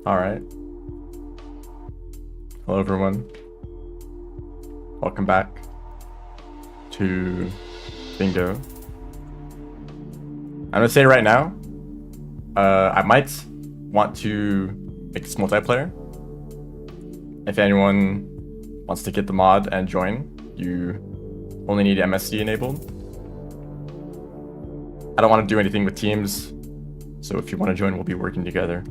All right. Hello, everyone. Welcome back to Bingo. I'm gonna say right now, I might want to make this multiplayer. If anyone wants to get the mod and join, you only need MSC enabled. I don't want to do anything with teams, so if you want to join, we'll be working together.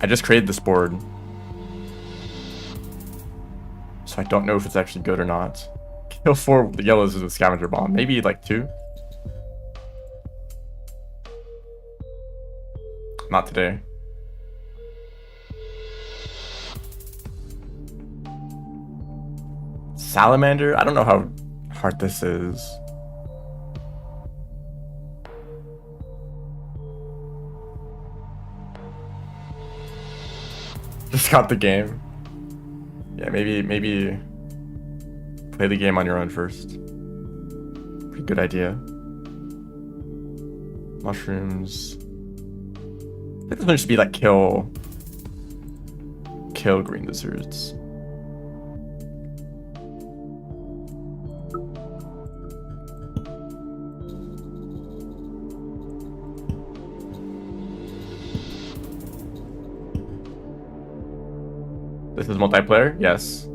I just created this board, so I don't know if it's actually good or not. Kill 4 yellows is a scavenger bomb, maybe like 2. Not today. Salamander? I don't know how hard this is. Just got the game. Yeah, maybe play the game on your own first. Pretty good idea. Mushrooms. I think this one should be like kill green lizards. This is multiplayer, yes.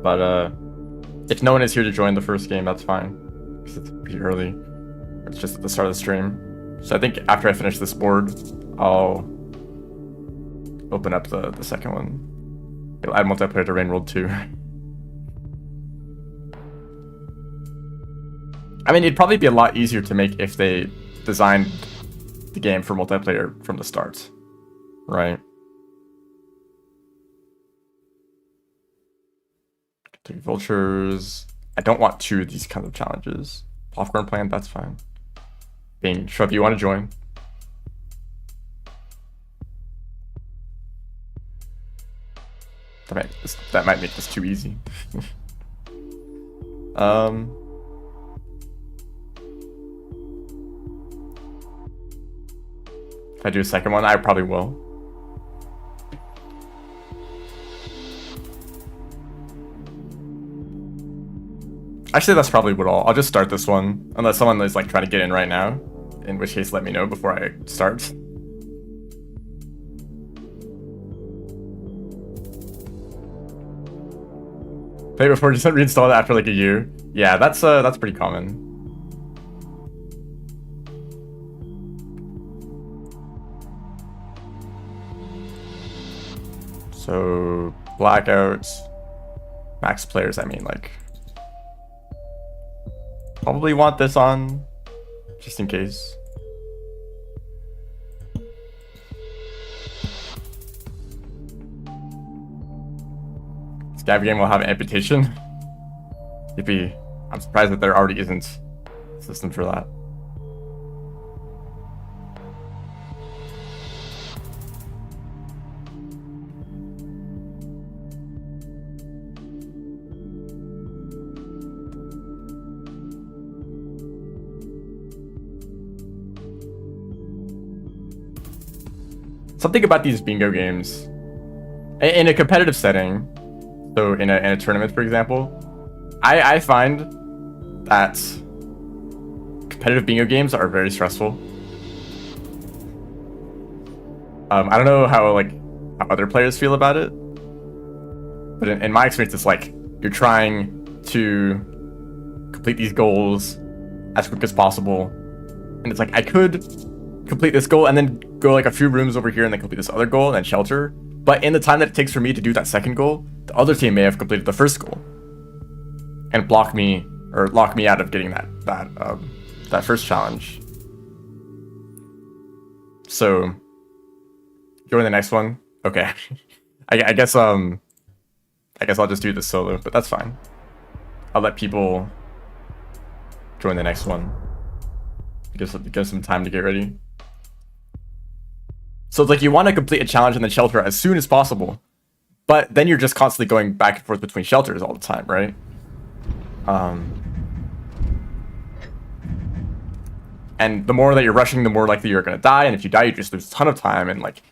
But if no one is here to join the first game, that's fine. Because it's pretty early. It's just at the start of the stream. So I think after I finish this board, I'll open up the second one. It'll add multiplayer to Rain World 2. I mean, it'd probably be a lot easier to make if they designed the game for multiplayer from the start, right? Take vultures. I don't want 2 of these kinds of challenges. Popcorn plant, that's fine. Bing, Shrub, you want to join? That might make this too easy. If I do a second one, I probably will. Actually, that's probably what I'll just start this one, unless someone is like trying to get in right now, in which case let me know before I start. Play before just reinstall it after like a year. Yeah, that's pretty common. So blackouts, max players, I mean like probably want this on, just in case. Scav game will have amputation. Yippee. I'm surprised that there already isn't a system for that. Something about these bingo games, in a competitive setting, so in a tournament, for example, I find that competitive bingo games are very stressful. I don't know how other players feel about it, but in my experience, it's like you're trying to complete these goals as quick as possible, and it's like I could complete this goal and then go like a few rooms over here and then complete this other goal and then shelter. But in the time that it takes for me to do that second goal, the other team may have completed the first goal and block me or lock me out of getting that first challenge. So join the next one. Okay. I guess I'll just do this solo, but that's fine. I'll let people join the next one. Give some time to get ready. So it's like you want to complete a challenge and then shelter as soon as possible, but then you're just constantly going back and forth between shelters all the time, right? And And the more that you're rushing, the more likely you're gonna die. And if you die, you just lose a ton of time. And like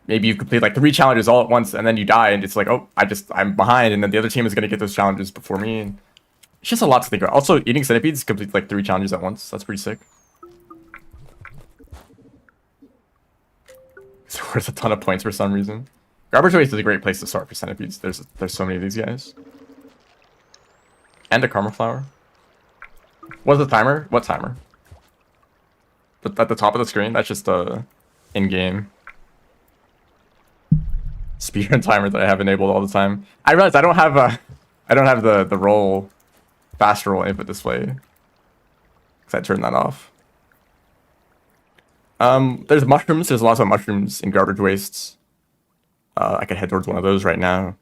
maybe you complete like 3 challenges all at once, and then you die, and it's like, oh, I'm behind, and then the other team is gonna get those challenges before me. And it's just a lot to think about. Also, eating centipedes complete like 3 challenges at once. That's pretty sick. It's worth a ton of points for some reason. Garbage waste is a great place to start for centipedes. There's so many of these guys. And a karma flower. What's the timer? What timer? At the top of the screen? That's just in-game speedrun timer that I have enabled all the time. I realized I don't have the roll fast roll input display because I turned that off. There's mushrooms. There's lots of mushrooms in garbage wastes. I could head towards one of those right now.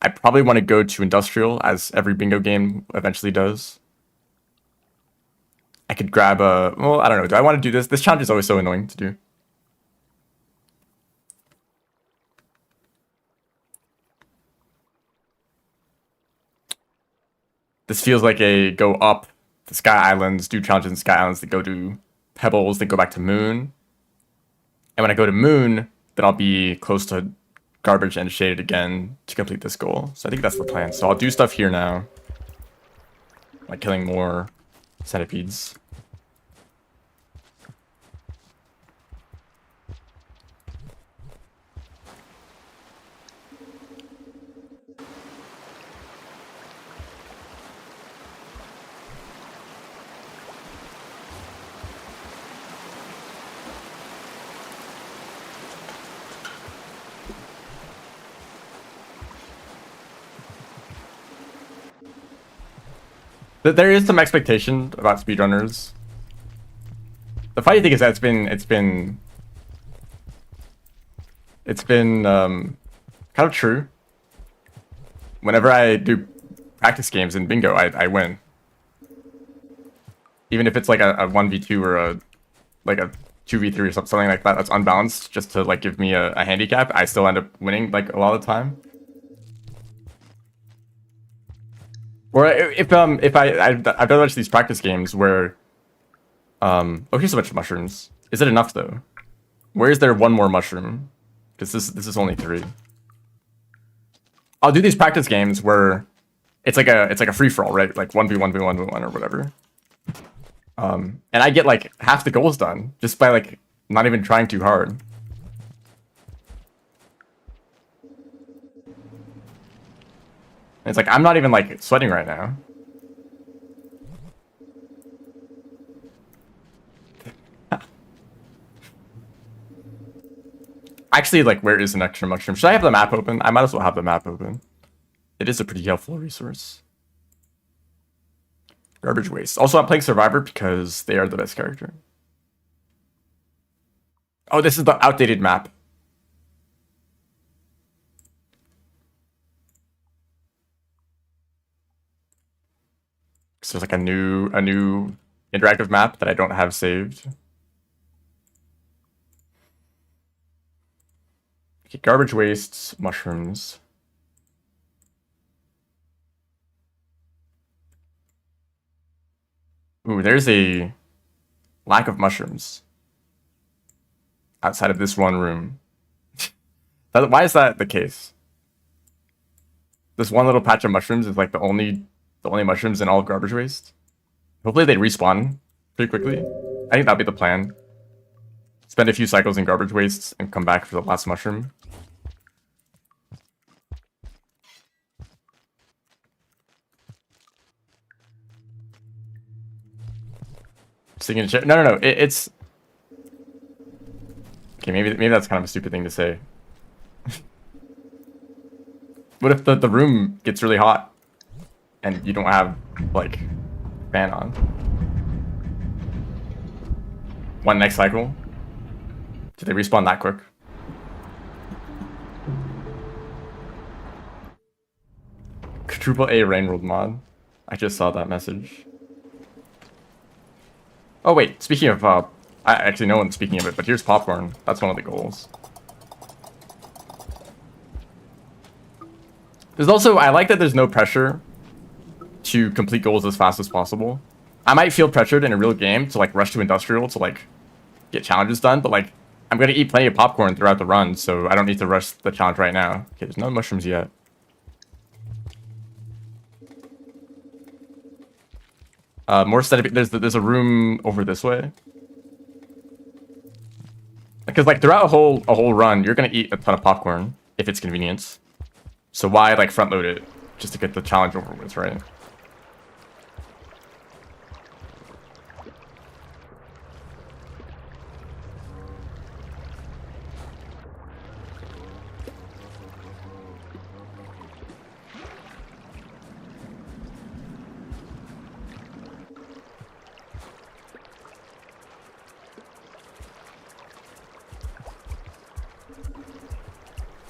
I probably want to go to industrial, as every bingo game eventually does. I could grab a... Well, I don't know. Do I want to do this? This challenge is always so annoying to do. This feels like a go up to Sky Islands, do challenges in Sky Islands, to go to Pebbles, then go back to Moon. And when I go to Moon, then I'll be close to Garbage and Shaded again to complete this goal. So I think that's the plan. So I'll do stuff here now. Like killing more centipedes. There is some expectation about speedrunners. The funny thing is that it's been kind of true. Whenever I do practice games in bingo, I win. Even if it's like a 1v2 or a 2v3 or something like that that's unbalanced, just to like give me a handicap, I still end up winning like a lot of the time. Or if I've done a bunch of these practice games where oh, here's a bunch of mushrooms. Is it enough though? Where is there one more mushroom? Because this is only 3. I'll do these practice games where it's like a free for all, right? Like 1v1, v1v1 or whatever. And I get like half the goals done just by like not even trying too hard. It's like, I'm not even, like, sweating right now. Actually, like, where is an extra mushroom? Should I have the map open? I might as well have the map open. It is a pretty helpful resource. Garbage waste. Also, I'm playing Survivor because they are the best character. Oh, this is the outdated map. So there's like a new interactive map that I don't have saved. Okay, garbage wastes, mushrooms. Ooh, there's a lack of mushrooms outside of this one room. Why is that the case? This one little patch of mushrooms is like the only mushrooms in all of garbage waste. Hopefully they respawn pretty quickly. I think that'd be the plan. Spend a few cycles in garbage wastes and come back for the last mushroom. Signature. No. It's okay. Maybe that's kind of a stupid thing to say. What if the room gets really hot and you don't have like fan on? One next cycle. Do they respawn that quick? Quadruple A Rain World mod. I just saw that message. Oh wait, speaking of actually no one's speaking of it, but here's popcorn. That's one of the goals. There's also, I like that there's no pressure to complete goals as fast as possible. I might feel pressured in a real game to like rush to industrial to like get challenges done, but like I'm gonna eat plenty of popcorn throughout the run, so I don't need to rush the challenge right now. Okay, there's no mushrooms yet. More centipede. There's a room over this way. Because like throughout a whole run, you're gonna eat a ton of popcorn if it's convenient. So why like front load it just to get the challenge over with, right?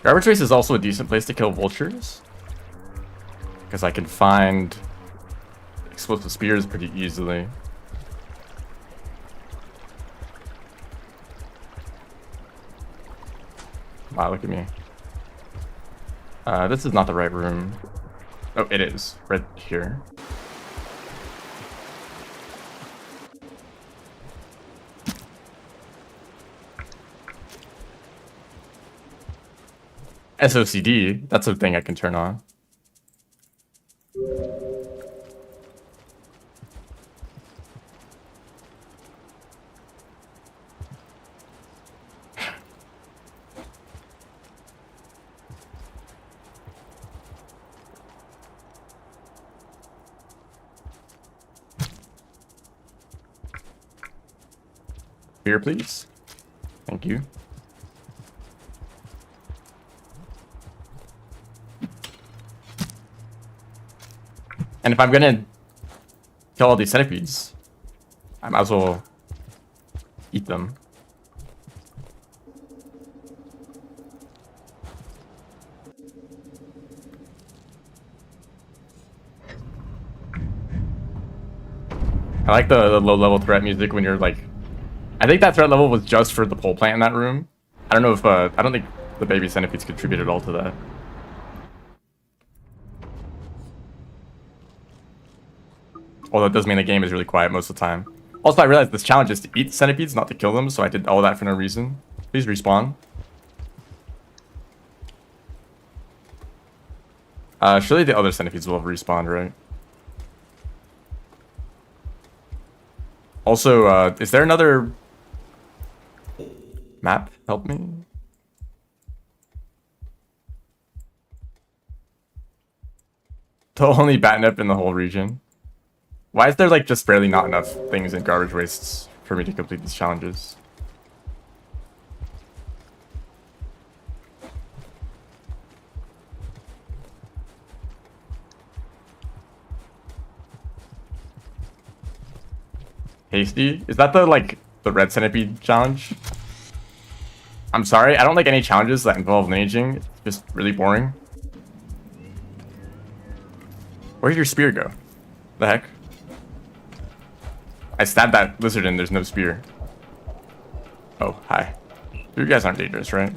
Garbage Waste is also a decent place to kill vultures. Because I can find explosive spears pretty easily. Wow, look at me. This is not the right room. Oh, it is. Right here. SOCD, that's a thing I can turn on. Beer, please. Thank you. And if I'm gonna kill all these centipedes, I might as well eat them. I like the low-level threat music when you're like... I think that threat level was just for the pole plant in that room. I don't know if... I don't think the baby centipedes contribute at all to that. Although it does mean the game is really quiet most of the time. Also, I realized this challenge is to eat centipedes, not to kill them, so I did all that for no reason. Please respawn. Surely the other centipedes will have respawned, right? Also, is there another map? Help me. The only Batnip in the whole region. Why is there like just barely not enough things in Garbage Wastes for me to complete these challenges? Hasty? Is that the like the red centipede challenge? I'm sorry, I don't like any challenges that involve lineaging. It's just really boring. Where did your spear go? The heck? I stabbed that lizard and there's no spear. Oh, hi. You guys aren't dangerous, right?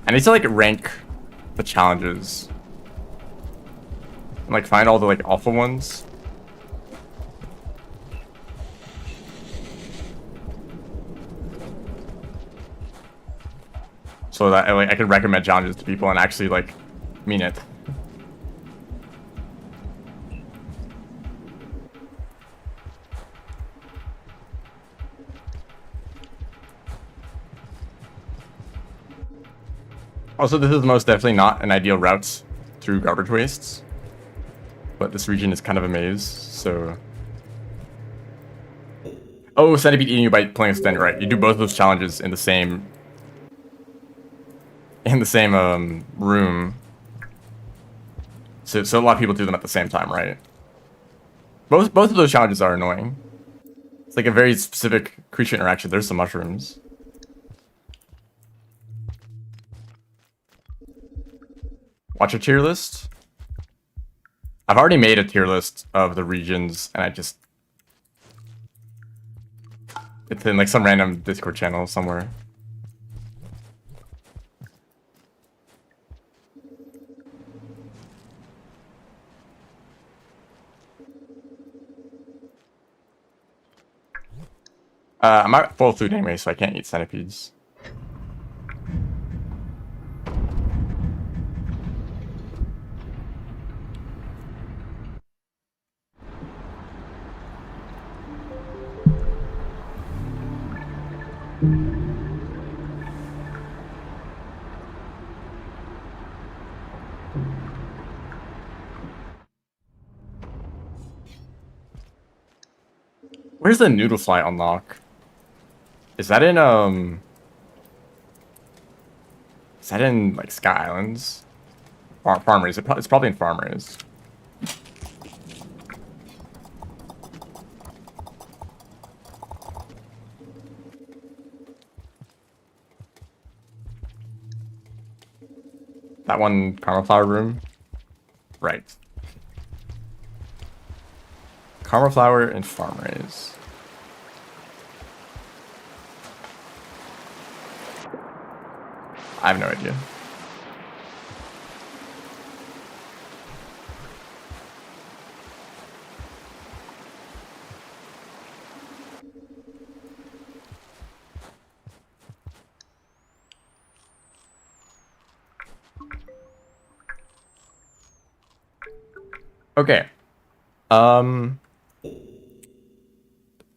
I need to like rank the challenges. And like find all the like alpha ones. So that like I can recommend challenges to people and actually like mean it. Also, this is most definitely not an ideal route through Garbage Wastes, but this region is kind of a maze, so... Oh, centipede eating you by playing extended, right? You do both of those challenges in the same room. So a lot of people do them at the same time, right? Both of those challenges are annoying. It's like a very specific creature interaction. There's some mushrooms. Watch a tier list. I've already made a tier list of the regions, and I just... It's in like some random Discord channel somewhere. I'm at full food anyway, so I can't eat centipedes. Where's the Noodlefly unlock? Is that in like Sky Islands? Farmers. It's probably in Farmers. That one Caramel Flower room? Right. Caramel Flower and Farmers. I have no idea. Okay.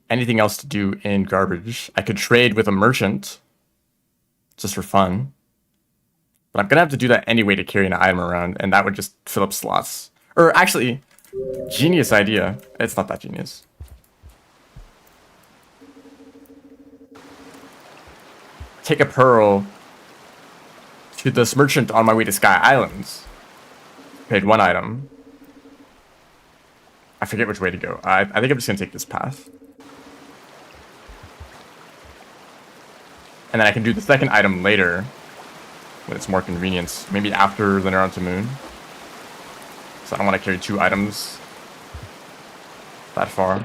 Anything else to do in garbage? I could trade with a merchant. Just for fun. But I'm gonna have to do that anyway to carry an item around, and that would just fill up slots. Or actually, genius idea. It's not that genius. Take a pearl to this merchant on my way to Sky Islands. Paid one item. I forget which way to go. I think I'm just gonna take this path. And then I can do the second item later when it's more convenient. Maybe after the Neuron to Moon. So I don't want to carry two items that far.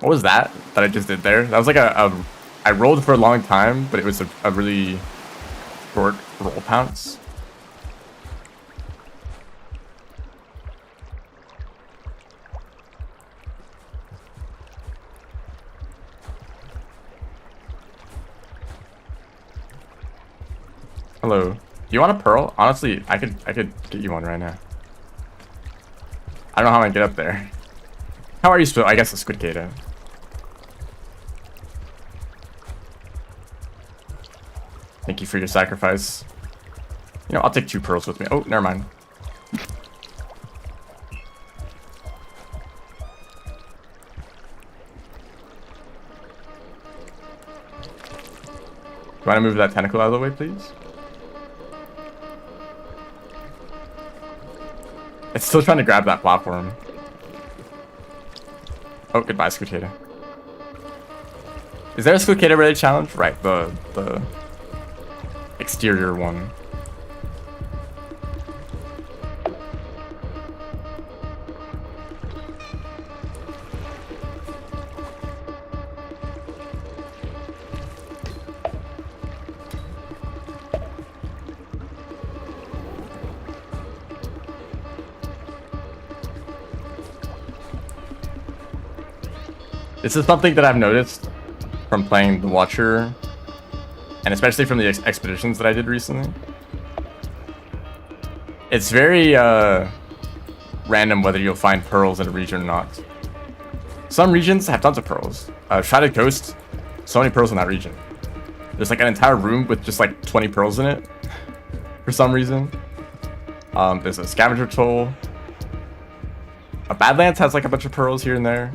What was that I just did there? That was like I rolled for a long time, but it was a really short roll pounce. Hello. Do you want a pearl? Honestly, I could get you one right now. I don't know how I get up there. How are you supposed? I guess a squid gator. Thank you for your sacrifice. You know, I'll take 2 pearls with me. Oh, never mind. Do you want to move that tentacle out of the way, please? It's still trying to grab that platform. Oh, goodbye, Squidcada. Is there a Squidcada related challenge? Right, the exterior one. This is something that I've noticed from playing The Watcher, and especially from the expeditions that I did recently. It's very random whether you'll find pearls in a region or not. Some regions have tons of pearls. Shattered Coast, so many pearls in that region. There's like an entire room with just like 20 pearls in it for some reason. There's a scavenger toll. Badlands has like a bunch of pearls here and there.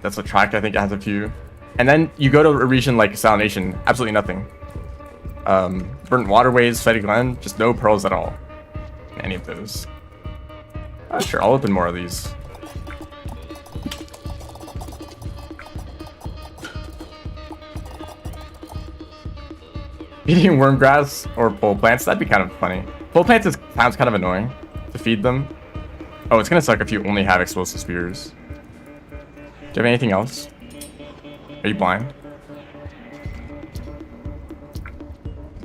That's a track, I think it has a few. And then you go to a region like Silent Nation, absolutely nothing. Burnt Waterways, Fetty Glen, just no pearls at all. In any of those. Sure, I'll open more of these. Eating worm grass or pole plants, that'd be kind of funny. Pole plants sounds kind of annoying to feed them. Oh, it's gonna suck if you only have explosive spears. you have anything else? Are you blind?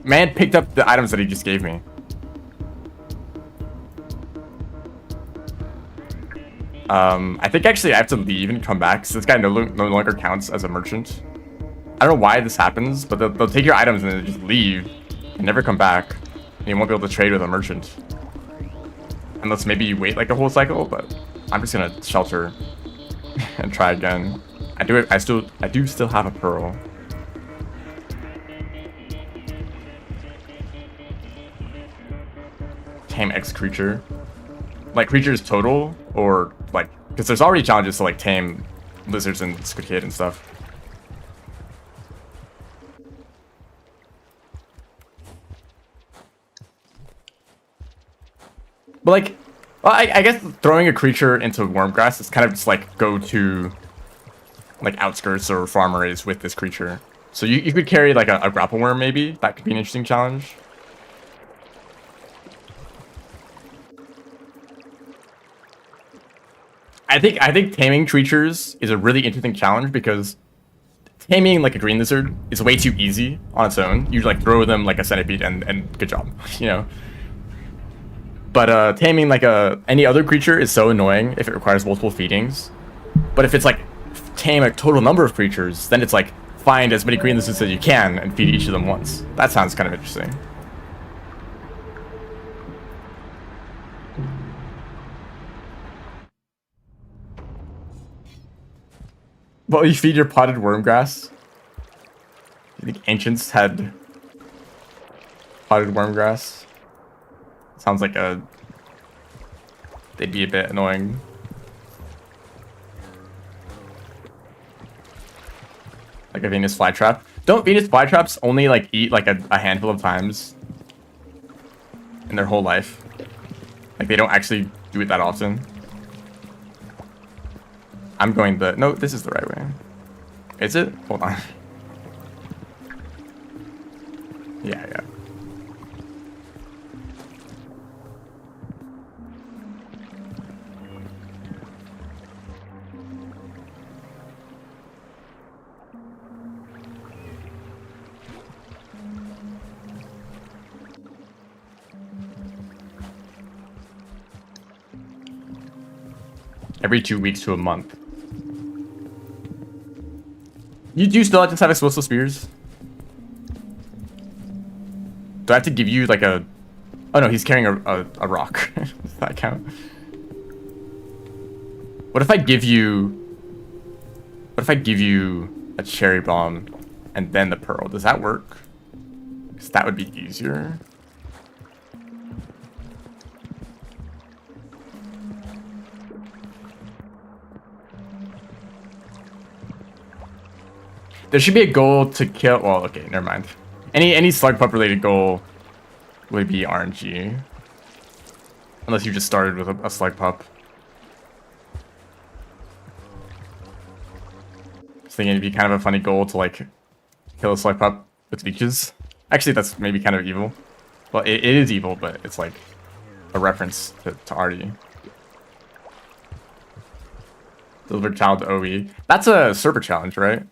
Man picked up the items that he just gave me. I think actually I have to leave and come back, so this guy no longer counts as a merchant. I don't know why this happens, but they'll take your items and then just leave and never come back. And you won't be able to trade with a merchant. Unless maybe you wait like a whole cycle, but I'm just gonna shelter and try again. I do still have a pearl. Tame X creature. Like creatures total, or like, because there's already challenges to like tame lizards and squid kid and stuff. But like, well, I guess throwing a creature into Wormgrass is kind of just like go to like outskirts or farm areas with this creature. So you could carry like a grapple worm maybe. That could be an interesting challenge. I think taming creatures is a really interesting challenge because taming like a green lizard is way too easy on its own. You like throw them like a centipede and good job, you know. But taming like any other creature is so annoying if it requires multiple feedings. But if it's like tame a total number of creatures, then it's like find as many green lizards as you can and feed each of them once. That sounds kind of interesting. Well, you feed your potted wormgrass. You think ancients had potted wormgrass? Sounds like they'd be a bit annoying. Like a Venus flytrap. Don't Venus flytraps only like eat like a handful of times in their whole life? Like they don't actually do it that often. I'm going no, this is the right way. Is it? Hold on. Yeah. Every 2 weeks to a month. You do still have to have explosive spears? Do I have to give you like a... Oh no, he's carrying a rock. Does that count? What if I give you... What if I give you a cherry bomb and then the pearl? Does that work? Because that would be easier. There should be a goal to kill... Well, okay, never mind. Any slug pup related goal would be RNG. Unless you just started with a slug pup. I was thinking it'd be kind of a funny goal to like kill a slug pup with leeches. Actually, that's maybe kind of evil. Well, it is evil, but it's like a reference to Artie. Deliver child to OE. That's a server challenge, right?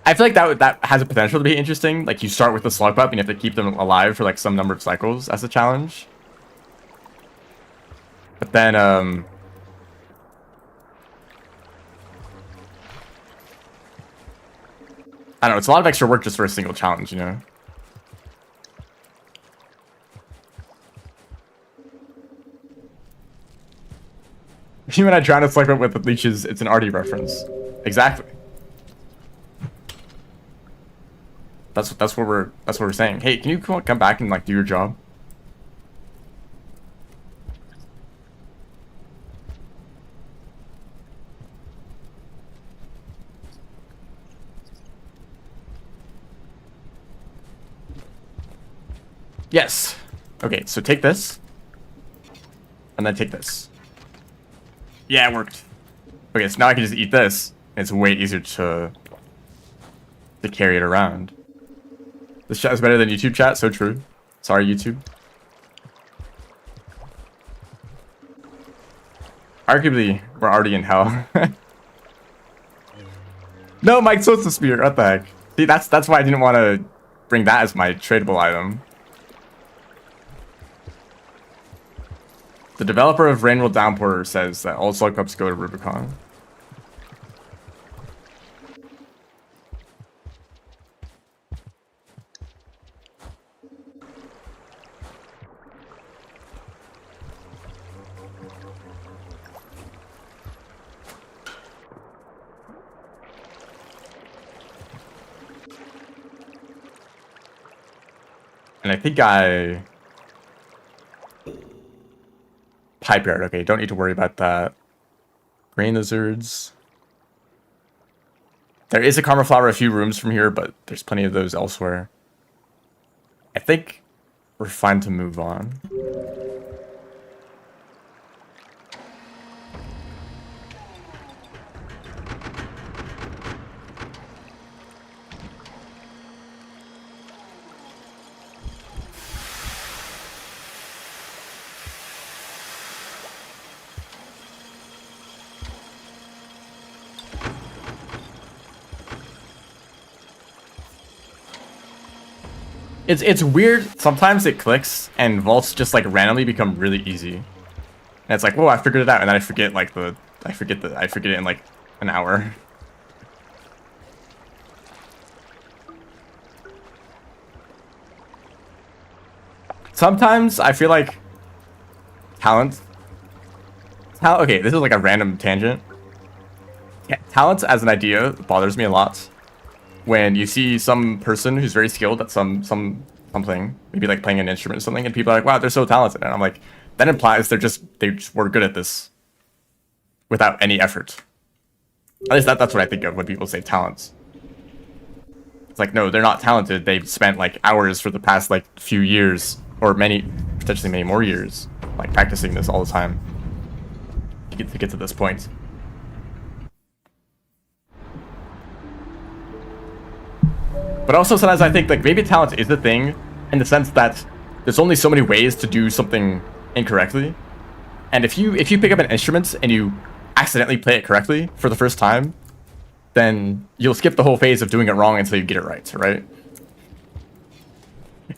I feel like that has a potential to be interesting. Like you start with the slug pup and you have to keep them alive for like some number of cycles as a challenge. But then I don't know, it's a lot of extra work just for a single challenge, you know? Even when I drown a slug pup with the leeches, it's an Artie reference. Exactly. That's what we're saying. Hey, can you come back and like do your job? Yes. Okay, so take this. And then take this. Yeah, it worked. Okay, so now I can just eat this. It's way easier to carry it around. This chat is better than YouTube chat. So true. Sorry, YouTube. Arguably, we're already in hell. No, Mike Sosa Spear. What the heck? See, that's why I didn't want to bring that as my tradable item. The developer of Rainbow Downpour says that all slug pups go to Rubicon. And I think Pipe Yard, okay, don't need to worry about that. Grain lizards. There is a Karma Flower a few rooms from here, but there's plenty of those elsewhere. I think we're fine to move on. It's weird. Sometimes it clicks and vaults just like randomly become really easy. And it's like, whoa, I figured it out, and then I forget like I forget it in like an hour. Sometimes I feel like talent. Okay, this is like a random tangent. Talent as an idea bothers me a lot. When you see some person who's very skilled at something, maybe like playing an instrument or something, and people are like, wow, they're so talented. And I'm like, that implies they just were good at this without any effort. At least that's what I think of when people say talents. It's like, no, they're not talented. They've spent like hours for the past like few years, or potentially many more years, like practicing this all the time to get to this point. But also sometimes I think like maybe talent is the thing in the sense that there's only so many ways to do something incorrectly. And if you pick up an instrument and you accidentally play it correctly for the first time, then you'll skip the whole phase of doing it wrong until you get it right?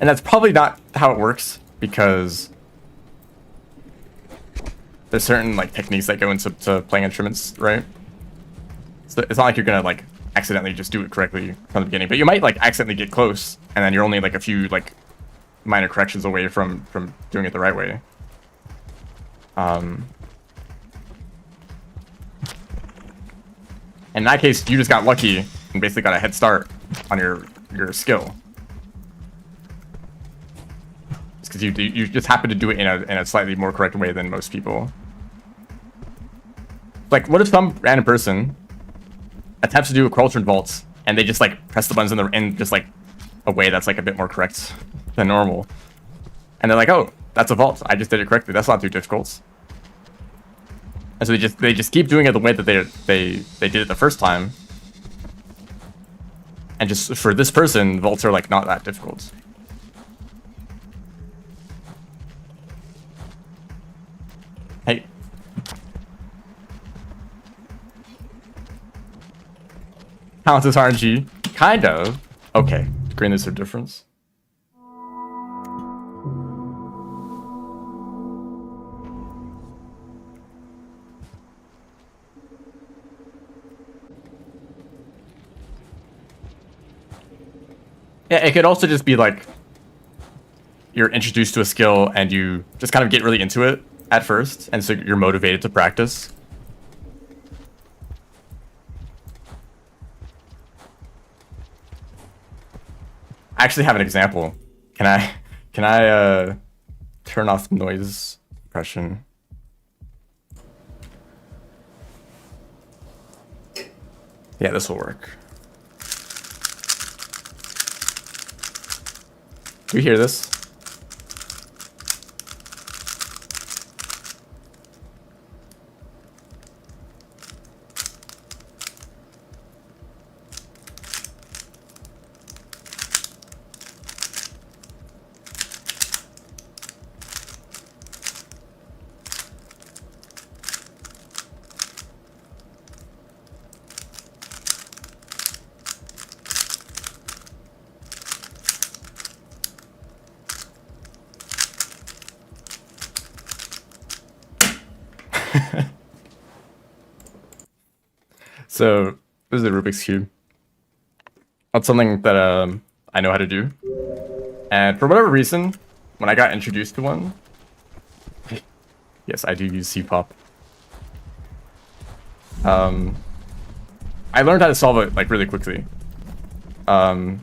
And that's probably not how it works, because there's certain like techniques that go into playing instruments, right? So it's not like you're gonna like accidentally just do it correctly from the beginning, but you might like accidentally get close, and then you're only like a few like minor corrections away from doing it the right way. And in that case, you just got lucky and basically got a head start on your skill. It's because you just happen to do it in a slightly more correct way than most people. Like, what if some random person attempts to do a Quiltern vault and they just like press the buttons in just like a way that's like a bit more correct than normal, and they're like, oh, that's a vault, I just did it correctly, that's not too difficult. And so they just keep doing it the way that they did it the first time, and just for this person, vaults are like not that difficult. Hey. Counts as RNG? Kind of. Okay. Green is their difference. Yeah, it could also just be like you're introduced to a skill and you just kind of get really into it at first, and so you're motivated to practice. I actually have an example. Can I turn off noise suppression? Yeah, this will work. Do you hear this? So this is the Rubik's Cube. That's something that I know how to do. And for whatever reason, when I got introduced to one, yes, I do use C-pop. I learned how to solve it like really quickly. I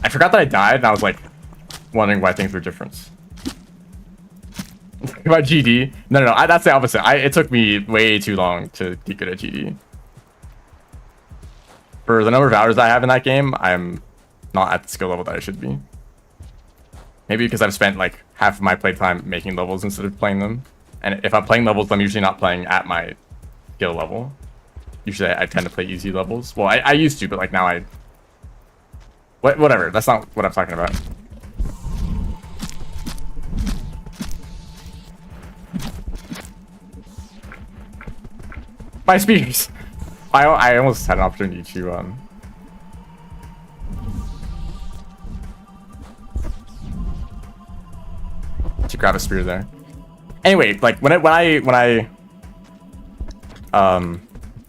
forgot that I died, and I was like wondering why things were different. About GD? No, that's the opposite. It took me way too long to get good at GD. For the number of hours I have in that game, I'm not at the skill level that I should be. Maybe because I've spent like half of my playtime making levels instead of playing them. And if I'm playing levels, I'm usually not playing at my skill level. Usually I tend to play easy levels. Well, I used to, but like now whatever. That's not what I'm talking about. My speakers. I almost had an opportunity to grab a spear there. Anyway, like when I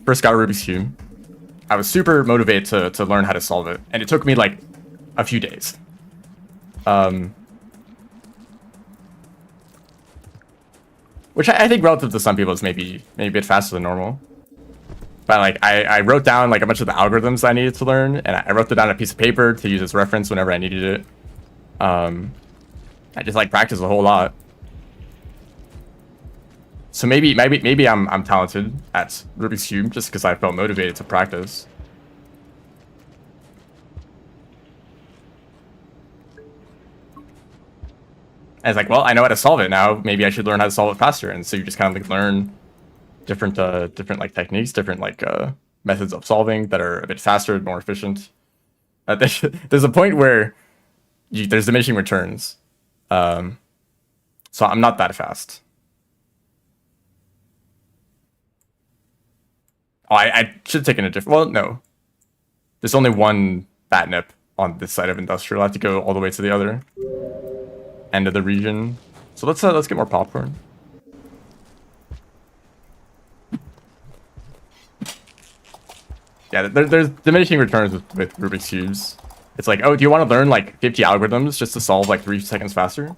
first got a Rubik's Cube, I was super motivated to learn how to solve it, and it took me like a few days. Which I think relative to some people is maybe a bit faster than normal. But like I wrote down like a bunch of the algorithms I needed to learn, and I wrote them down on a piece of paper to use as reference whenever I needed it. I just like practiced a whole lot. So maybe I'm talented at Rubik's Cube just because I felt motivated to practice. And it's like, well, I know how to solve it now. Maybe I should learn how to solve it faster. And so you just kind of like learn different like techniques, different like methods of solving that are a bit faster, more efficient. There's a point where there's diminishing returns. So I'm not that fast. Oh, I should have taken a different. Well, no. There's only one Batnip on this side of industrial. I have to go all the way to the other end of the region. So let's get more popcorn. Yeah, there's diminishing returns with Rubik's Cubes. It's like, oh, do you want to learn like 50 algorithms just to solve like 3 seconds faster?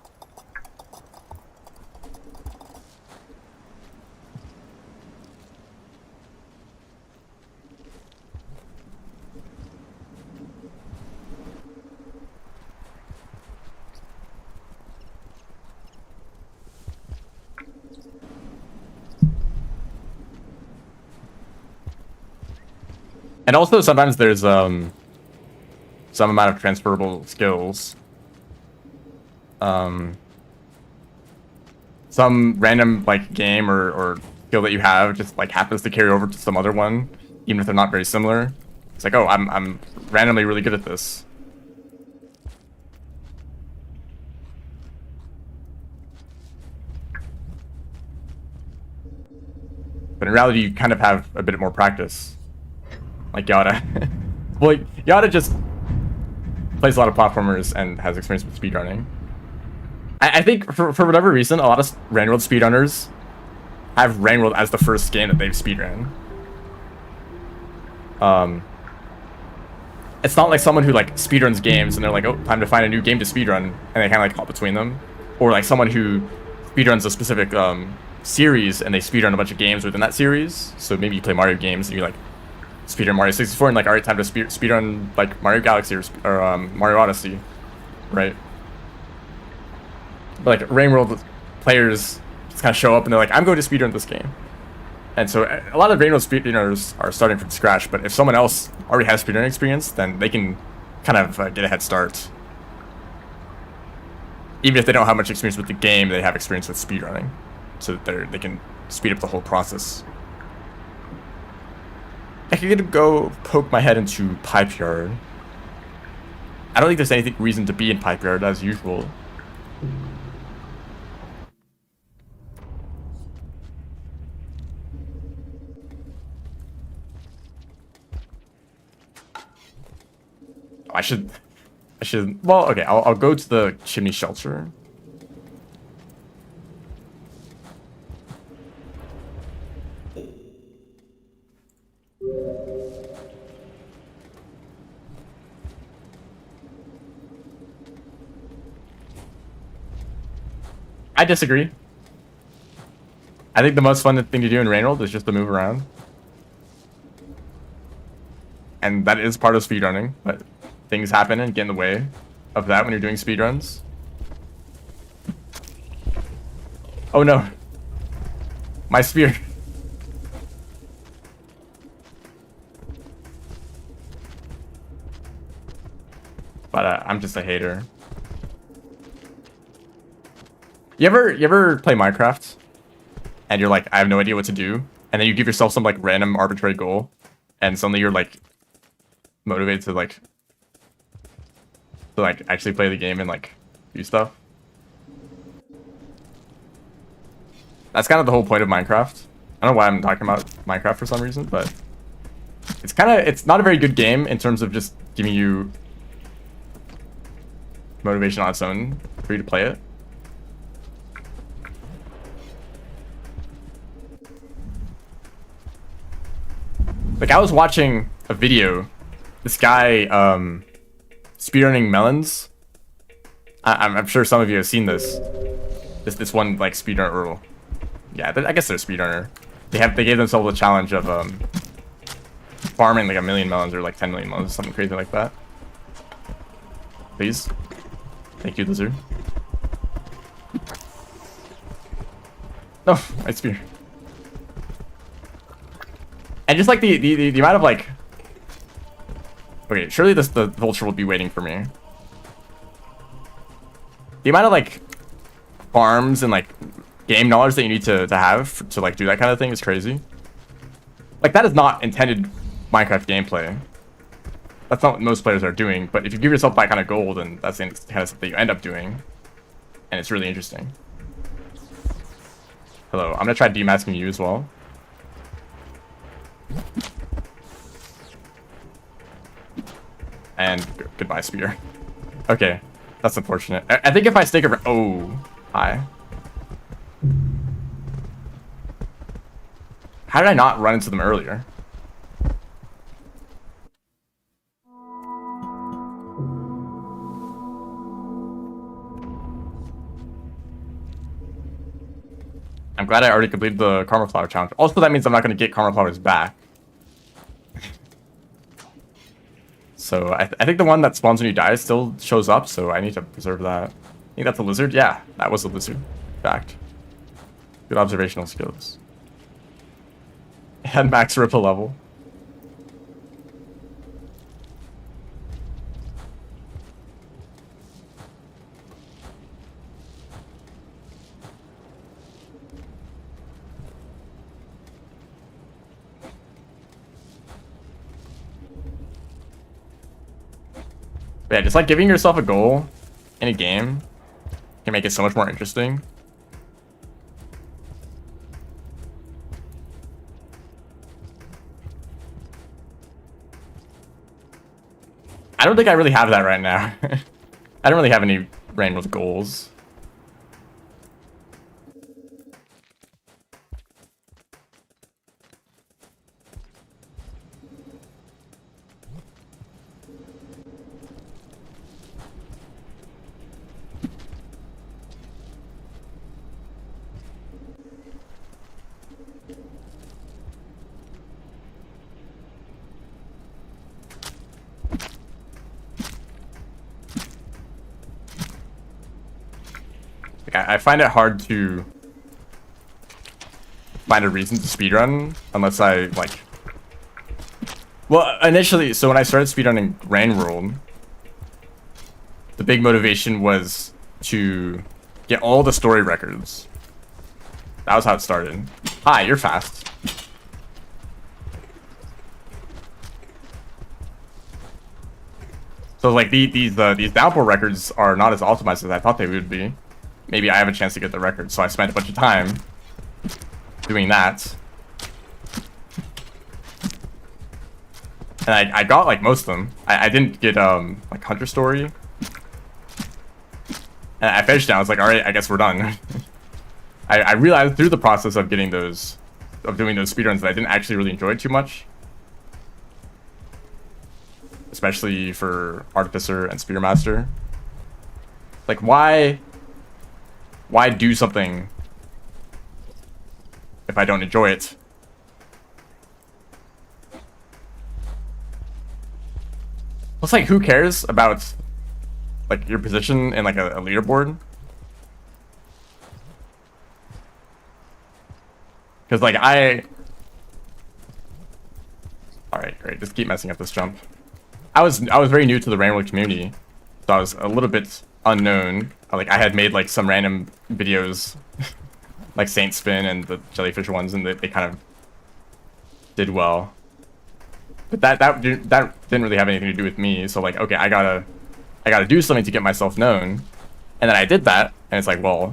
And also sometimes there's some amount of transferable skills. Some random like game or skill that you have just like happens to carry over to some other one, even if they're not very similar. It's like, oh, I'm randomly really good at this. But in reality, you kind of have a bit more practice. Like Yada. Well, Yada just plays a lot of platformers and has experience with speedrunning. I think for whatever reason, a lot of Rain World speedrunners have Rain World as the first game that they've speedrun. It's not like someone who like speedruns games and they're like, oh, time to find a new game to speedrun, and they kind of like hop between them. Or like someone who speedruns a specific series and they speedrun a bunch of games within that series. So maybe you play Mario games and you like speedrun Mario 64 and like, alright, time to speedrun like Mario Galaxy or Mario Odyssey, right? But like Rain World players just kind of show up and they're like, I'm going to speedrun this game. And so a lot of Rain World speedrunners are starting from scratch, but if someone else already has speedrunning experience, then they can kind of get a head start. Even if they don't have much experience with the game, they have experience with speedrunning. So that they can speed up the whole process. I could go poke my head into Pipe Yard. I don't think there's any reason to be in Pipe Yard as usual. I should, well, okay, I'll go to the chimney shelter. I disagree. I think the most fun thing to do in Rain World is just to move around. And that is part of speedrunning, but things happen and get in the way of that when you're doing speedruns. Oh no. My spear. But I'm just a hater. You ever play Minecraft and you're like, I have no idea what to do, and then you give yourself some like random arbitrary goal, and suddenly you're like motivated to actually play the game and like do stuff. That's kind of the whole point of Minecraft. I don't know why I'm talking about Minecraft for some reason, but it's not a very good game in terms of just giving you motivation on its own for you to play it. Like, I was watching a video, this guy speedrunning melons. I'm sure some of you have seen this this one like speedrunner, or yeah, I guess they're a speedrunner. They gave themselves a challenge of farming like 1 million melons or like 10 million melons, something crazy like that. Please. Thank you, Lizard. No, my spear. And just like the amount of like, okay, surely the vulture will be waiting for me. The amount of like farms and like game knowledge that you need to have to like do that kind of thing is crazy. Like, that is not intended Minecraft gameplay. That's not what most players are doing, but if you give yourself that kind of goal, then that's the kind of stuff that you end up doing. And it's really interesting. Hello, I'm gonna try demasking you as well. And goodbye, spear. Okay, that's unfortunate. I think if I stick around... Oh, hi. How did I not run into them earlier? I'm glad I already completed the Karma Flower challenge. Also, that means I'm not going to get Karma Flowers back. So I think the one that spawns when you die still shows up, so I need to preserve that. I think that's a lizard? Yeah, that was a lizard. Fact. Good observational skills. And max ripple level. But yeah, just like giving yourself a goal in a game can make it so much more interesting. I don't think I really have that right now. I don't really have any Rain World goals. I find it hard to find a reason to speedrun unless I like... Well, initially, so when I started speedrunning Rain World, the big motivation was to get all the story records. That was how it started. Hi, you're fast. So like these downpour records are not as optimized as I thought they would be. Maybe I have a chance to get the record, so I spent a bunch of time doing that. And I got like most of them. I didn't get like Hunter Story. And I finished it, I was like, alright, I guess we're done. I realized through the process of getting those, of doing those speedruns, that I didn't actually really enjoy it too much. Especially for Artificer and Spearmaster. Like, why why do something if I don't enjoy it? Plus, like, who cares about like your position in like a leaderboard? Because like alright, great, just keep messing up this jump. I was very new to the Rainbow community, so I was a little bit unknown. Like, I had made like some random videos like Saint Spin and the Jellyfish ones, and they kind of did well. But that didn't really have anything to do with me. So like, okay, I gotta do something to get myself known, and then I did that, and it's like, well,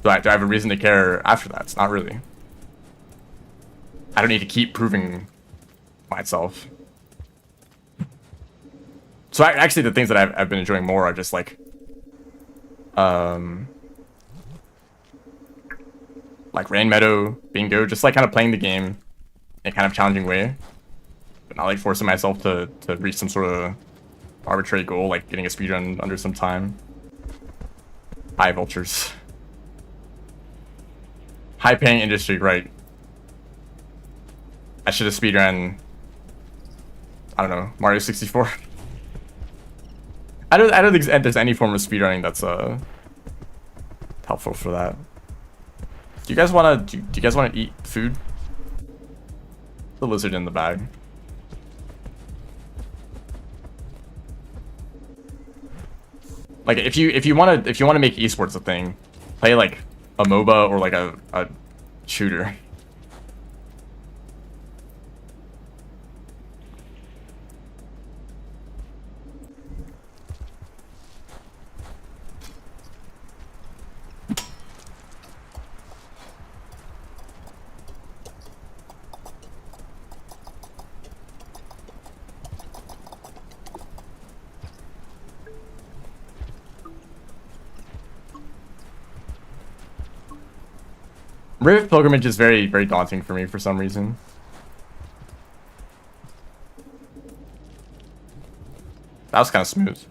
do I have a reason to care after that? It's not really. I don't need to keep proving myself. So actually, the things that I've been enjoying more are just like Rain Meadow, Bingo, just like kind of playing the game in a kind of challenging way, but not like forcing myself to reach some sort of arbitrary goal, like getting a speedrun under some time. Hi, vultures. High paying industry, right? I should have speedrun, I don't know, Mario 64. I don't think there's any form of speedrunning that's helpful for that. Do you guys wanna eat food? The lizard in the bag. Like, if you wanna make esports a thing, play like a MOBA or like a shooter. Rift Pilgrimage is very, very daunting for me for some reason. That was kind of smooth.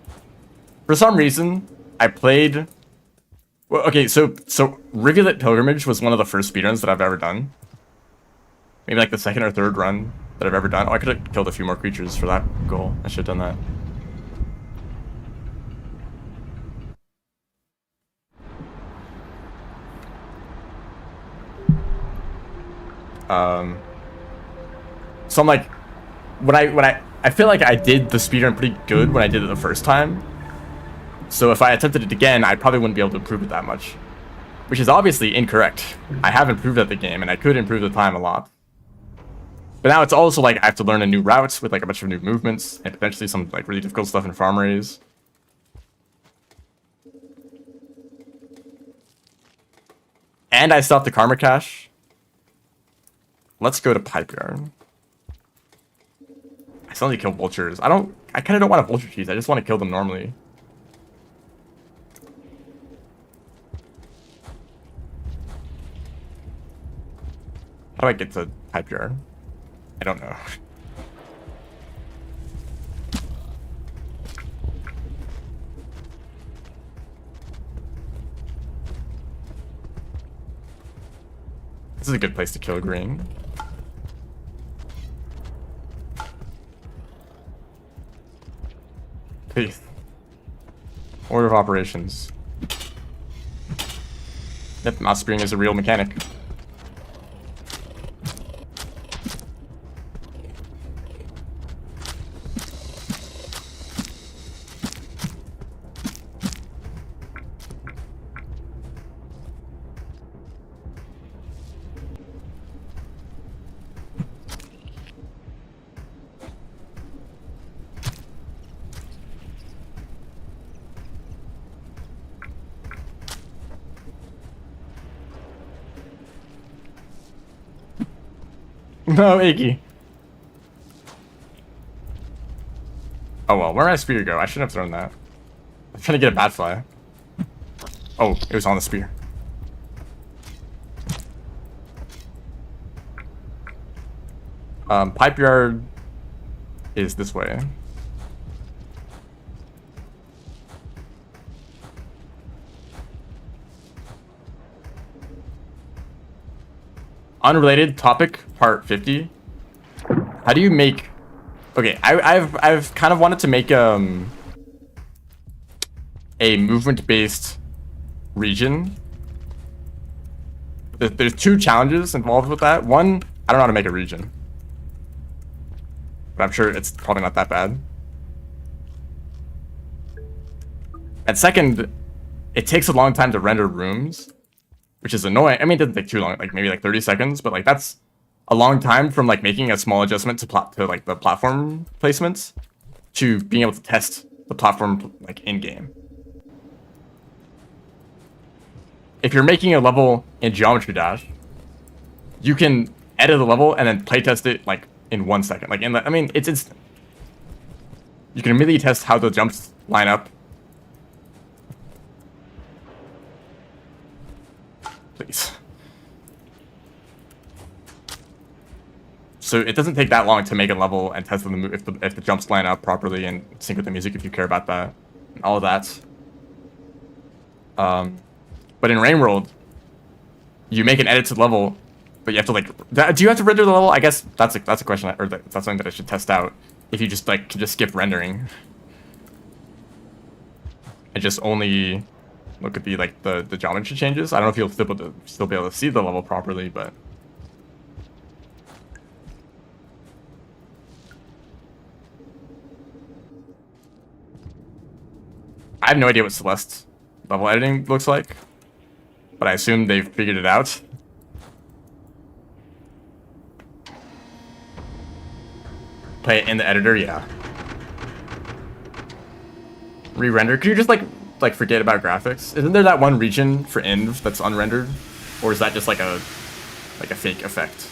For some reason, I played... Well, okay, so Rivulet Pilgrimage was one of the first speedruns that I've ever done. Maybe like the second or third run that I've ever done. Oh, I could have killed a few more creatures for that goal. I should have done that. So I'm like, when I feel like I did the speedrun pretty good when I did it the first time. So if I attempted it again, I probably wouldn't be able to improve it that much, which is obviously incorrect. I have improved at the game, and I could improve the time a lot. But now it's also like I have to learn a new route with like a bunch of new movements and potentially some like really difficult stuff in farm rays. And I stopped the Karma Cache. Let's go to Pipe Yard. I still need to kill vultures. I kind of don't want a vulture cheese. I just want to kill them normally. How do I get to Pipe Yard? I don't know. This is a good place to kill green. Faith. Order of operations. Yep, mouse spearing is a real mechanic. No, Iggy. Oh well, where did my spear go? I shouldn't have thrown that. I'm trying to get a bat fly. Oh, it was on the spear. Pipe Yard is this way. Unrelated topic, part 50. How do you make... Okay, I've kind of wanted to make a movement-based region. There's two challenges involved with that. One, I don't know how to make a region, but I'm sure it's probably not that bad. And second, it takes a long time to render rooms, which is annoying. I mean, it doesn't take too long, like maybe like 30 seconds, but like that's a long time from like making a small adjustment to like the platform placements to being able to test the platform like in game. If you're making a level in Geometry Dash, you can edit the level and then playtest it like in 1 second. Like I mean, it's instant. You can immediately test how the jumps line up. Please. So it doesn't take that long to make a level and test if the jumps line up properly and sync with the music if you care about that, and all of that. But in Rain World, you make an edit to the level, but you have to like, do you have to render the level? I guess that's a question, or that's something that I should test out. If you just like can just skip rendering and just only look at the geometry changes. I don't know if you'll still be able to see the level properly, but I have no idea what Celeste level editing looks like, but I assume they've figured it out. Play it in the editor, yeah. Re-render. Could you just like forget about graphics? Isn't there that one region for Inv that's unrendered, or is that just like a fake effect?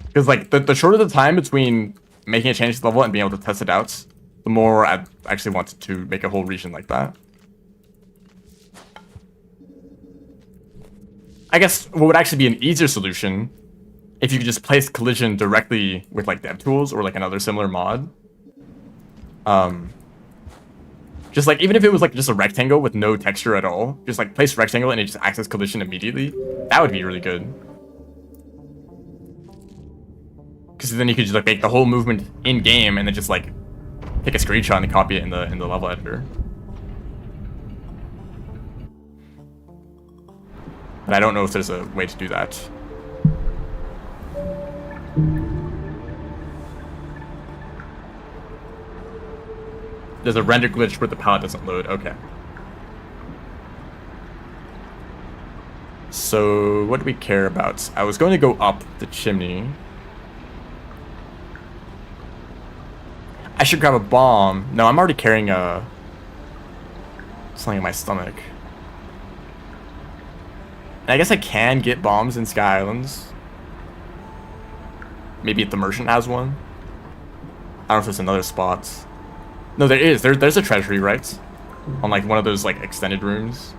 Because like the shorter the time between making a change to the level and being able to test it out, the more I actually wanted to make a whole region like that. I guess what would actually be an easier solution if you could just place collision directly with like DevTools or like another similar mod. Just like even if it was like just a rectangle with no texture at all, just like place rectangle and it just access collision immediately. That would be really good. Because then you could just like make the whole movement in game and then just like take a screenshot and copy it in the level editor. But I don't know if there's a way to do that. There's a render glitch where the palette doesn't load. Okay. So what do we care about? I was going to go up the chimney. I should grab a bomb. No, I'm already carrying something in my stomach. And I guess I can get bombs in Sky Islands. Maybe if the merchant has one. I don't know if there's another spot. No, there is. There's a treasury, right? On like one of those like extended rooms.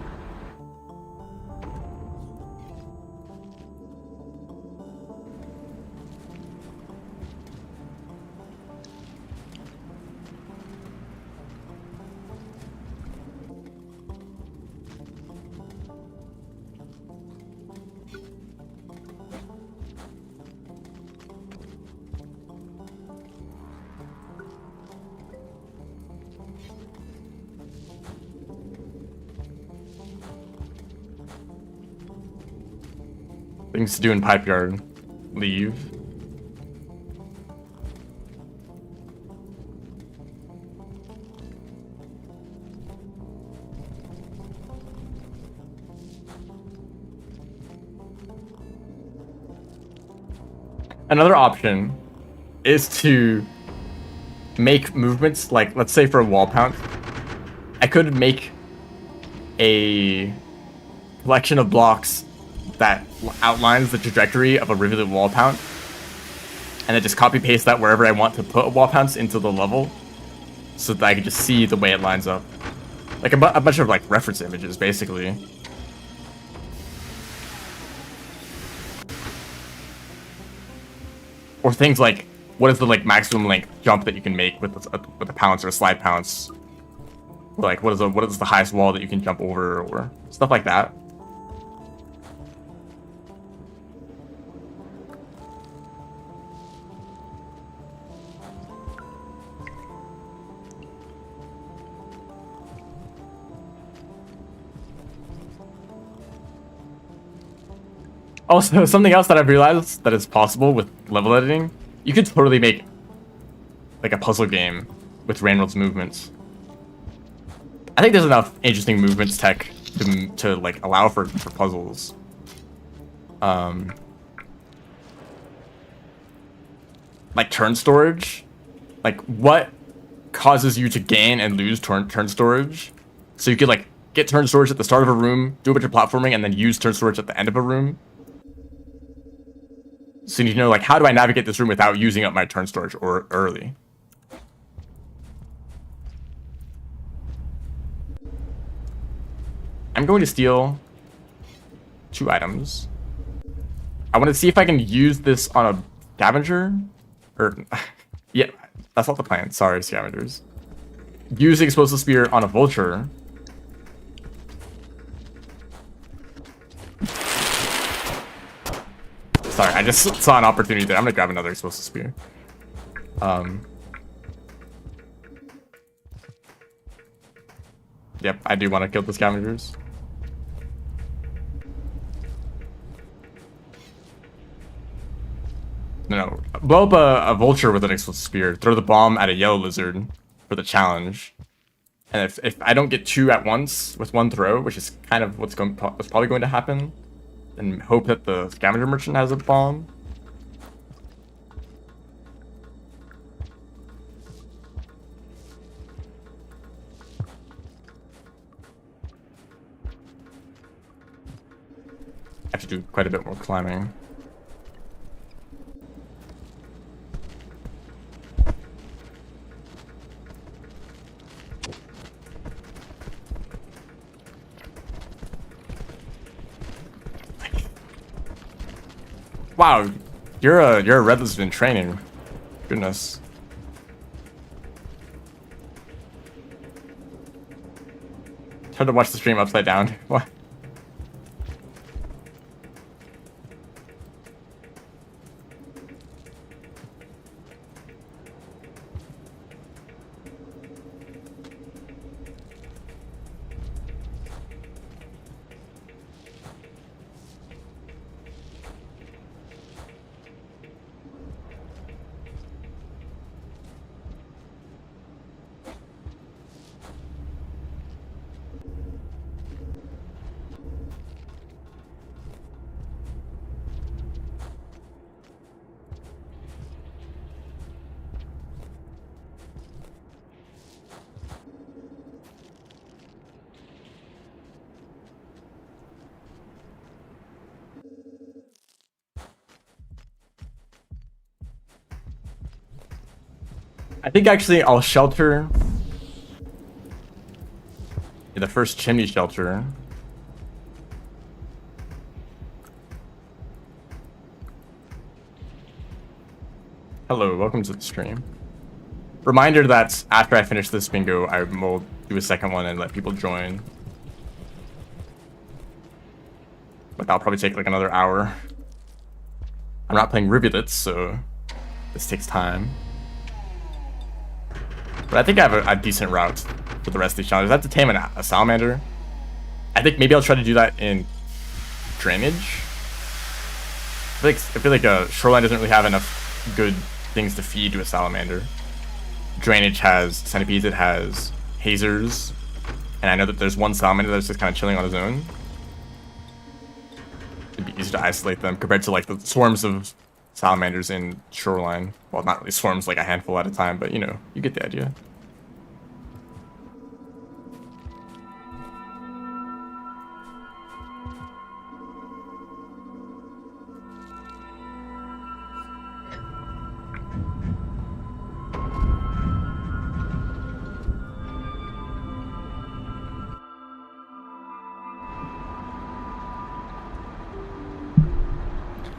Things to do in Pipe Yard. Leave. Another option is to make movements, like let's say for a wall pound, I could make a collection of blocks that outlines the trajectory of a riveted wall pound, and then just copy paste that wherever I want to put wall pounds into the level, so that I can just see the way it lines up, like a bunch of like reference images, basically. Or or things like what is the like maximum length jump that you can make with a pounce or a slide pounce, or like what is the highest wall that you can jump over, or stuff like that. Also, something else that I've realized that is possible with level editing, you could totally make like a puzzle game with Randall's movements. I think there's enough interesting movements tech to like allow for puzzles. Like turn storage, like what causes you to gain and lose turn storage, so you could like get turn storage at the start of a room, do a bunch of platforming, and then use turn storage at the end of a room. So you need to know, like, how do I navigate this room without using up my turn storage or early? I'm going to steal 2 items. I want to see if I can use this on a scavenger. Or, yeah, that's not the plan. Sorry, scavengers. Use the explosive spear on a vulture. Sorry, I just saw an opportunity there. I'm gonna grab another explosive spear. Yep, I do want to kill the scavengers. No, blow up a vulture with an explosive spear. Throw the bomb at a yellow lizard for the challenge. And if I don't get 2 at once with 1 throw, which is kind of what's probably going to happen, and hope that the scavenger merchant has a bomb. I have to do quite a bit more climbing. Wow, you're a red that's been training. Goodness. It's hard to watch the stream upside down. What? I think actually I'll shelter the first chimney shelter. Hello, welcome to the stream. Reminder that after I finish this bingo, I will do a second one and let people join. But that'll probably take like another hour. I'm not playing rivulets, so this takes time. But I think I have a decent route for the rest of these challenges. I have to tame a salamander. I think maybe I'll try to do that in drainage. I feel like shoreline doesn't really have enough good things to feed to a salamander. Drainage has centipedes, it has hazers, and I know that there's one salamander that's just kind of chilling on his own. It'd be easier to isolate them compared to like the swarms of salamanders in shoreline. Well, not really swarms, like a handful at a time, but you know, you get the idea.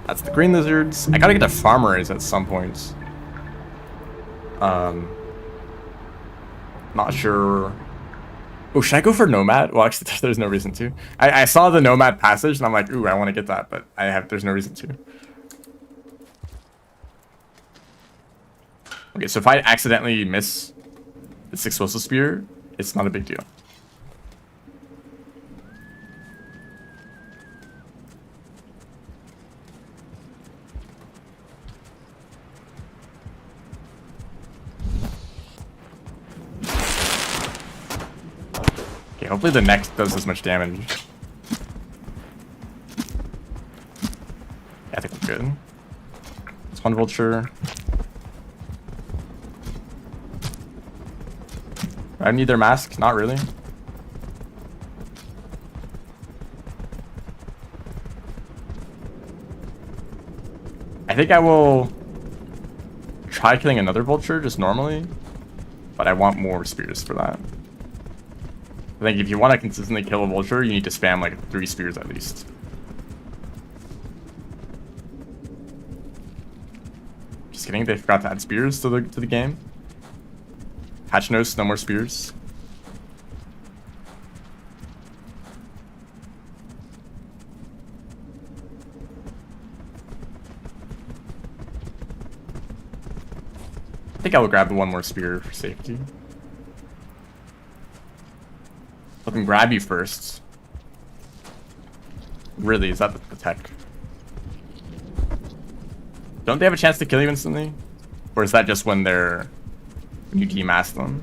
That's the green lizards. I gotta get to farmers at some point. Not sure. Oh, should I go for Nomad? Well, actually, there's no reason to. I saw the Nomad passage, and I'm like, ooh, I want to get that, but there's no reason to. Okay, so if I accidentally miss this explosive spear, it's not a big deal. Okay, hopefully the next does as much damage. Yeah, I think we're good. It's one vulture. Do I need their mask? Not really. I think I will try killing another vulture just normally, but I want more spears for that. I think if you want to consistently kill a vulture, you need to spam like 3 spears at least. Just kidding, they forgot to add spears to the game. Hatch nose, no more spears. I think I will grab the one more spear for safety. Let them grab you first. Really, is that the tech? Don't they have a chance to kill you instantly? Or is that just when you demask them?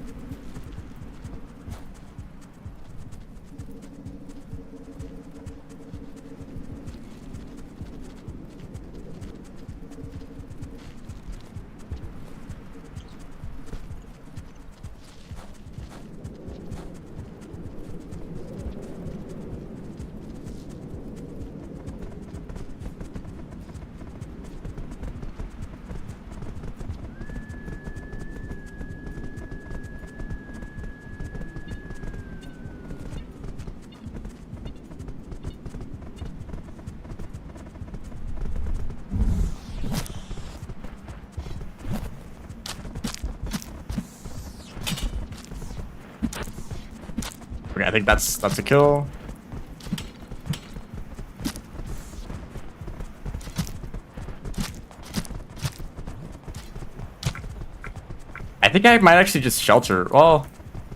Okay, I think that's a kill. I think I might actually just shelter. Well,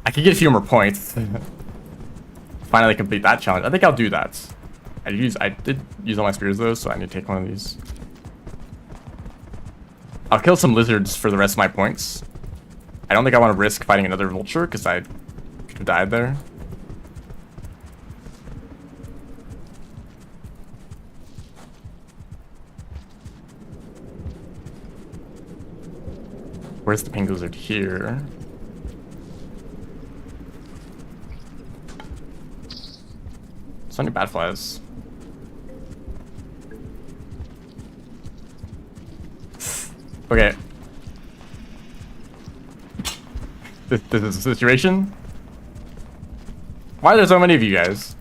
I could get a few more points. Finally complete that challenge. I think I'll do that. I did use all my spears though, so I need to take one of these. I'll kill some lizards for the rest of my points. I don't think I want to risk fighting another vulture because I could have died there. Where's the pink lizard? Here. So many bad flies. Okay. This is a situation? Why are there so many of you guys?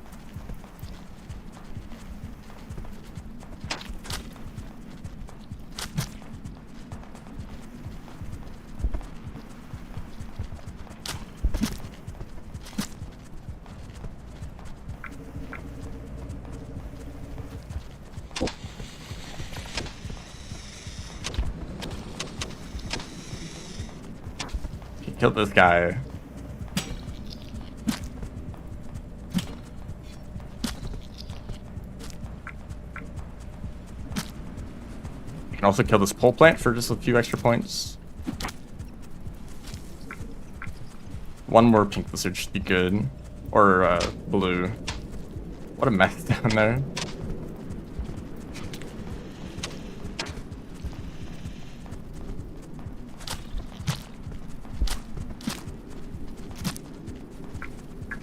Killed this guy. You can also kill this pole plant for just a few extra points. One more pink lizard should be good. Or blue. What a mess down there.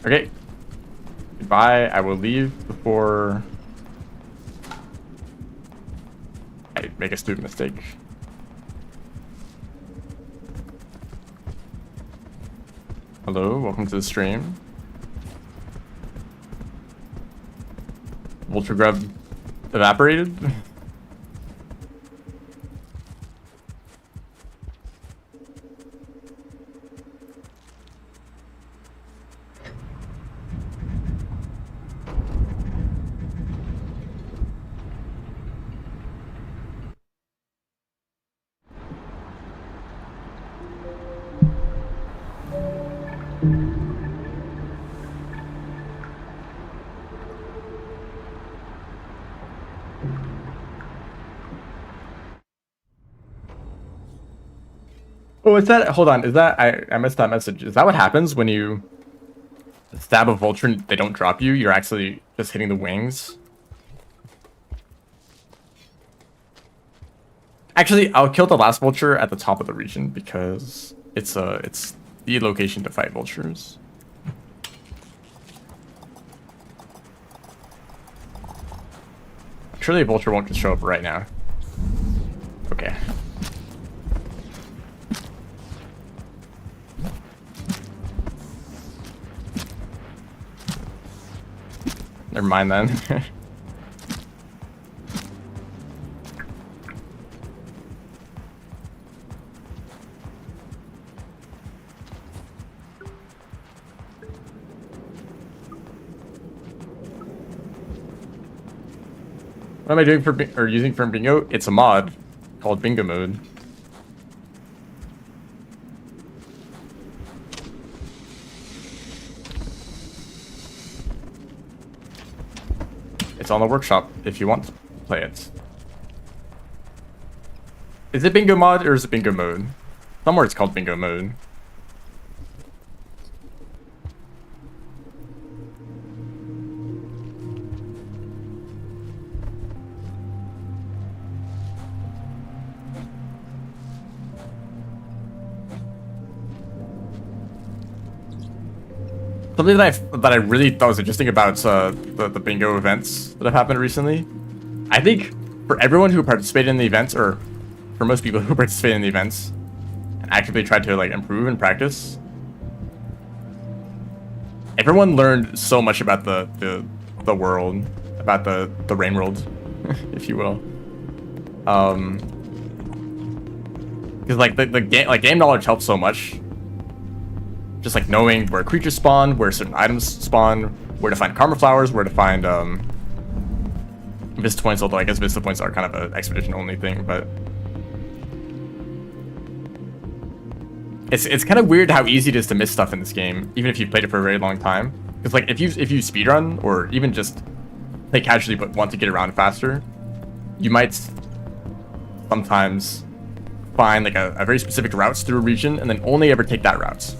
Okay. Goodbye. I will leave before I make a stupid mistake. Hello, welcome to the stream. Vulture grub evaporated. Oh, is that? Hold on. Is that? I missed that message. Is that what happens when you stab a vulture and they don't drop you? You're actually just hitting the wings. Actually, I'll kill the last vulture at the top of the region because it's the location to fight vultures. Surely a vulture won't just show up right now. Okay. Never mind then. What am I doing for using for bingo? It's a mod called bingo mode. It's on the workshop if you want to play it. Is it bingo mod or is it bingo mode? Somewhere it's called bingo mode. Something that I really thought was interesting about the bingo events that have happened recently. I think for everyone who participated in the events, or for most people who participated in the events and actively tried to like improve and practice, everyone learned so much about the world, about the rain world, if you will. Because like the game knowledge helps so much. Just like knowing where creatures spawn, where certain items spawn, where to find karma flowers, where to find Vista points, although I guess Vista points are kind of an expedition only thing, but it's kind of weird how easy it is to miss stuff in this game, even if you've played it for a very long time. Because like if you speedrun or even just play casually but want to get around faster, you might sometimes find like a very specific routes through a region and then only ever take that route.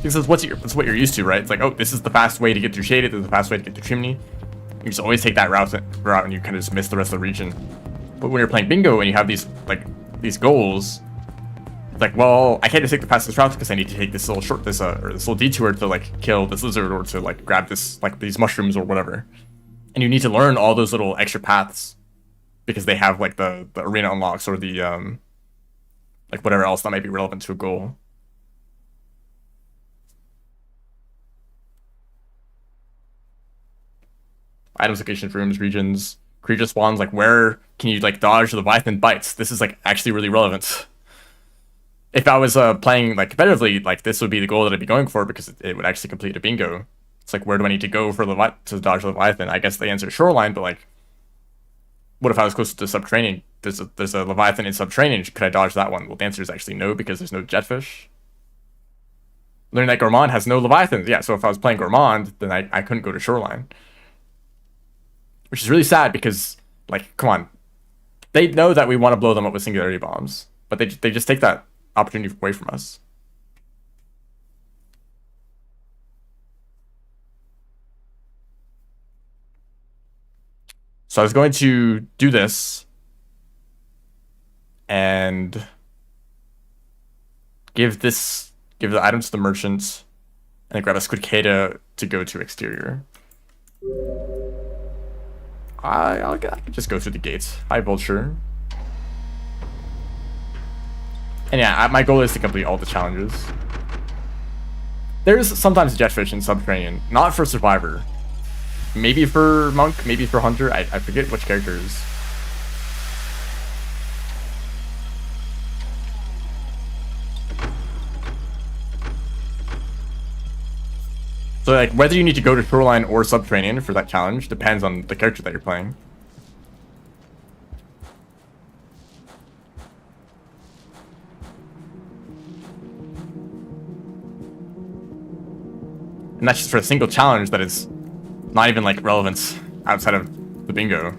Because that's what you're used to, right? It's like, oh, this is the fast way to get through Shaded, this is the fast way to get through Chimney. You just always take that route and you kind of just miss the rest of the region. But when you're playing bingo and you have these goals, it's like, well, I can't just take the fastest route because I need to take this little this little detour to like kill this lizard or to like grab this these mushrooms or whatever. And you need to learn all those little extra paths because they have like the arena unlocks or the like whatever else that might be relevant to a goal. Items, locations, rooms, regions, creature spawns, like where can you like dodge the Leviathan bites? This is like actually really relevant. If I was playing like competitively, like this would be the goal that I'd be going for because it would actually complete a bingo. It's like, where do I need to go for to dodge the Leviathan? I guess the answer is Shoreline, but like, what if I was close to subterranean? There's a Leviathan in subterranean. Could I dodge that one? Well, the answer is actually no because there's no jetfish. Learning that Gourmand has no Leviathans. Yeah, so if I was playing Gourmand, then I couldn't go to Shoreline. Which is really sad because, like, come on. They know that we want to blow them up with singularity bombs, but they just take that opportunity away from us. So I was going to do this and give the item to the merchant and then grab a Squidcada to go to exterior. I can just go through the gates. Hi, Vulture. And yeah, my goal is to complete all the challenges. There's sometimes jetfish in Subterranean, not for Survivor. Maybe for Monk, maybe for Hunter. I forget which characters. So like whether you need to go to Shoreline or Subterranean for that challenge depends on the character that you're playing. And that's just for a single challenge that is not even like relevance outside of the bingo.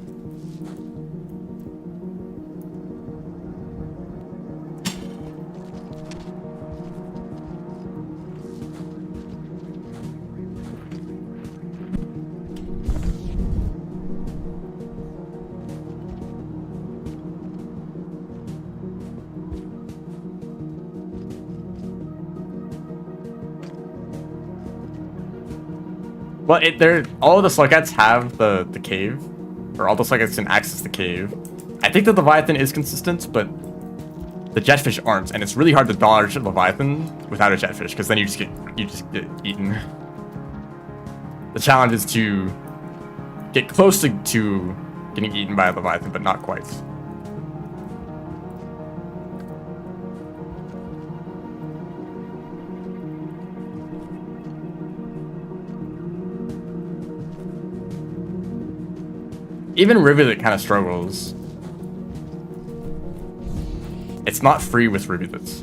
Well, they're all of the Sluggats have the cave, or all the Sluggats can access the cave. I think the Leviathan is consistent, but the Jetfish aren't, and it's really hard to dodge a Leviathan without a Jetfish, because then you just get eaten. The challenge is to get close to getting eaten by a Leviathan, but not quite. Even Rivulet kind of struggles. It's not free with Rivulets.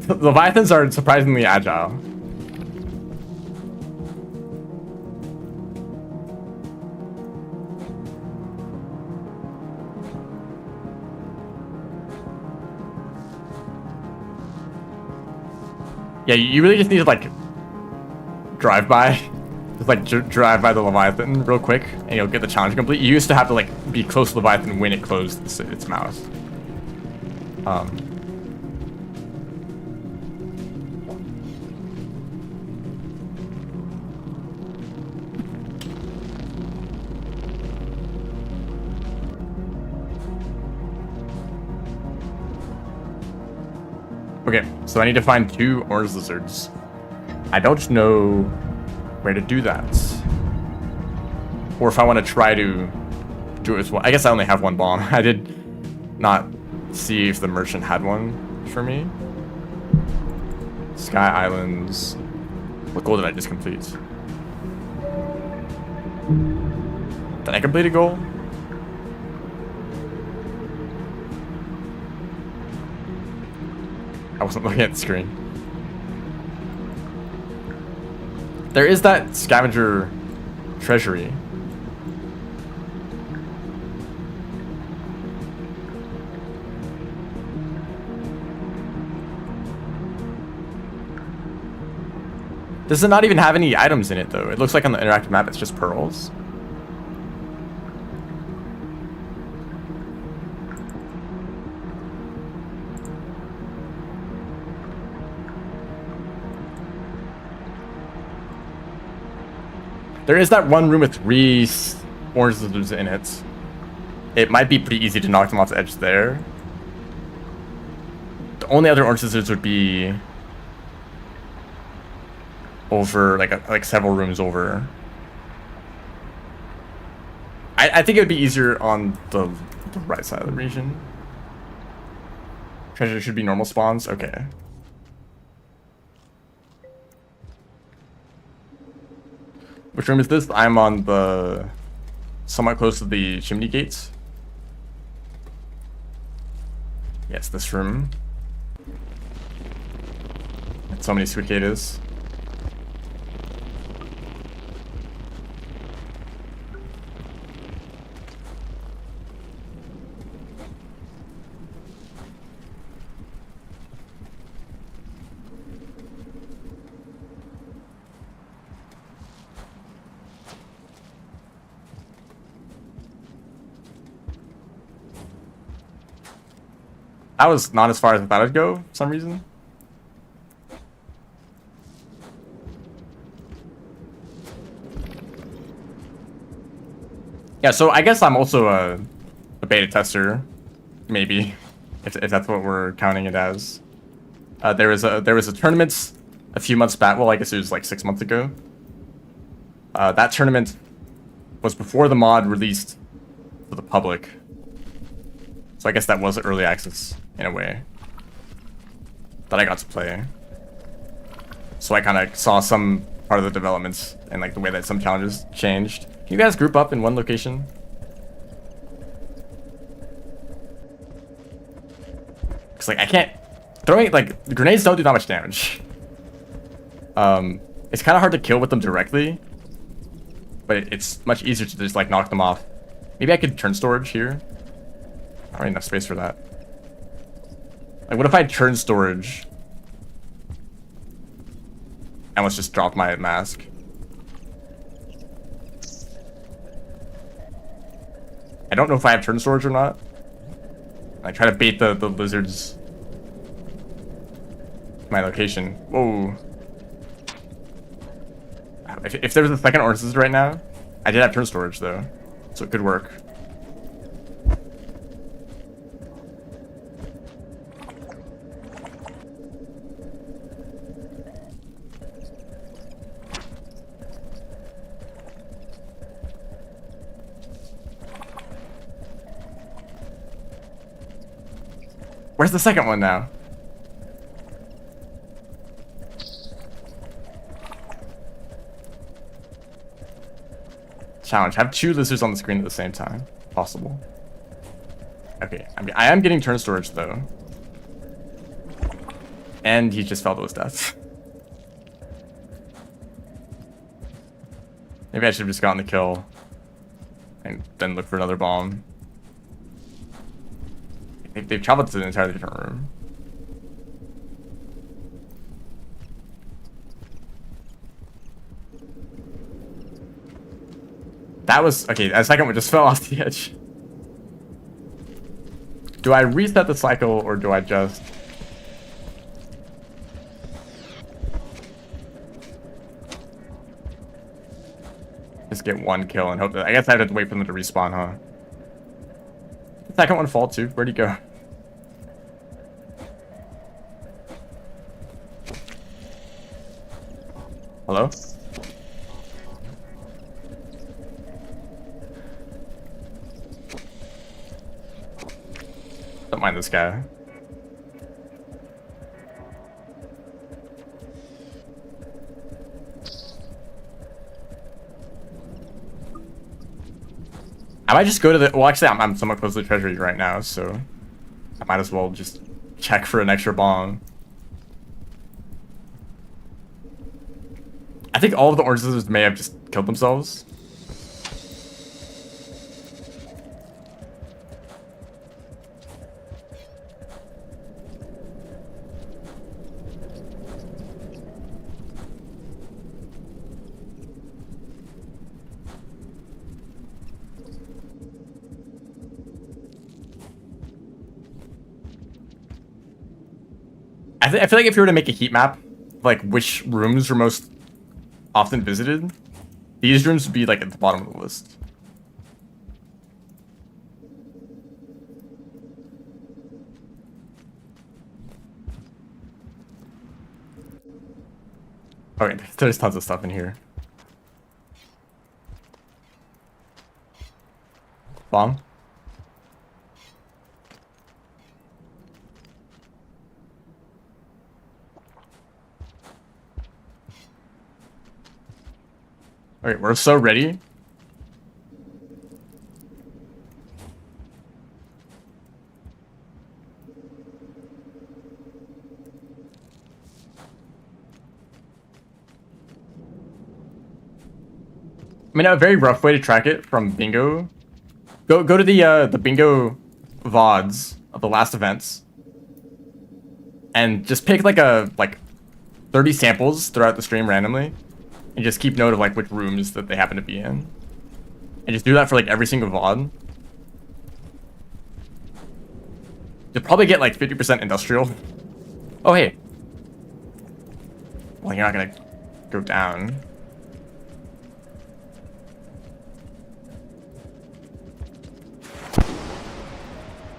Leviathans are surprisingly agile. Yeah, you really just need to like drive by. Just like drive by the Leviathan real quick and you'll get the challenge complete. You used to have to like be close to the Leviathan when it closed its mouth. Okay, so I need to find 2 orange lizards. I don't know where to do that. Or if I want to try to do it as well. I guess I only have 1 bomb. I did not see if the merchant had one for me. Sky Islands. What goal did I just complete? Did I complete a goal? I wasn't looking at the screen. There is that scavenger treasury. Does it not even have any items in it though? It looks like on the interactive map it's just pearls. There is that one room with 3 orange lizards in it. It might be pretty easy to knock them off the edge there. The only other orange lizards would be over like several rooms over. I think it would be easier on the right side of the region. Treasure should be normal spawns. Okay. Which room is this? I'm on the somewhat close to the chimney gates. Yes, this room. And so many cicadas. That was not as far as I thought it'd go for some reason. Yeah, so I guess I'm also a beta tester, maybe, if that's what we're counting it as. There was a tournament a few months back. Well, I guess it was like 6 months ago. That tournament was before the mod released to the public. So I guess that was early access in a way that I got to play. So I kind of saw some part of the developments and like the way that some challenges changed. Can you guys group up in one location? Cause like I can't throwing like the grenades don't do that much damage. It's kind of hard to kill with them directly, but it's much easier to just like knock them off. Maybe I could turn storage here. I don't have enough space for that. Like, what if I turn storage and let's just drop my mask? I don't know if I have turn storage or not. I try to bait the lizards. My location. Whoa. If there was a second Ornstead right now, I did have turn storage though, so it could work. Where's the second one now? Challenge. Have 2 lizards on the screen at the same time. Possible. Okay, I am getting turn storage though. And he just fell to his death. Maybe I should have just gotten the kill. And then look for another bomb. They've traveled to an entirely different room. That was... Okay, that second one just fell off the edge. Do I reset the cycle, or do I just... Just get 1 kill and hope that... I guess I have to wait for them to respawn, huh? The second one fall too. Where'd he go? Hello? Don't mind this guy. I might just go to the... Well, actually, I'm somewhat close to the treasury right now, so... I might as well just check for an extra bomb. I think all of the orange lizards may have just killed themselves. I feel like if you were to make a heat map, like which rooms are most often visited, these rooms would be like at the bottom of the list. Okay, there's tons of stuff in here. Bomb. Okay, we're so ready. I mean, a very rough way to track it from bingo. Go to the bingo VODs of the last events, and just pick like 30 samples throughout the stream randomly, and just keep note of like which rooms that they happen to be in, and just do that for like every single VOD. You'll probably get like 50% industrial. Oh hey. Well, you're not gonna go down.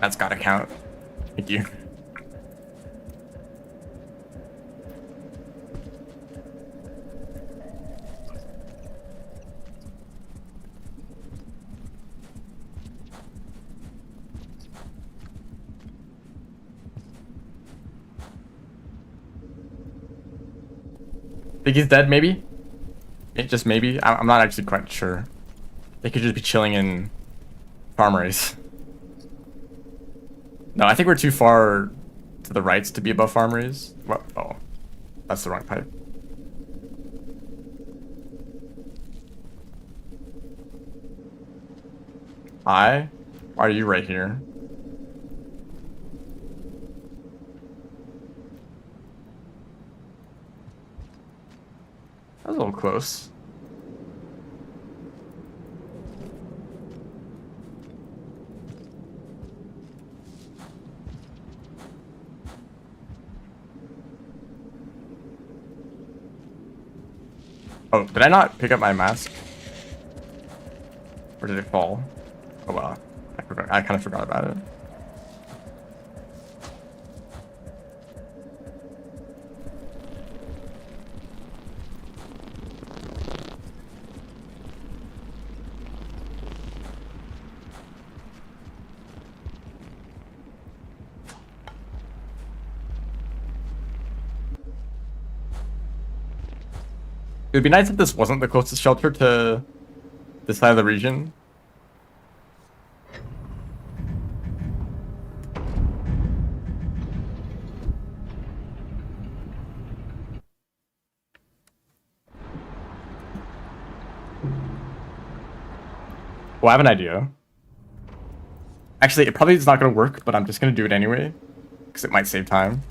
That's gotta count. Thank you. Think he's dead, maybe? Just maybe? I'm not actually quite sure. They could just be chilling in farmeries. No, I think we're too far to the right to be above farmeries. What? Oh, that's the wrong pipe. Hi? Why are you right here? That was a little close. Oh, did I not pick up my mask? Or did it fall? Oh well, I kind of forgot about it. It would be nice if this wasn't the closest shelter to this side of the region. Well, I have an idea. Actually, it probably is not going to work, but I'm just going to do it anyway, because it might save time.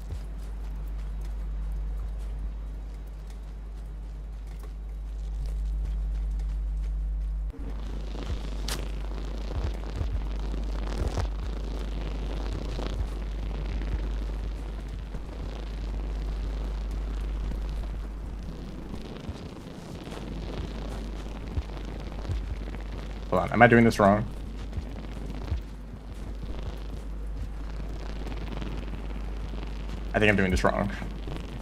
Hold on, am I doing this wrong? I think I'm doing this wrong.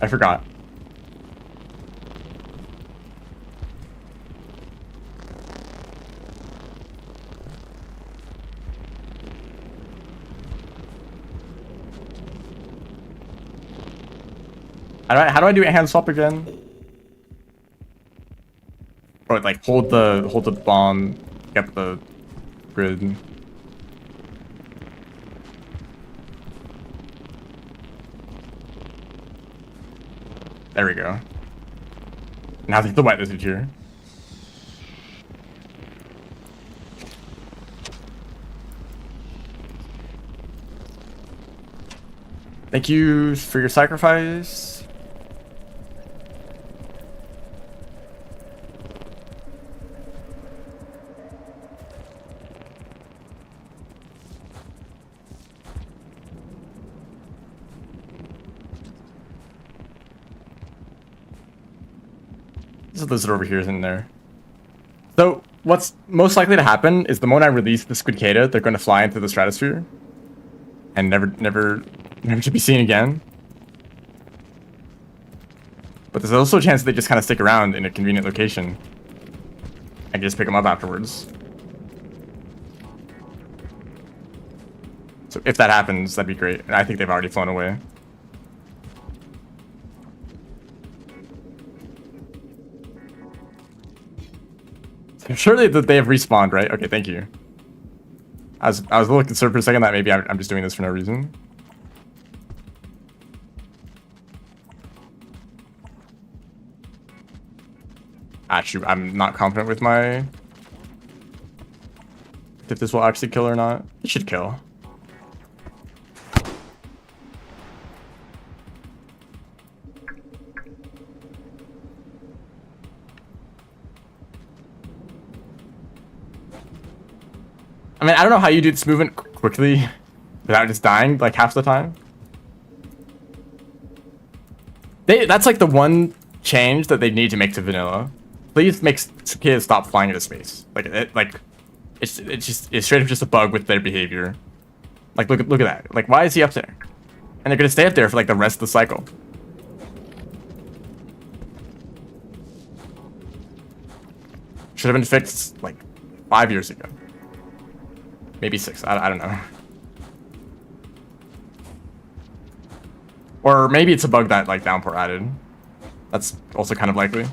I forgot. How do I do a hand swap again? Or like hold the bomb, get the grid. There we go. Now the white lizard here. Thank you for your sacrifice. This lizard over here is in there. So what's most likely to happen is the moment I release the Squidcada, they're going to fly into the stratosphere and never to be seen again. But there's also a chance they just kind of stick around in a convenient location. I can just pick them up afterwards. So if that happens, that'd be great. And I think they've already flown away. Surely that they have respawned, right? Okay, thank you. I was a little concerned for a second that maybe I'm just doing this for no reason. Shoot, I'm not confident with my... if this will actually kill or not. It should kill. I mean, I don't know how you do this movement quickly without just dying like half the time. That's like the one change that they need to make to vanilla. Please make kids stop flying into space. It's straight up just a bug with their behavior. Like look at that. Like why is he up there? And they're gonna stay up there for like the rest of the cycle. Should have been fixed like 5 years ago. Maybe 6. I don't know. Or maybe it's a bug that like Downpour added. That's also kind of likely.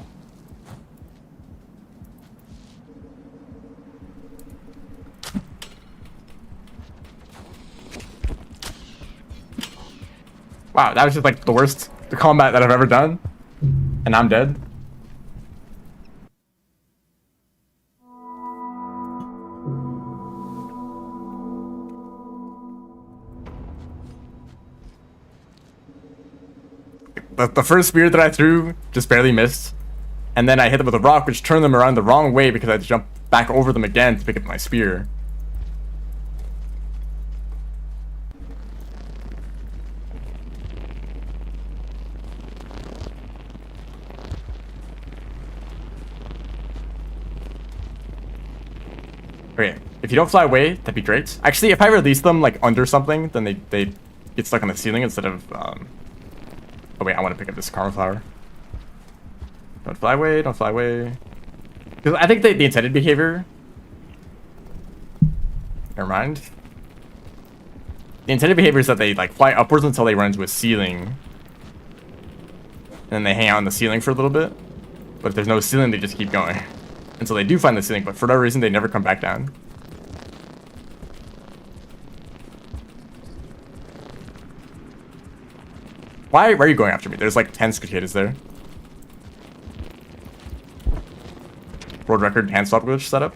Wow, that was just like the worst combat that I've ever done. And I'm dead. The first spear that I threw just barely missed. And then I hit them with a rock, which turned them around the wrong way because I had to jump back over them again to pick up my spear. Okay, if you don't fly away, that'd be great. Actually, if I release them like under something, then they get stuck on the ceiling instead of Oh wait, I want to pick up this karma flower. Don't fly away, don't fly away. Because I think the intended behavior. Never mind. The intended behavior is that they like fly upwards until they run into a ceiling. And then they hang out on the ceiling for a little bit. But if there's no ceiling, they just keep going. Until they do find the ceiling, but for whatever reason, they never come back down. Why are you going after me? There's like 10 cicadas there. World record hand swap glitch setup.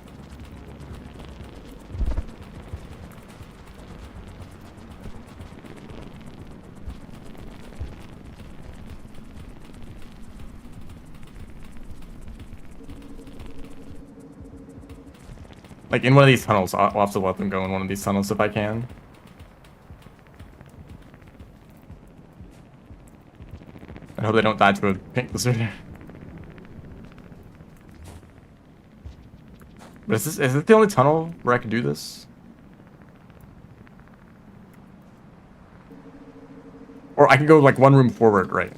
Like in one of these tunnels, I'll have to let them go in one of these tunnels if I can. I hope they don't die to a pink lizard. But is this the only tunnel where I can do this? Or I can go like one room forward, right?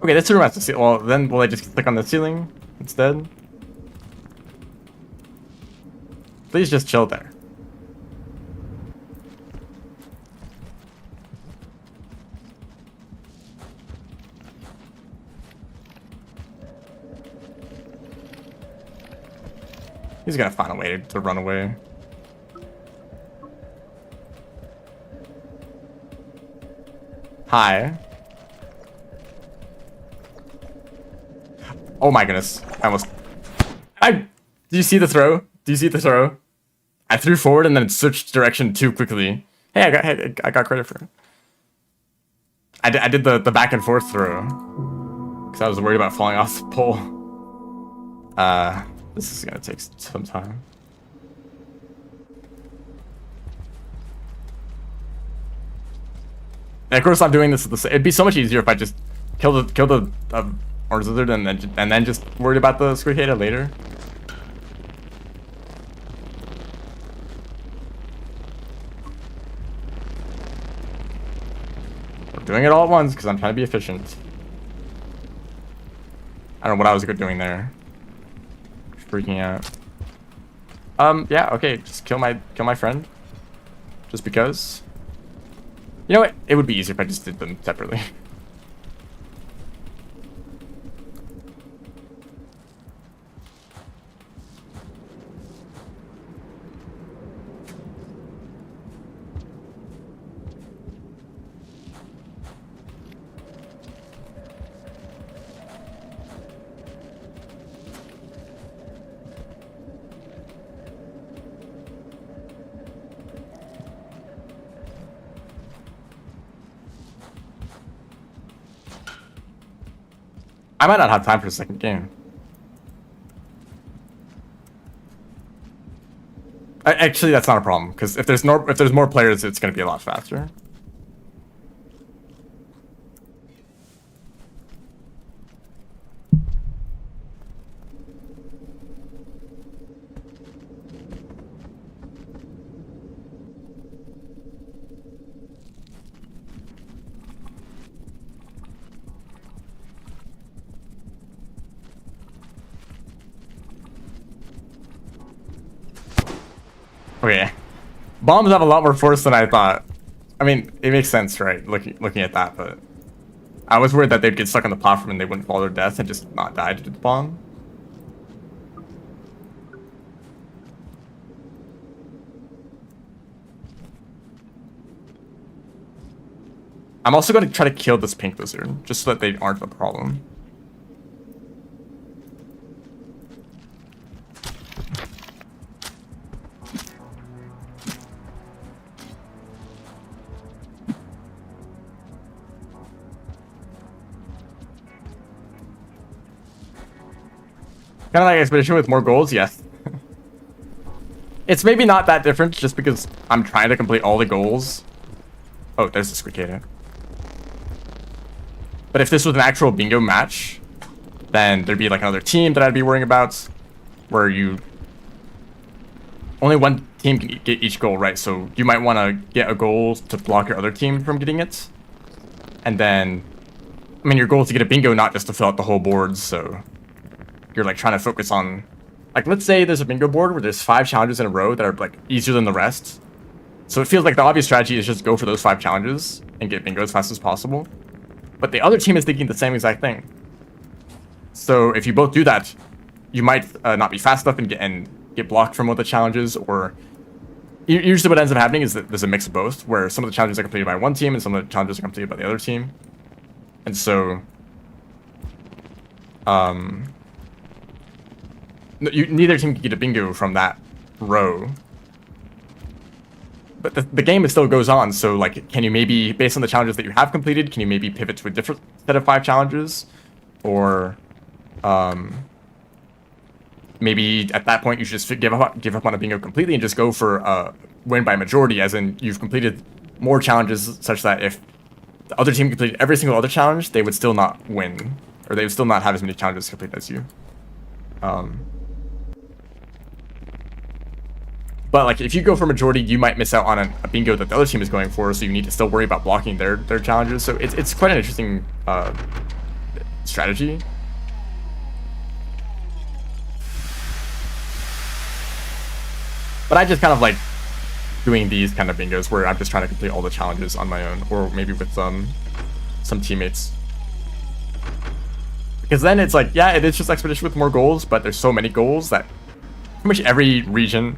Okay, this room has to see. Well, then will I just click on the ceiling instead? Please just chill there. He's gonna find a way to run away. Hi. Oh my goodness. Do you see the throw? Do you see the throw? I threw forward and then switched direction too quickly. Hey, I got credit for it. I did the back and forth throw. Because I was worried about falling off the pole. This is gonna take some time. And of course I'm doing this at the it'd be so much easier if I just kill the orange lizard and then just worried about the squicada later. We're doing it all at once because I'm trying to be efficient. I don't know what I was doing there. Freaking out. Yeah, okay, just kill my friend. Just because. You know what? It would be easier if I just did them separately. I might not have time for a second game. Actually, that's not a problem because if there's more players, it's going to be a lot faster. Okay, bombs have a lot more force than I thought. I mean, it makes sense, right? Looking at that, but I was worried that they'd get stuck on the platform and they wouldn't fall to their death and just not die to the bomb. I'm also going to try to kill this pink lizard just so that they aren't a problem. Kind of like Expedition with more goals, yes. It's maybe not that different just because I'm trying to complete all the goals. Oh, there's the Squidcada. But if this was an actual bingo match, then there'd be like another team that I'd be worrying about, where you only one team can get each goal, right? So you might want to get a goal to block your other team from getting it. And then, I mean, your goal is to get a bingo, not just to fill out the whole board. So you're like trying to focus on, like, let's say there's a bingo board where there's 5 challenges in a row that are like easier than the rest. So it feels like the obvious strategy is just go for those 5 challenges and get bingo as fast as possible. But the other team is thinking the same exact thing. So if you both do that, you might not be fast enough and get blocked from one of the challenges, or usually what ends up happening is that there's a mix of both, where some of the challenges are completed by one team and some of the challenges are completed by the other team. And so neither team can get a bingo from that row. But the game still goes on, so like, can you maybe, based on the challenges that you have completed, can you maybe pivot to a different set of 5 challenges? Or maybe at that point you should just give up on a bingo completely and just go for a win by majority, as in you've completed more challenges such that if the other team completed every single other challenge, they would still not win, or they would still not have as many challenges completed as you. But like, if you go for majority, you might miss out on a bingo that the other team is going for, so you need to still worry about blocking their challenges. So it's quite an interesting strategy. But I just kind of like doing these kind of bingos where I'm just trying to complete all the challenges on my own, or maybe with some teammates. Because then it's like, yeah, it is just Expedition with more goals, but there's so many goals that pretty much every region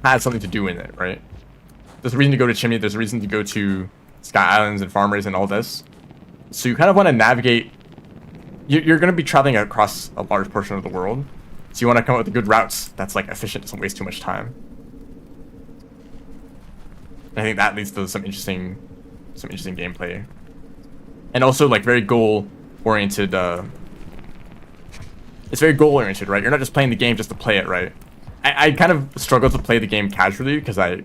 has something to do in it, right? There's a reason to go to Chimney, there's a reason to go to Sky Islands and Farmers and all this. So you kind of want to navigate, you're going to be traveling across a large portion of the world. So you want to come up with good routes that's like efficient, doesn't waste too much time. And I think that leads to some interesting gameplay. And also like very goal-oriented, it's very goal-oriented, right? You're not just playing the game just to play it, right? I kind of struggle to play the game casually because I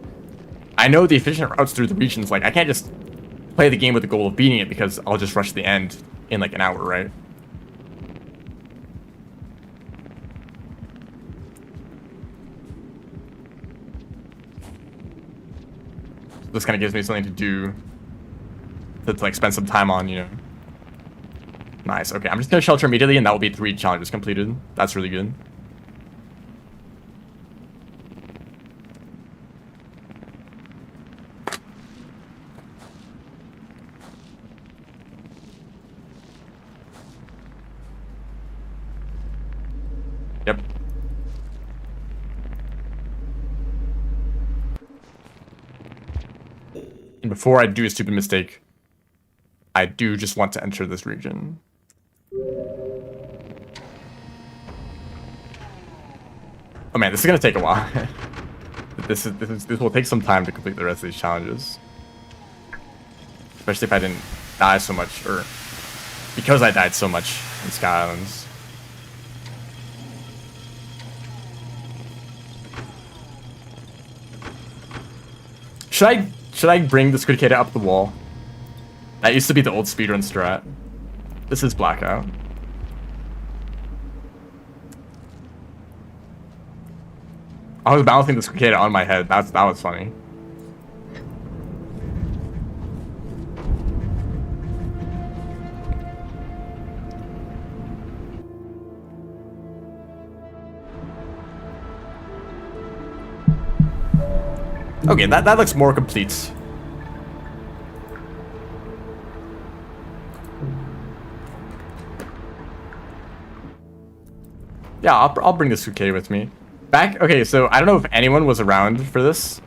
know the efficient routes through the regions. Like, I can't just play the game with the goal of beating it because I'll just rush the end in like an hour, right? This kind of gives me something to do to like spend some time on, you know. Nice. Okay, I'm just gonna shelter immediately, and that will be 3 challenges completed. That's really good. Yep. And before I do a stupid mistake, I do just want to enter this region. Oh man, this is gonna take a while. This will take some time to complete the rest of these challenges. Especially if I didn't die so much, or because I died so much in Sky Islands. Should I bring the Squidcada up the wall? That used to be the old speedrun strat. This is Blackout. I was balancing the Squidcada on my head. That was funny. Okay, that looks more complete. Yeah, I'll bring the Squidcada with me. Okay, so I don't know if anyone was around for this,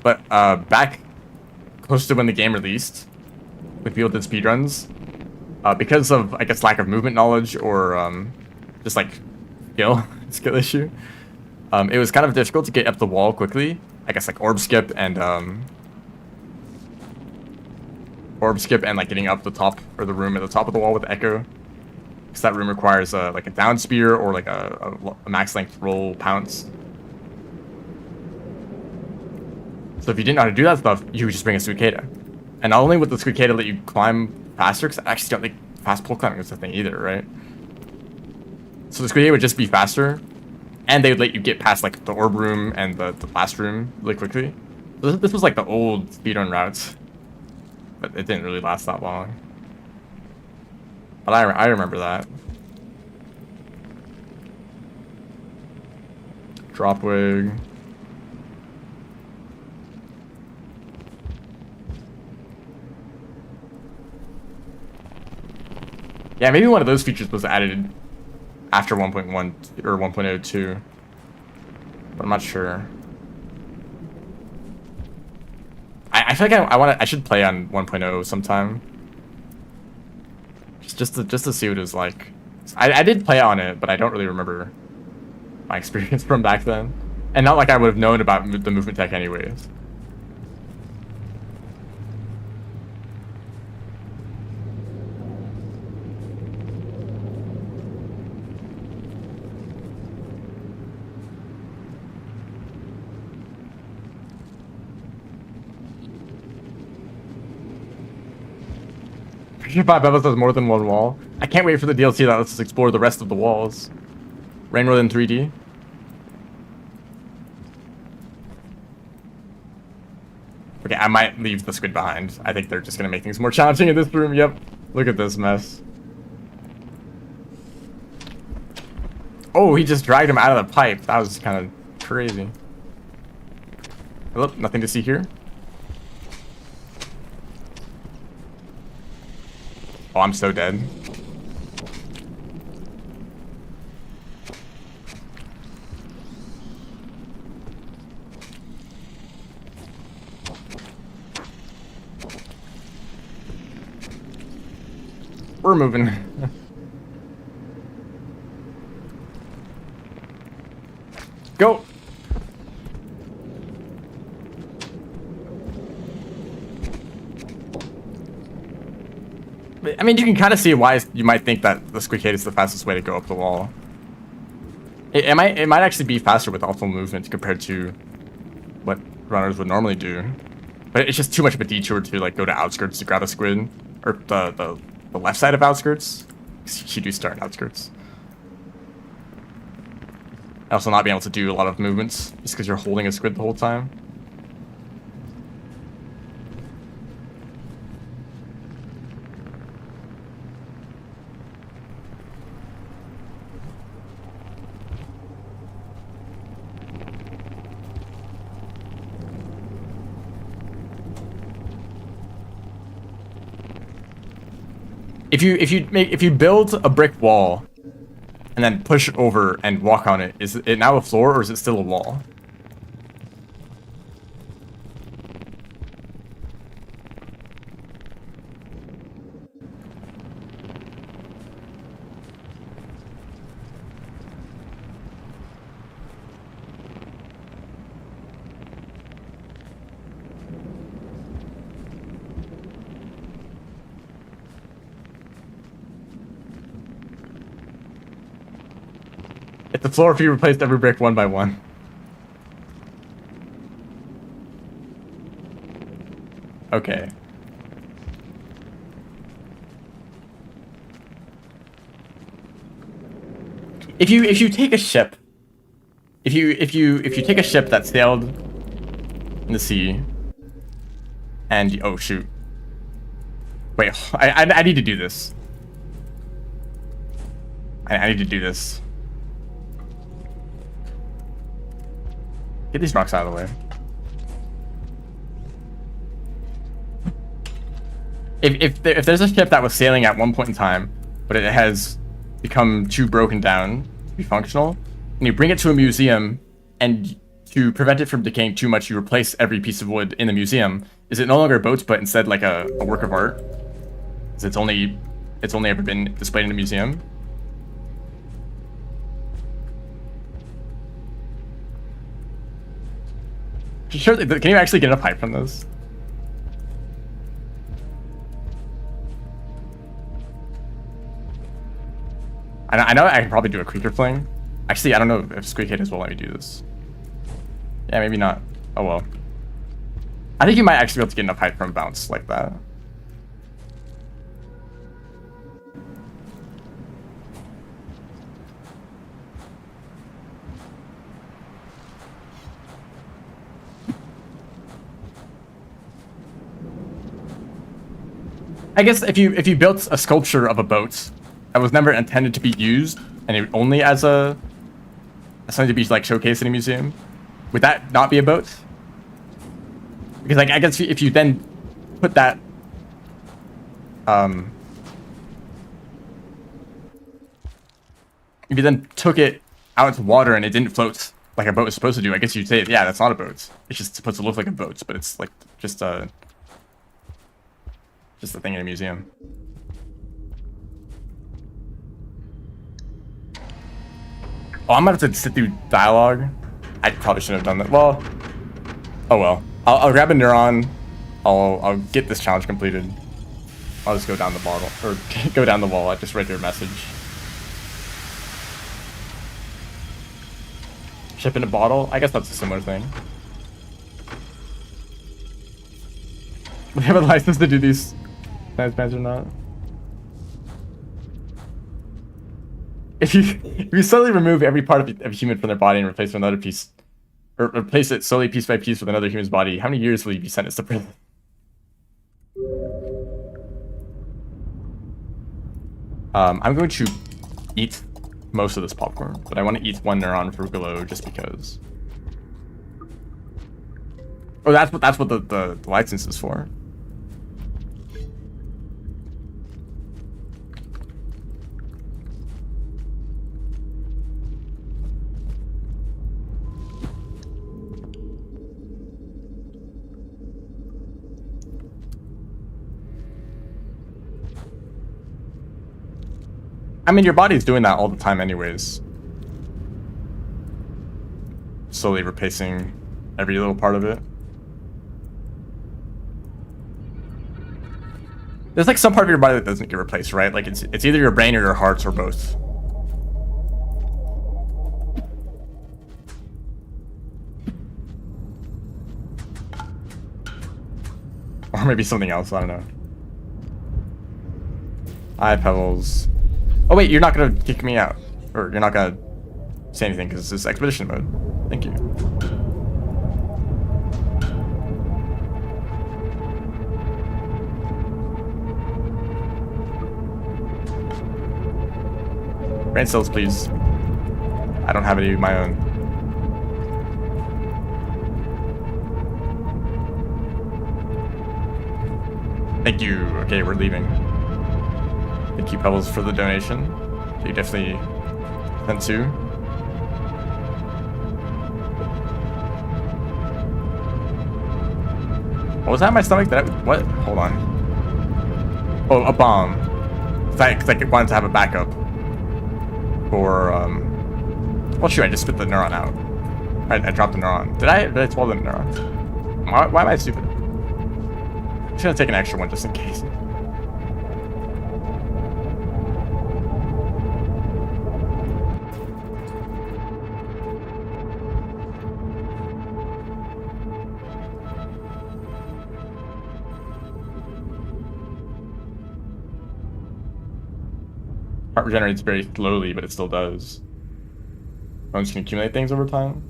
but back close to when the game released, when people did speedruns, because of, I guess, lack of movement knowledge or just like skill issue, it was kind of difficult to get up the wall quickly. I guess like orb skip and like getting up the top, or the room at the top of the wall with echo. because that room requires like a down spear or like a max length roll pounce. So if you didn't know how to do that stuff, you would just bring a Suicada. And not only would the Suicada let you climb faster, because I actually don't think fast pole climbing is a thing either, right? So the Suicada would just be faster, and they would let you get past like the orb room and the blast room really quickly. So this was like the old speedrun routes, but it didn't really last that long. But I remember that. Dropwig. Yeah, maybe one of those features was added after 1.1 or 1.02, but I'm not sure. I feel like I should play on 1.0 sometime, just to see what it was like. I did play on it, but I don't really remember my experience from back then, and not like I would have known about the movement tech anyways. Five Bevels has more than one wall. I can't wait for the DLC that lets us explore the rest of the walls. Rainworld in 3D. Okay, I might leave the squid behind. I think they're just gonna make things more challenging in this room. Yep. Look at this mess. Oh, he just dragged him out of the pipe. That was kind of crazy. Hello, nothing to see here. Oh, I'm so dead. We're moving. Go! I mean, you can kind of see why you might think that the Squid is the fastest way to go up the wall. It might actually be faster with optimal movement compared to what runners would normally do. But it's just too much of a detour to like go to outskirts to grab a squid, or the left side of outskirts. You do start in outskirts. Also, not being able to do a lot of movements just because you're holding a squid the whole time. If you build a brick wall and then push over and walk on it, is it now a floor or is it still a wall? If the floor if you replaced every brick one by one. Okay. If you take a ship, if you take a ship that sailed in the sea, and oh shoot, wait, I need to do this. I need to do this. Get these rocks out of the way. If there's a ship that was sailing at one point in time, but it has become too broken down to be functional, and you bring it to a museum, and to prevent it from decaying too much, you replace every piece of wood in the museum. Is it no longer a boat, but instead like a work of art? Because it's only ever been displayed in a museum. Sure, can you actually get a pipe from this? I know I can probably do a creature fling. Actually, I don't know if Squeak Haters will let me do this. Yeah, maybe not. Oh well. I think you might actually be able to get enough height from bounce like that. I guess if you built a sculpture of a boat that was never intended to be used and it only as something to be like showcased in a museum, would that not be a boat? Because like I guess if you then put that if you then took it out into water and it didn't float like a boat is supposed to do, I guess you'd say, yeah, that's not a boat. It's just supposed to look like a boat, but it's like just a thing in a museum. Oh, I'm gonna have to sit through dialogue. I probably shouldn't have done that. Well, oh well. I'll grab a neuron. I'll get this challenge completed. I'll just go down the bottle or go down the wall. I just read your message. Ship in a bottle. I guess that's a similar thing. We have a license to do these transplants or not? If you slowly remove every part of a human from their body and replace it with another piece, or replace it slowly piece by piece with another human's body, how many years will you be sentenced to prison? I'm going to eat most of this popcorn, but I want to eat one neuron for glow just because. Oh, that's what the license is for. I mean, your body's doing that all the time anyways. Slowly replacing every little part of it. There's like some part of your body that doesn't get replaced, right? Like it's either your brain or your heart or both. Or maybe something else, I don't know. Hi, Pebbles. Oh wait, you're not gonna kick me out. Or you're not gonna say anything because this is expedition mode. Thank you. Brain cells, please. I don't have any of my own. Thank you. Okay, we're leaving. Thank you, Pebbles, for the donation. You definitely sent to. What was that in my stomach? What? Hold on. Oh, a bomb. Because I wanted to have a backup. For, well, shoot, I just spit the neuron out. I dropped the neuron. Did I swallow the neuron? Why am I stupid? I'm just gonna take an extra one just in case. Heart regenerates very slowly, but it still does. Bones can accumulate things over time.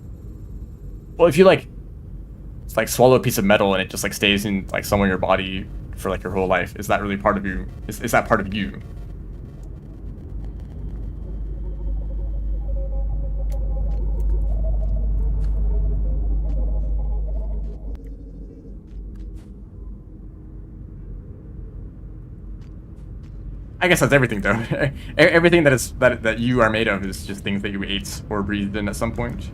Well, if you it's like swallow a piece of metal and it just like stays in like somewhere in your body for like your whole life, is that really part of you? Is that part of you? I guess that's everything, though. Everything that you are made of is just things that you ate or breathed in at some point.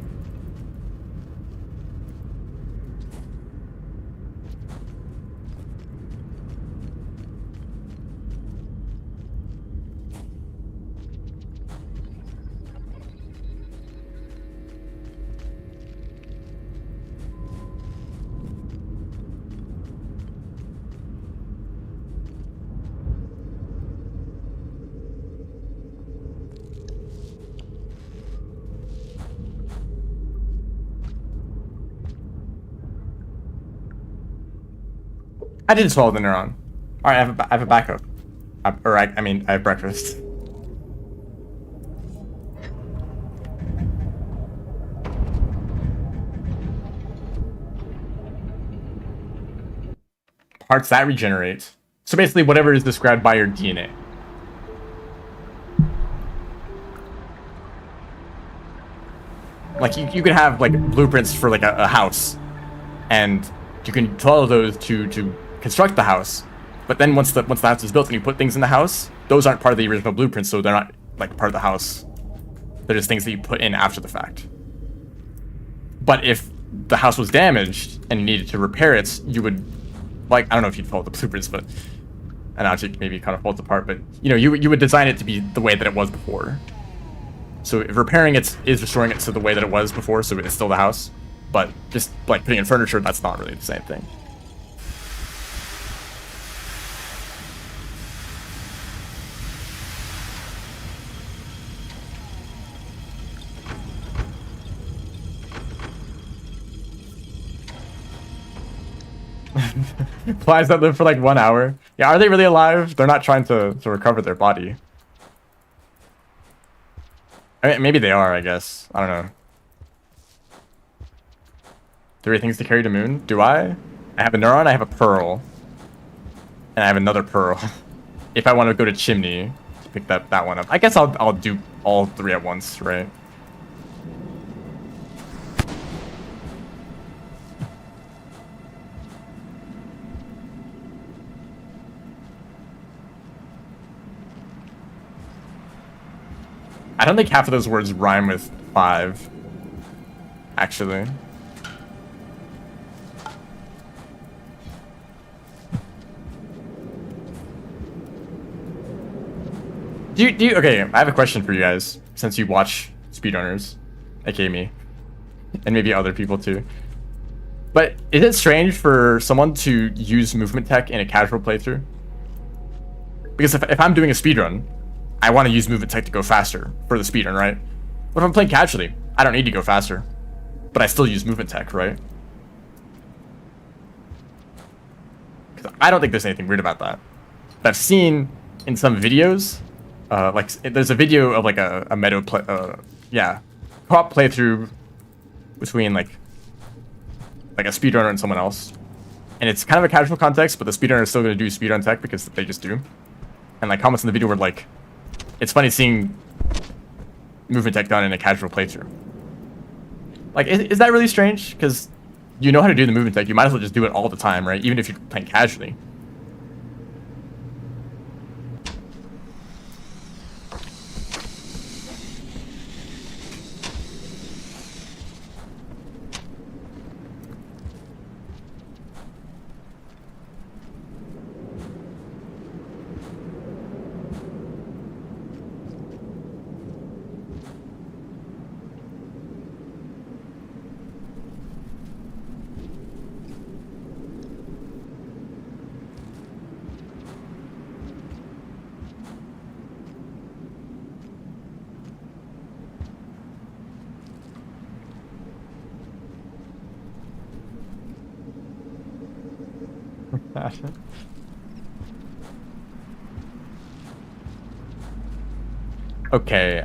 I didn't swallow the neuron. All right, I have a backup. I mean, I have breakfast. Parts that regenerate. So basically, whatever is described by your DNA. Like you can have like blueprints for like a house, and you can follow those to construct the house. But then once the house is built and you put things in the house, those aren't part of the original blueprint, so they're not like part of the house. They're just things that you put in after the fact. But if the house was damaged and you needed to repair it, you would, like, I don't know if you'd follow the blueprints, but an object maybe kind of falls apart, but you know, you would design it to be the way that it was before. So if repairing it is restoring it to the way that it was before, so it's still the house, but just like putting in furniture, that's not really the same thing. Flies that live for like 1 hour. Yeah, are they really alive? They're not trying to recover their body. I mean, maybe they are, I guess. I don't know. 3 things to carry to moon? Do I? I have a neuron, I have a pearl. And I have another pearl. If I want to go to Chimney to pick that one up. I guess I'll do all 3 at once, right? I don't think half of those words rhyme with 5, actually. Do you, okay, I have a question for you guys, since you watch speedrunners, aka me, and maybe other people too. But is it strange for someone to use movement tech in a casual playthrough? Because if I'm doing a speedrun, I want to use movement tech to go faster for the speedrun, right? But if I'm playing casually, I don't need to go faster, but I still use movement tech, right? Because I don't think there's anything weird about that. But I've seen in some videos, like there's a video of like a meadow play, co-op playthrough between like a speedrunner and someone else, and it's kind of a casual context, but the speedrunner is still going to do speedrun tech because they just do. And like comments in the video were like, it's funny seeing movement tech done in a casual playthrough. Like, is that really strange? Because you know how to do the movement tech, you might as well just do it all the time, right? Even if you're playing casually. Okay,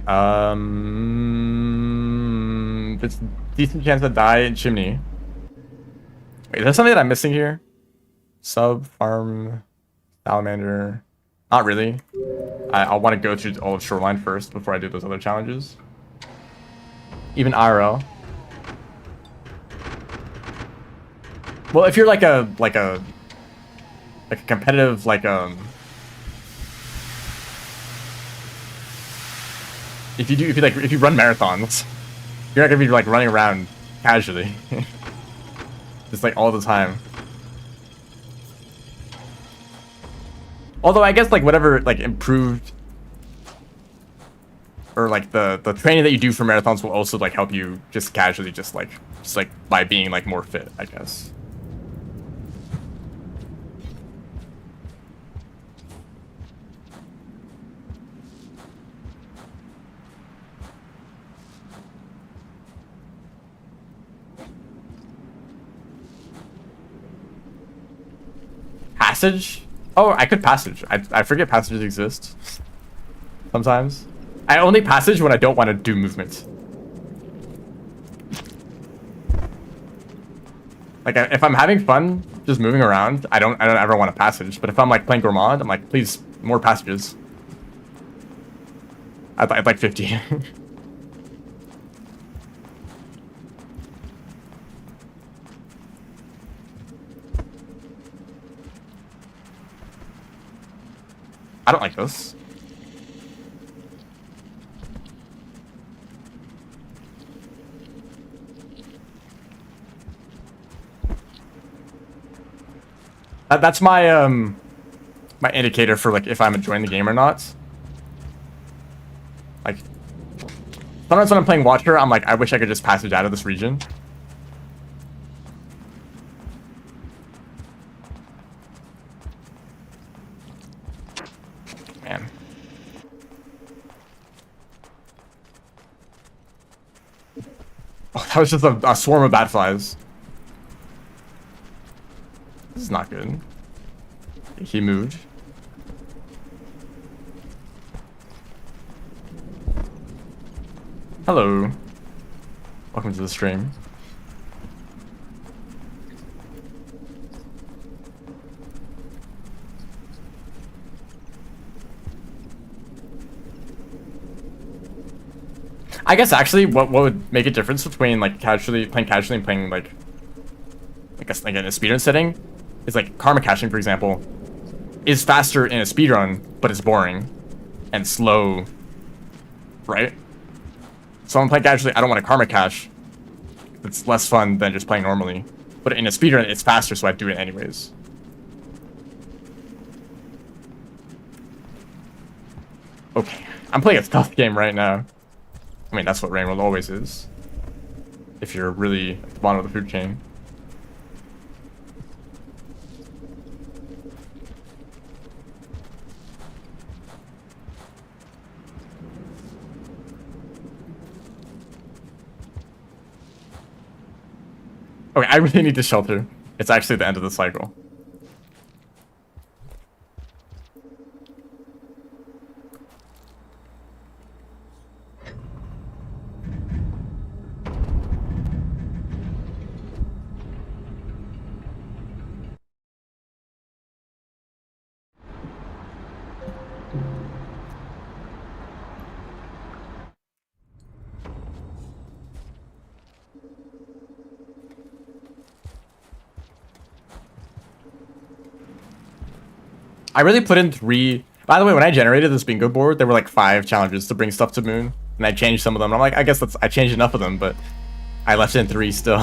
there's a decent chance to die in Chimney. Wait, is there something that I'm missing here? Sub, farm, salamander. Not really. I'll want to go through all of Shoreline first before I do those other challenges. Even IRL. Well, if you're like a competitive if you run marathons, you're not gonna be like running around casually, just like all the time. Although I guess like whatever like improved or like the training that you do for marathons will also like help you just casually just like by being like more fit, I guess. Passage? Oh, I could passage. I forget passages exist. Sometimes. I only passage when I don't want to do movement. Like, if I'm having fun just moving around, I don't ever want a passage. But if I'm like playing Gourmand, I'm like, please, more passages. I'd like 50. I don't like this. That's my my indicator for like if I'm enjoying the game or not. Like sometimes when I'm playing Watcher, I'm like, I wish I could just passage out of this region. Man. Oh, that was just a swarm of bad flies. This is not good. He moved. Hello. Welcome to the stream. I guess actually what would make a difference between like playing casually and playing like I guess like in a speedrun setting is like karma caching, for example, is faster in a speedrun, but it's boring and slow, right? So when I'm playing casually, I don't want to karma cache. It's less fun than just playing normally. But in a speedrun, it's faster, so I do it anyways. Okay, I'm playing a stealth game right now. I mean, that's what Rain World always is. If you're really at the bottom of the food chain. Okay, I really need to shelter. It's actually the end of the cycle. I really put in 3. By the way, when I generated this bingo board, there were like 5 challenges to bring stuff to Moon, and I changed some of them. I'm like, I guess I changed enough of them, but I left in 3 still.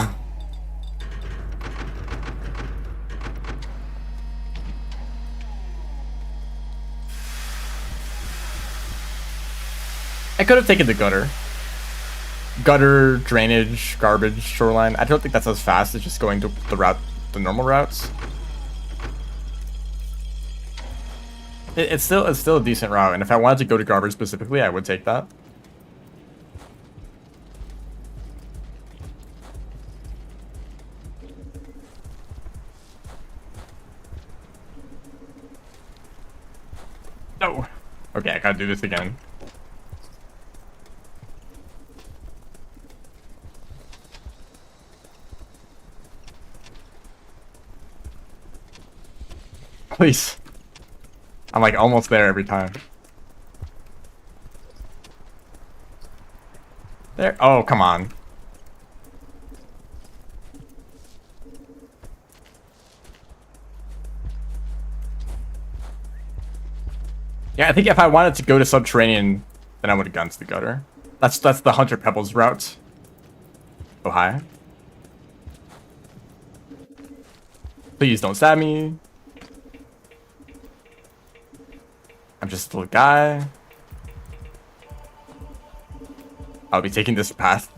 I could have taken the gutter. Gutter, drainage, garbage, shoreline. I don't think that's as fast as just going to the normal routes. It's still a decent route, and if I wanted to go to garbage specifically, I would take that. No. Okay, I gotta do this again. Please. I'm like almost there every time. There. Oh, come on. Yeah, I think if I wanted to go to subterranean, then I would have gone to the gutter. That's the Hunter Pebbles route. Oh, hi. Please don't stab me. I'm just a little guy. I'll be taking this path.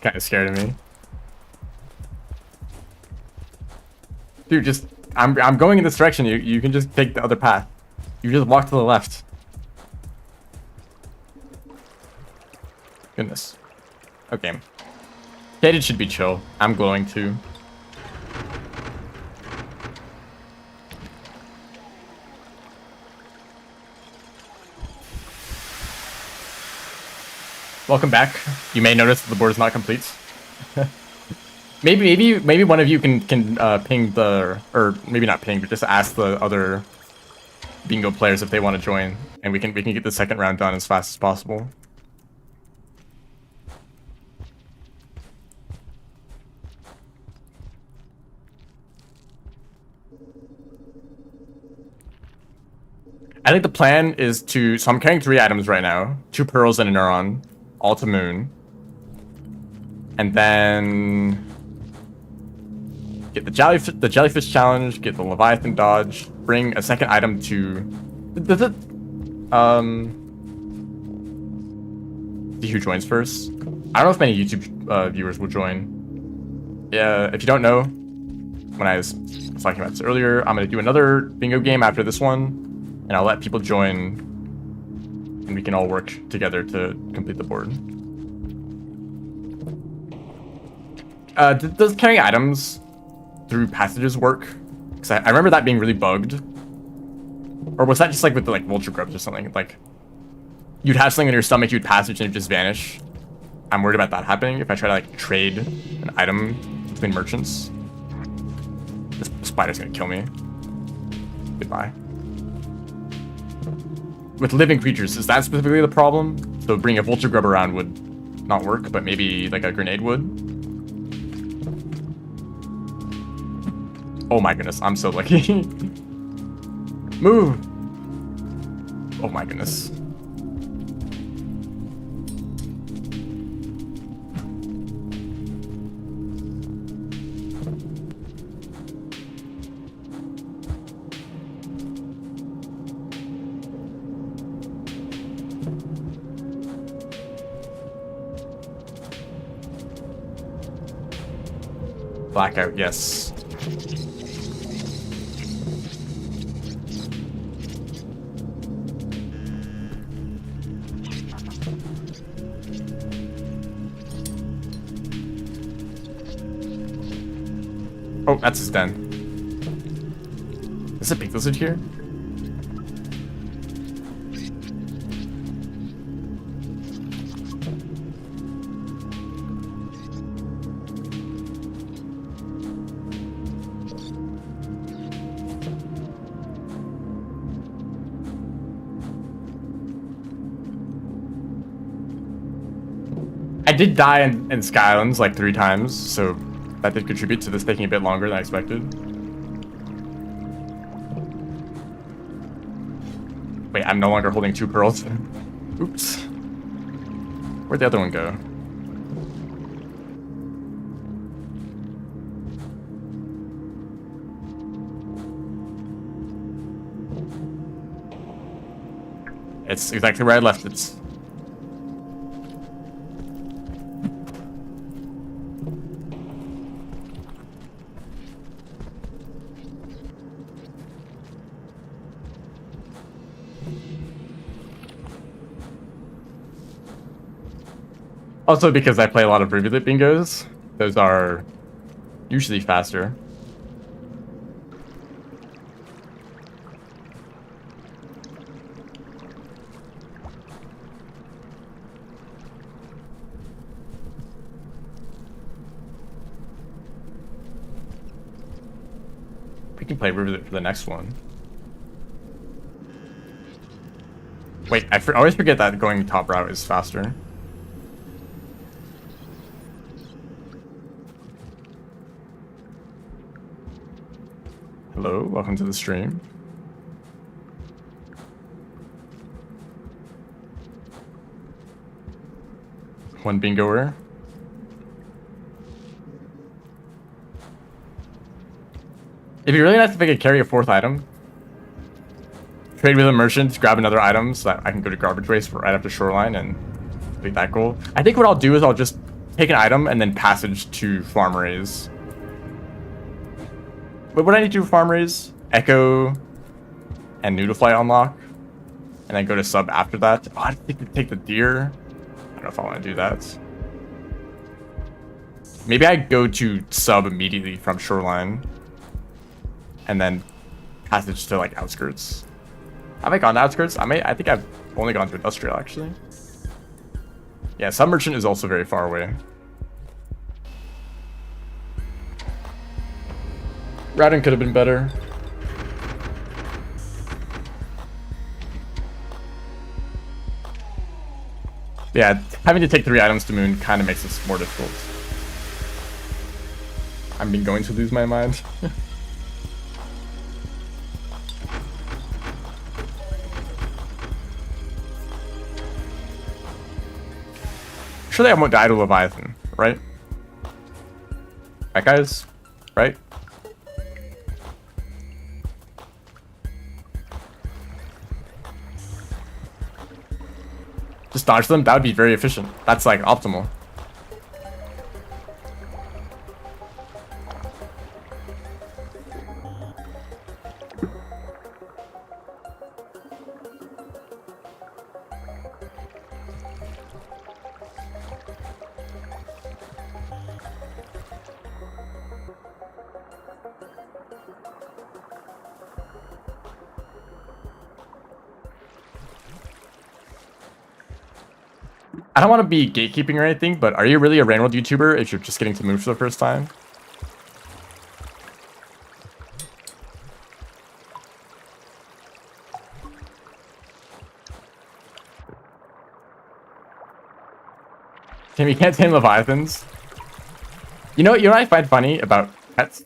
kind of scared of me. Dude, just I'm going in this direction. You can just take the other path. You just walk to the left. Goodness. Okay. Shaded should be chill. I'm glowing too. Welcome back. You may notice that the board is not complete. maybe one of you can ping the, or maybe not ping, but just ask the other bingo players if they want to join, and we can get the second round done as fast as possible. I think the plan is to, so I'm carrying 3 items right now, 2 pearls and a neuron, all to moon. And then get the jellyfish challenge, get the Leviathan dodge, bring a second item to see who joins first. I don't know if many YouTube viewers will join. Yeah, if you don't know, when I was talking about this earlier, I'm gonna do another bingo game after this one. And I'll let people join, and we can all work together to complete the board. Does carrying items through passages work? Because I remember that being really bugged. Or was that just like with the vulture grubs or something? Like, you'd have something in your stomach, you'd passage, and it'd just vanish. I'm worried about that happening if I try to trade an item between merchants. This spider's gonna kill me. Goodbye. With living creatures, is that specifically the problem? So bringing a vulture grub around would not work, but maybe like a grenade would? Oh my goodness, I'm so lucky. Move! Oh my goodness. Blackout, yes. Oh, that's his den. Is it pink lizard here? I did die in Skylands like 3 times, so that did contribute to this taking a bit longer than I expected. Wait, I'm no longer holding 2 pearls. Oops. Where'd the other one go? It's exactly where I left it. Also because I play a lot of Rivulet bingos, those are usually faster. We can play Rivulet for the next one. Wait, I always forget that going top route is faster. Hello, welcome to the stream. One bingoer. It'd be really nice if I could carry a 4th item. Trade with a merchant, grab another item so that I can go to garbage waste right after shoreline and complete that goal. I think what I'll do is I'll just take an item and then passage to farm raise. What would I need to do for farm raise? Echo and Noodlefly unlock, and then go to sub after that. Oh, I think to take the deer. I don't know if I want to do that. Maybe I go to sub immediately from shoreline, and then passage to like outskirts. Have I gone to outskirts? I think I've only gone to industrial actually. Yeah, sub merchant is also very far away. Routing could have been better. Yeah, having to take 3 items to moon kind of makes this more difficult. I'm going to lose my mind. Surely I won't die to Leviathan, right? Right, guys? Right? Just dodge them? That would be very efficient. That's like optimal. I don't want to be gatekeeping or anything, but are you really a Rainworld YouTuber if you're just getting to move for the first time? Tim, you can't tame Leviathans. You know what I find funny about pets?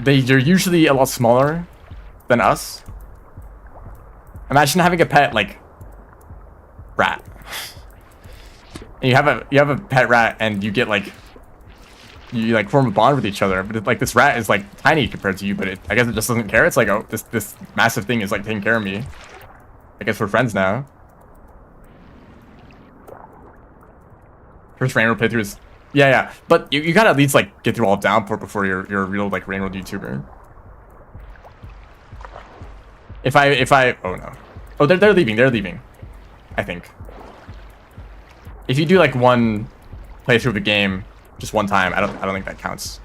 They're usually a lot smaller than us. Imagine having a pet like rat. And you have a pet rat and you get like you like form a bond with each other, but like this rat is like tiny compared to you, but I guess it just doesn't care. It's like, oh, this massive thing is like taking care of me. I guess we're friends now. First Rainworld playthrough is yeah, but you gotta at least like get through all of Downpour before you're a real like Rainworld YouTuber. If I oh no, oh they're leaving, I think. If you do like one playthrough of the game, just one time, I don't think that counts.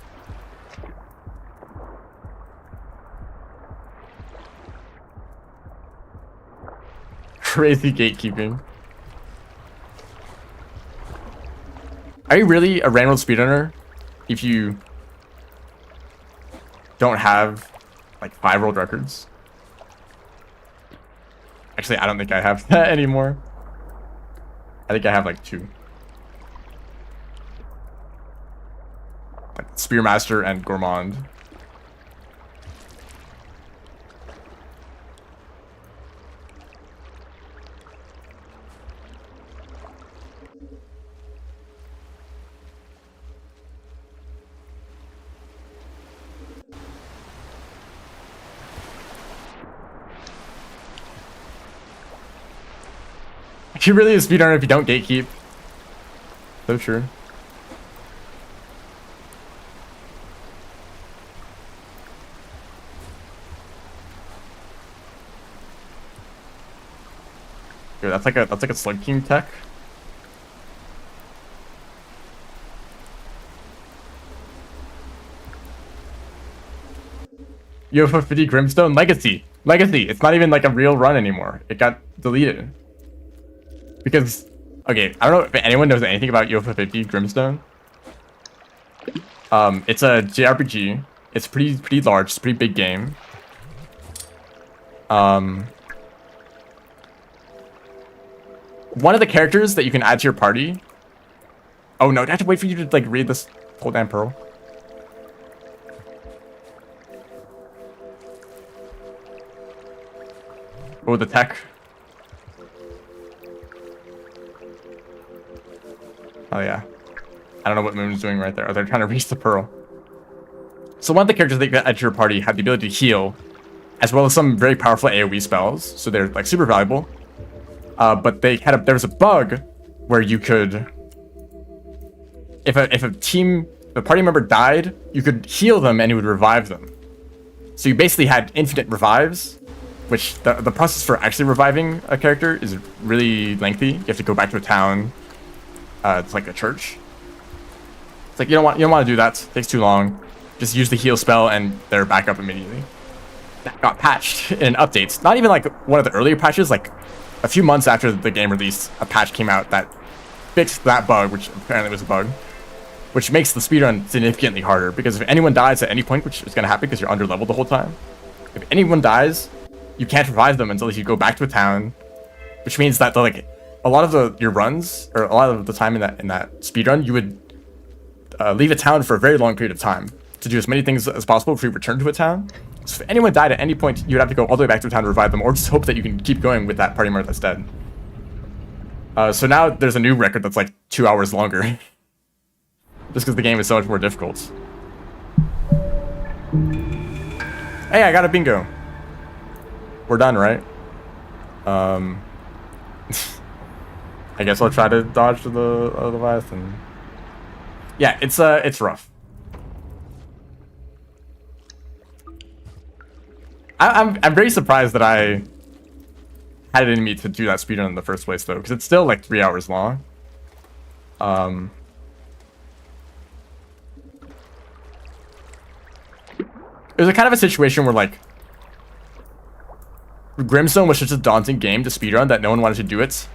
Crazy gatekeeping. Are you really a Rainworld speedrunner if you don't have like 5 world records? Actually, I don't think I have that anymore. I think I have like 2. Like Spearmaster and Gourmand. You're really a speedrunner if you don't gatekeep. So true. Dude, that's like a Slug King tech. UFO 50 Grimstone Legacy. It's not even like a real run anymore. It got deleted. Because, okay, I don't know if anyone knows anything about UFO 50 Grimstone. It's a JRPG. It's pretty large. It's a pretty big game. One of the characters that you can add to your party. Oh no, I have to wait for you to like read this whole damn pearl. Oh, the tech. Oh yeah. I don't know what Moon's doing right there. Oh, they're trying to reach the pearl. So one of the characters that get at your party have the ability to heal, as well as some very powerful AoE spells. So they're like super valuable. But there was a bug where you could if a party member died, you could heal them and it would revive them. So you basically had infinite revives, which the process for actually reviving a character is really lengthy. You have to go back to a town. It's like a church. It's like you don't want to do that. It takes too long. Just use the heal spell and they're back up immediately. That got patched in updates. Not even like one of the earlier patches, like a few months after the game released, a patch came out that fixed that bug, which apparently was a bug, which makes the speedrun significantly harder, because if anyone dies at any point, which is going to happen because you're under leveled the whole time, if anyone dies, you can't revive them until you go back to a town, which means that like a lot of your runs, or a lot of the time in that speedrun, you would leave a town for a very long period of time to do as many things as possible before you return to a town. So if anyone died at any point, you'd have to go all the way back to a town to revive them, or just hope that you can keep going with that party member that's dead. So now there's a new record that's like 2 hours longer. Just because the game is so much more difficult. Hey, I got a bingo. We're done, right? I guess I'll try to dodge the Leviathan. Yeah, it's rough. I'm very surprised that I had it in me to do that speedrun in the first place, though, because it's still like 3 hours long. It was a kind of a situation where like Grimstone was such a daunting game to speedrun that no one wanted to do it.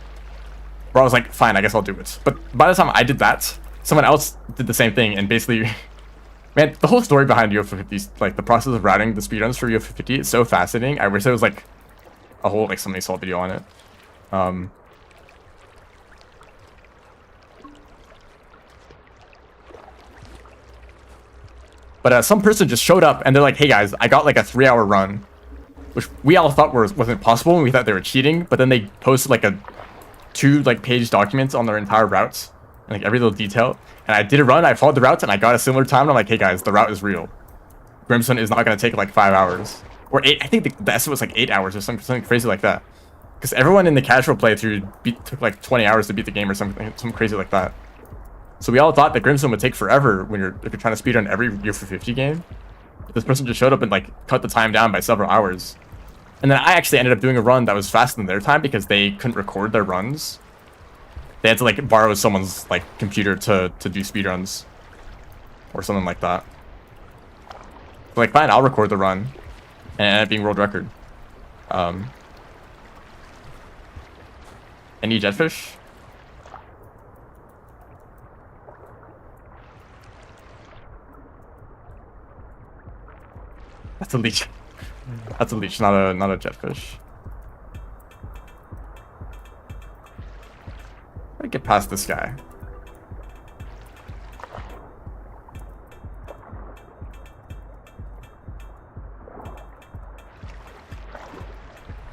Where I was like, fine, I guess I'll do it. But by the time I did that, someone else did the same thing, and basically, man, the whole story behind UFO 50, like the process of routing the speedruns for UFO 50 is so fascinating. I wish there was like a whole like somebody saw video on it. But some person just showed up and they're like, hey guys, I got like a 3-hour run, which we all thought wasn't possible, and we thought they were cheating. But then they posted like a 2 page documents on their entire routes and like every little detail. And I did a run, I followed the routes, and I got a similar time. And I'm like, hey guys, the route is real. Grimstone is not going to take like 5 hours or 8. I think the estimate was like 8 hours or something crazy like that. Because everyone in the casual playthrough took like 20 hours to beat the game or something crazy like that. So we all thought that Grimstone would take forever if you're trying to speedrun every UFO 50 game. But this person just showed up and like cut the time down by several hours. And then I actually ended up doing a run that was faster than their time because they couldn't record their runs. They had to like borrow someone's like computer to do speedruns or something like that. So like, fine, I'll record the run, and it ended up being world record. Any jetfish? That's a leech. That's a leech, not a jetfish. How do I get past this guy?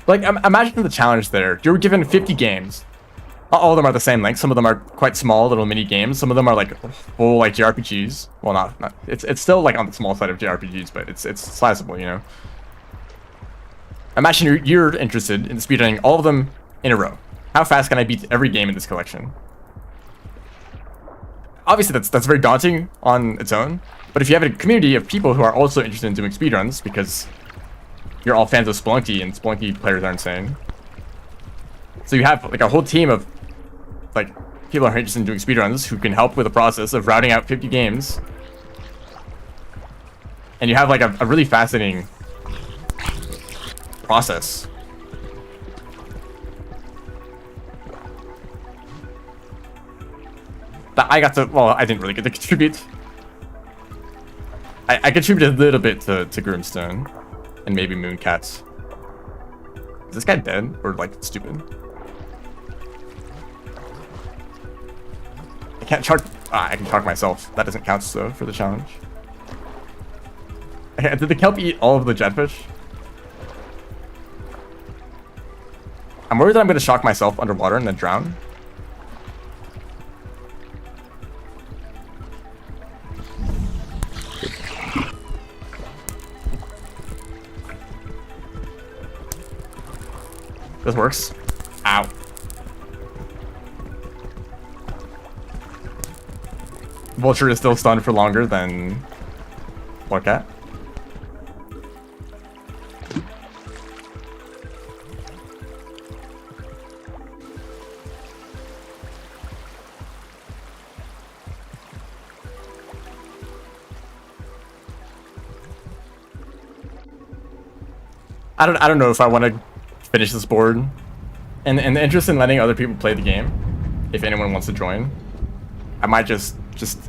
Like, imagine the challenge there. You're given 50 games. All of them are the same length. Some of them are quite small, little mini games. Some of them are like full like JRPGs. Well, not. It's still like on the small side of JRPGs, but it's sizable, you know. Imagine you're interested in speedrunning all of them in a row. How fast can I beat every game in this collection? Obviously, that's very daunting on its own. But if you have a community of people who are also interested in doing speedruns, because you're all fans of Spelunky, and Spelunky players are insane. So you have like a whole team of like people who are interested in doing speedruns who can help with the process of routing out 50 games. And you have like a really fascinating process. That I got to, well, I didn't really get to contribute. I contributed a little bit to Grimstone and maybe Mooncats. Is this guy dead or like stupid? I can't charge. I can charge myself. That doesn't count though for the challenge. Did the kelp eat all of the jetfish? I'm worried that I'm going to shock myself underwater and then drown. This works. Ow. Vulture is still stunned for longer than Lorcat. I don't know if I want to finish this board, and the interest in letting other people play the game, if anyone wants to join, I might just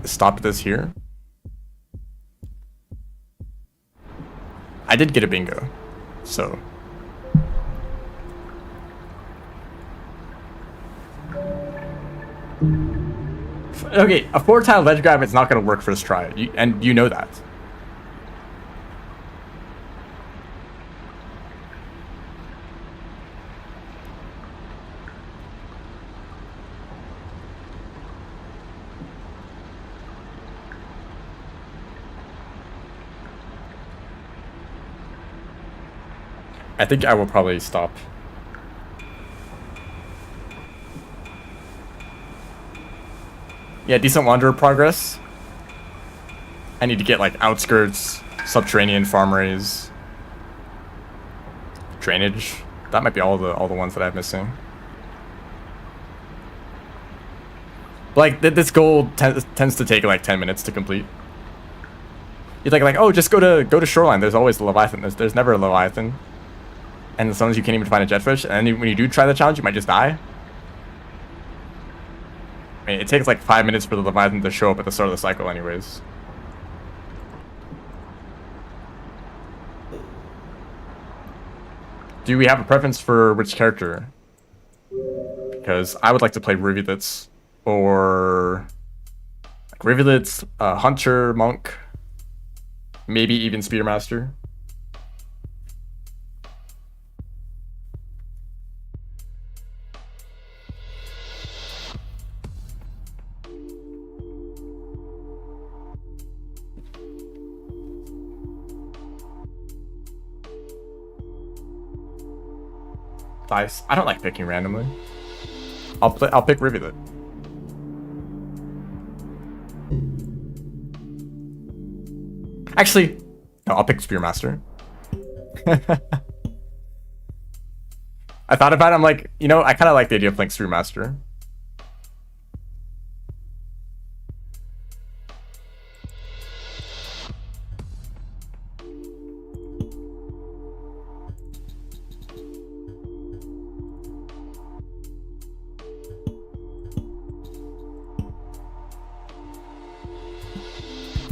stop this here. I did get a bingo, so okay. A 4-tile ledge grab is not going to work first try, and you know that. I think I will probably stop. Yeah, decent Wanderer progress. I need to get like outskirts, subterranean farm raise, drainage. That might be all the ones that I'm missing. Like this goal tends to take like 10 minutes to complete. You think like, oh, just go to shoreline. There's always the Leviathan. There's never a Leviathan. And sometimes you can't even find a jetfish, and then when you do try the challenge, you might just die. I mean, it takes like 5 minutes for the Leviathan to show up at the start of the cycle anyways. Do we have a preference for which character? Because I would like to play Rivulets, or like Rivulets, Hunter, Monk, maybe even Spearmaster. Dice. I don't like picking randomly. I'll pick Rivulet. Actually, no, I'll pick Spearmaster. I thought about it, I'm like, you know, I kind of like the idea of playing Spearmaster.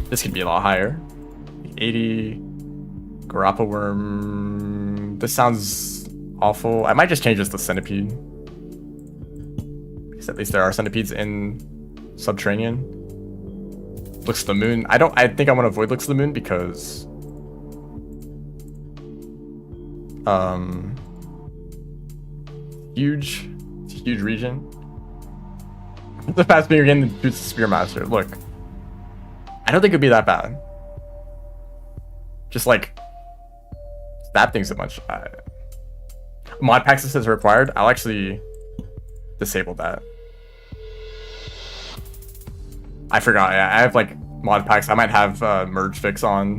This could be a lot higher. 80. Garapa Worm. This sounds awful. I might just change this to Centipede. Because at least there are centipedes in Subterranean. Looks to the Moon. I think I want to avoid Looks to the Moon because huge. It's a huge region. The fast finger again shoots the Spearmaster. Look. I don't think it'd be that bad. Just like stab things a bunch. Mod packs is required. I'll actually disable that. I forgot. I have like mod packs. I might have merge fix on.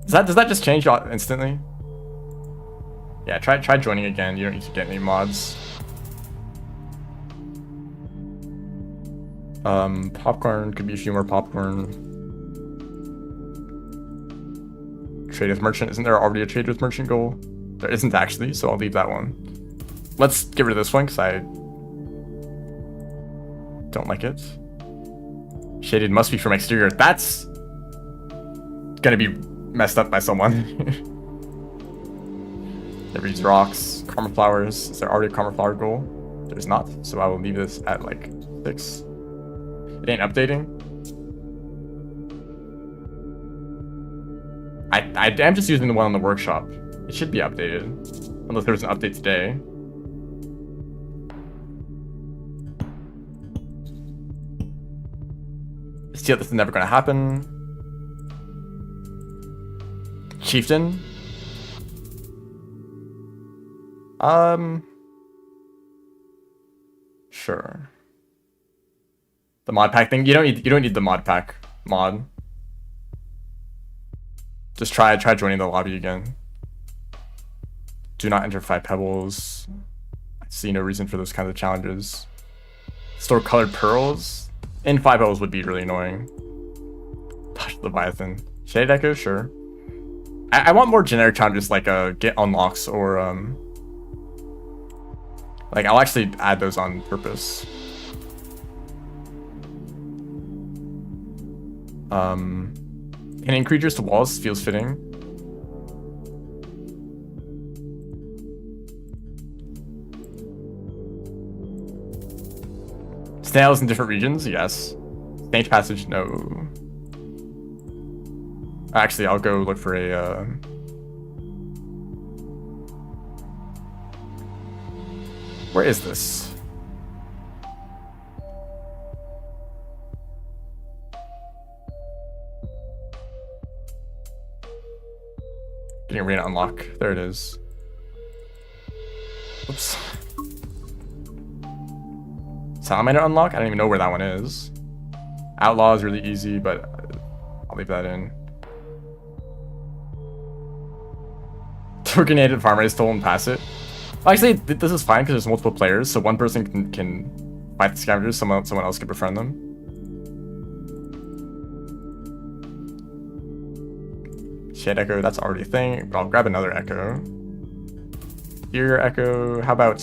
Does that just change instantly? Yeah, try joining again. You don't need to get any mods. Popcorn, could be a few more popcorn. Trade with merchant. Isn't there already a trade with merchant goal? There isn't actually, so I'll leave that one. Let's get rid of this one because I don't like it. Shaded must be from exterior. That's gonna be messed up by someone. Never use rocks. Karma flowers. Is there already a karma flower goal? There's not, so I will leave this at like 6. It ain't updating. I am just using the one on the workshop. It should be updated. Unless there's an update today. See, this is never gonna happen. Chieftain. Sure. The mod pack thing. You don't need the mod pack mod. Just try joining the lobby again. Do not enter 5 pebbles. I see no reason for those kinds of challenges. Store colored pearls in 5 pebbles would be really annoying. Touch Leviathan. Shade Echo, sure. I want more generic challenges like get unlocks or like I'll actually add those on purpose. Pinning creatures to walls feels fitting. Snails in different regions, yes. Strange passage, no. Actually, I'll go look for a where is this? Getting arena unlock. There it is. Oops. Salamander unlock? I don't even know where that one is. Outlaw is really easy, but I'll leave that in. Grenaded farmer is stolen, pass it. Actually, this is fine because there's multiple players, so one person can fight the scavengers, someone else can befriend them. Shade Echo, that's already a thing, but I'll grab another Echo. Here, Echo, how about...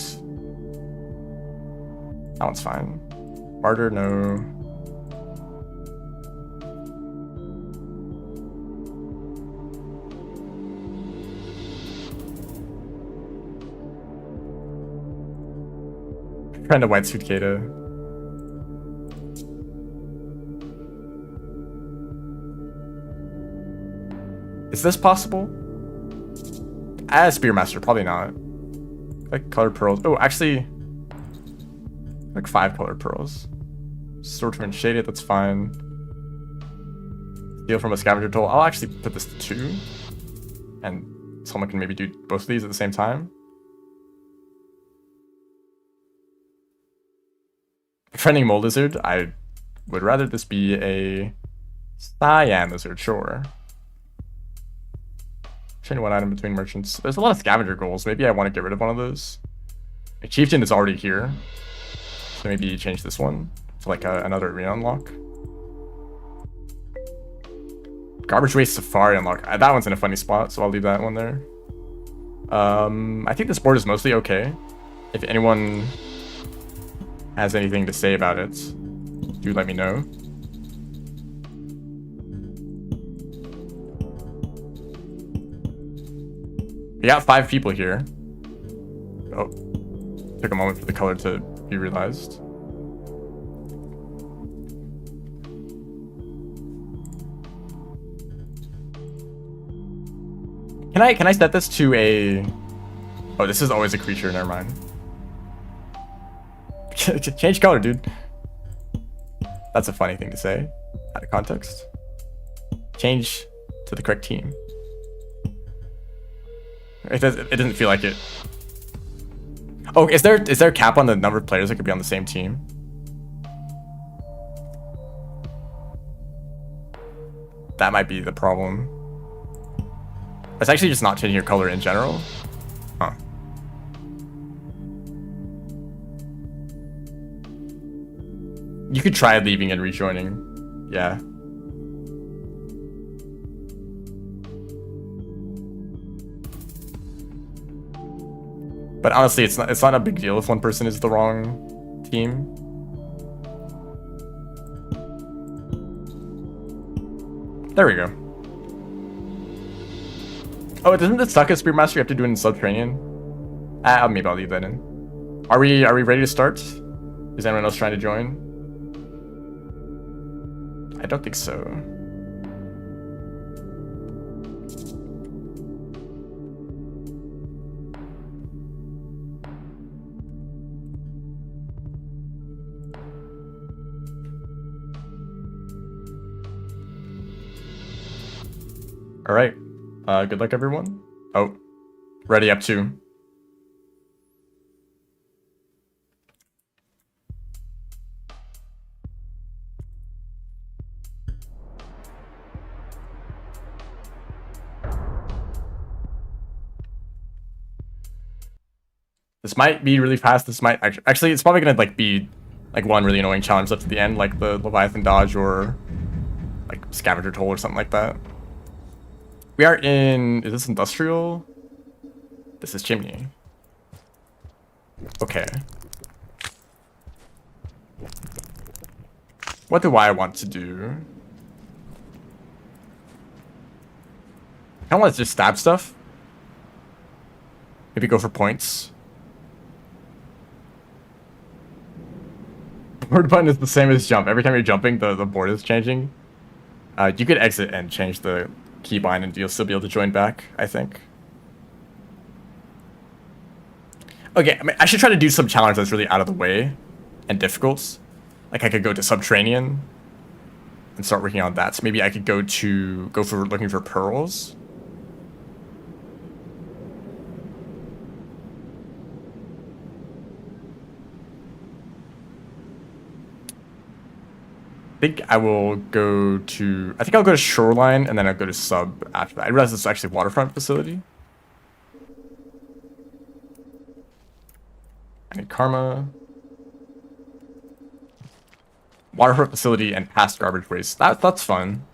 That one's fine. Martyr, no. Friend of White Suit Kata. Is this possible? As Spearmaster, probably not. Like colored pearls. Oh, actually, like 5 colored pearls. Swordman shaded, that's fine. Steal from a scavenger tool. I'll actually put this to 2. And someone can maybe do both of these at the same time. Befriending Mole Lizard, I would rather this be a Cyan Lizard, sure. Change one item between merchants. There's a lot of scavenger goals. Maybe I want to get rid of one of those. A Chieftain is already here. So maybe change this one to like another arena unlock. Garbage Waste Safari unlock. That one's in a funny spot, so I'll leave that one there. I think this board is mostly okay. If anyone has anything to say about it, do let me know. We got 5 people here. Oh, took a moment for the color to be realized. Can I set this to a... Oh, this is always a creature, never mind. Change color, dude. That's a funny thing to say out of context. Change to the correct team. It doesn't feel like it. Oh, is there a cap on the number of players that could be on the same team? That might be the problem. It's actually just not changing your color in general. Huh. You could try leaving and rejoining. Yeah. But honestly, it's not a big deal if one person is the wrong team. There we go. Oh, doesn't this suck at Spearmaster? You have to do it in Subterranean? Maybe I'll leave that in. Are we ready to start? Is anyone else trying to join? I don't think so. All right. Good luck, everyone. Oh, ready up to. This might be really fast. This might actually it's probably gonna like be like one really annoying challenge left at the end, like the Leviathan dodge or like scavenger toll or something like that. We are in, is this industrial? This is chimney. Okay. What do I want to do? I want to just stab stuff. Maybe go for points. Board button is the same as jump. Every time you're jumping, the board is changing. You could exit and change the keybind and you'll still be able to join back, I think. Okay, I mean, I should try to do some challenge that's really out of the way and difficult. Like I could go to Subterranean and start working on that. So maybe I could go for looking for pearls. I think I'll go to Shoreline and then I'll go to Sub after that. I realize it's actually a waterfront facility. I need Karma. Waterfront facility and past garbage waste. That's fun.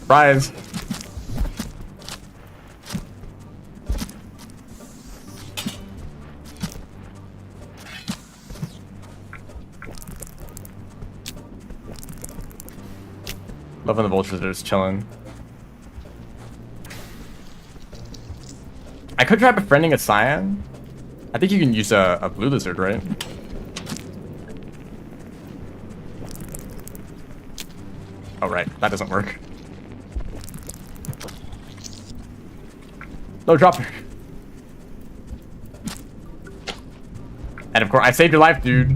Rise. Loving the vultures that are just chilling. I could try befriending a cyan. I think you can use a blue lizard, right? Oh, right. That doesn't work. No, drop. And of course, I saved your life, dude.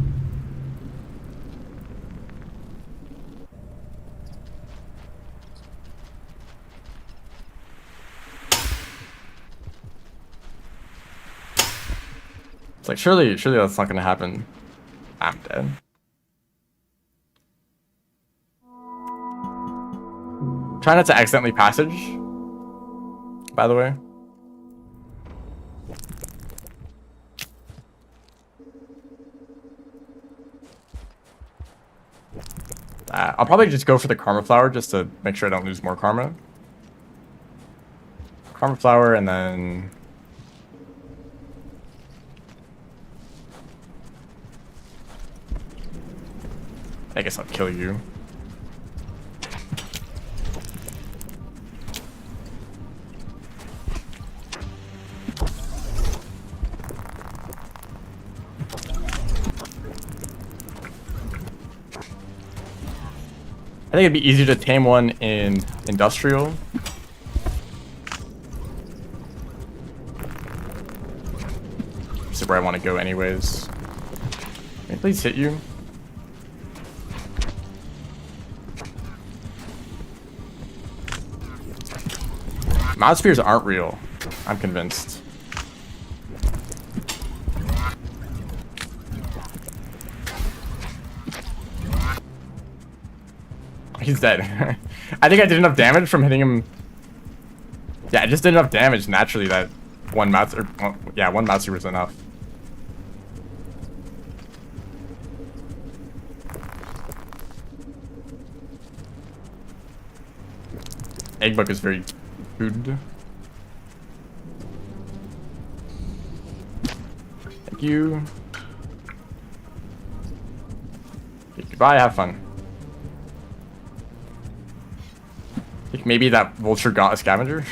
It's like, surely that's not gonna happen. I'm dead. Try not to accidentally passage, by the way. I'll probably just go for the Karma Flower just to make sure I don't lose more Karma. Karma Flower and then... I guess I'll kill you. I think it'd be easier to tame one in industrial. This is where I want to go anyways. Can I please hit you? Mod spheres aren't real. I'm convinced. He's dead. I think I did enough damage from hitting him. Yeah, I just did enough damage naturally that one mouse was enough. Eggbug is very good. Thank you. Okay, goodbye, have fun. I think maybe that vulture got a scavenger.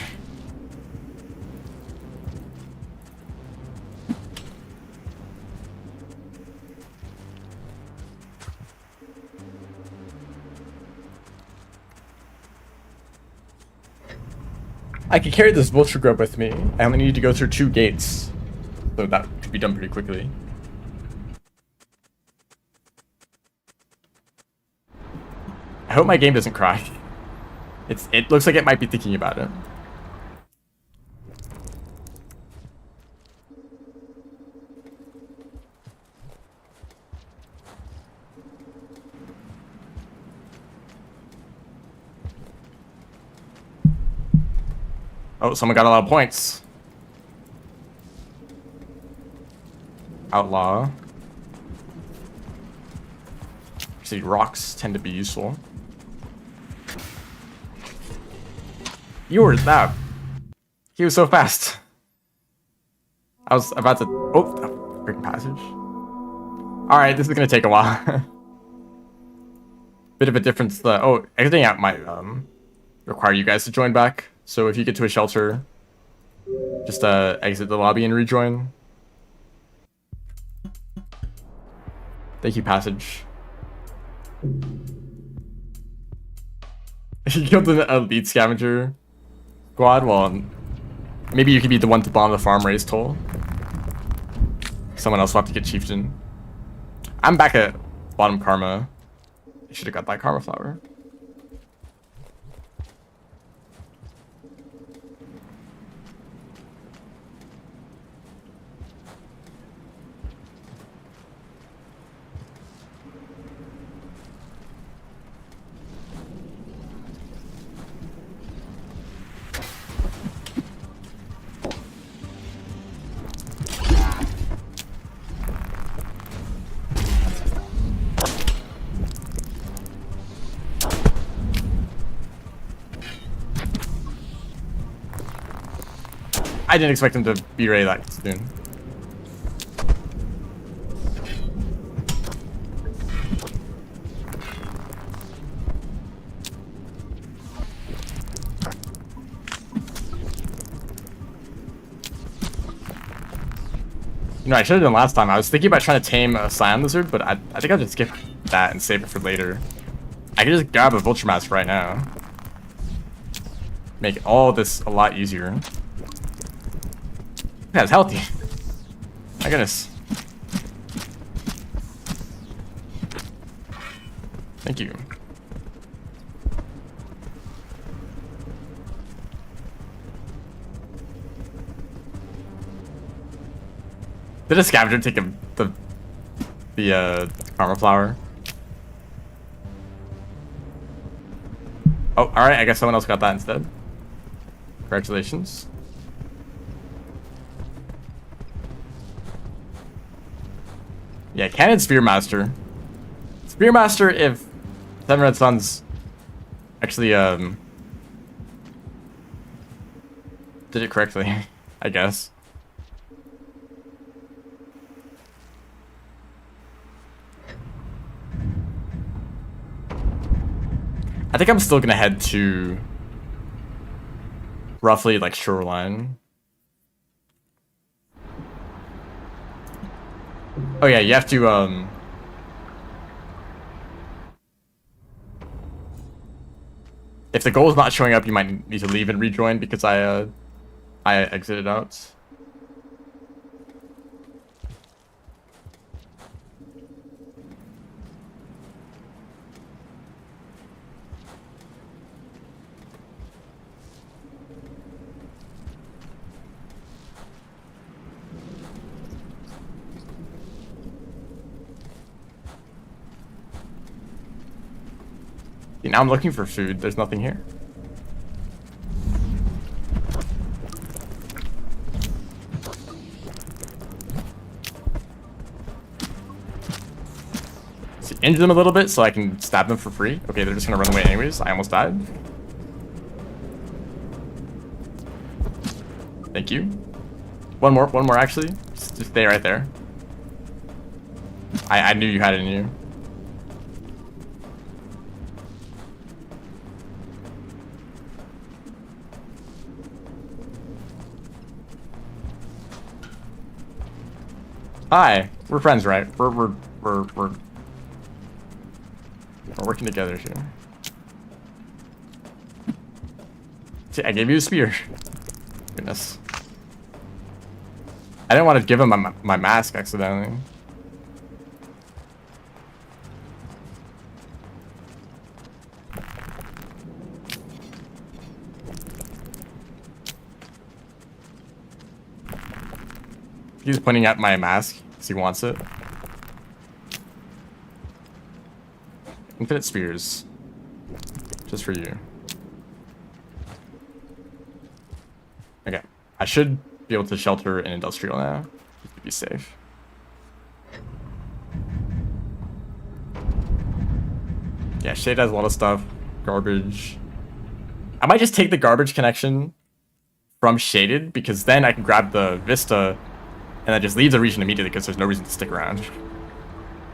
I can carry this vulture grub with me. I only need to go through 2 gates. So that could be done pretty quickly. I hope my game doesn't crash. It looks like it might be thinking about it. Oh, someone got a lot of points. Outlaw. See, rocks tend to be useful. You were that. He was so fast. I was about to. Oh, freaking passage. Alright, this is gonna take a while. Bit of a difference. Oh, exiting out might require you guys to join back. So if you get to a shelter, just exit the lobby and rejoin. Thank you, passage. You killed an elite scavenger squad. Well, maybe you could be the one to bomb the farm raise toll. Someone else will have to get chieftain. I'm back at bottom karma. I should have got that karma flower. I didn't expect him to be ready that soon. You know, I should have done last time. I was thinking about trying to tame a Scion Lizard, but I think I'll just skip that and save it for later. I can just grab a Vulture Mask right now. Make all this a lot easier. Yeah, it's healthy. My goodness. Thank you. Did a scavenger take the karma flower? Oh, alright, I guess someone else got that instead. Congratulations. Yeah, Cannon Spearmaster. Spearmaster if Seven Red Suns actually did it correctly, I guess. I think I'm still gonna head to roughly like Shoreline. Oh yeah, you have to if the goal is not showing up, you might need to leave and rejoin because I exited out. Now I'm looking for food. There's nothing here. See, injure them a little bit so I can stab them for free. Okay, they're just gonna run away anyways. I almost died. Thank you. One more actually. Just stay right there. I knew you had it in you. Hi, we're friends, right? We're working together here. See, I gave you a spear. Goodness. I didn't want to give him my mask accidentally. He's pointing at my mask because he wants it. Infinite spears. Just for you. I should be able to shelter an industrial now, just to be safe. Yeah, Shade has a lot of stuff. Garbage. I might just take the garbage connection from Shaded, because then I can grab the Vista and then just leave the region immediately because there's no reason to stick around.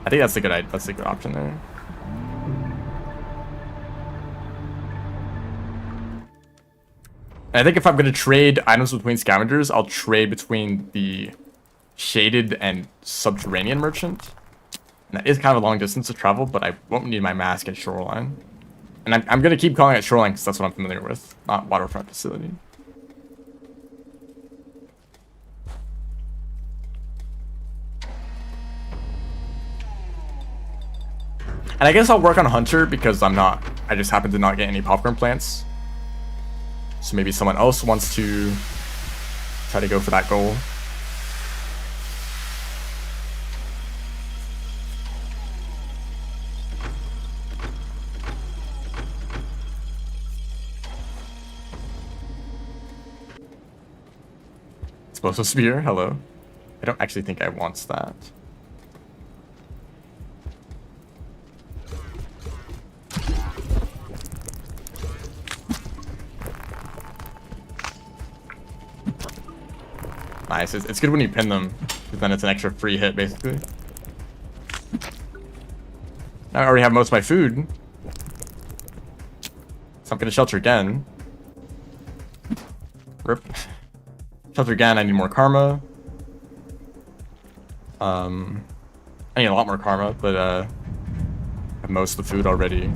I think that's a good option there. And I think if I'm gonna trade items between scavengers, I'll trade between the Shaded and Subterranean Merchant. And that is kind of a long distance to travel, but I won't need my mask at Shoreline. And I'm gonna keep calling it Shoreline because that's what I'm familiar with, not Waterfront Facility. And I guess I'll work on Hunter because I just happen to not get any popcorn plants. So maybe someone else wants to try to go for that goal. Explosive Spear, hello. I don't actually think I want that. Nice. It's good when you pin them, because then it's an extra free hit, basically. Now I already have most of my food. So I'm going to shelter again. Rip. Shelter again, I need more karma. I need a lot more karma, but I have most of the food already.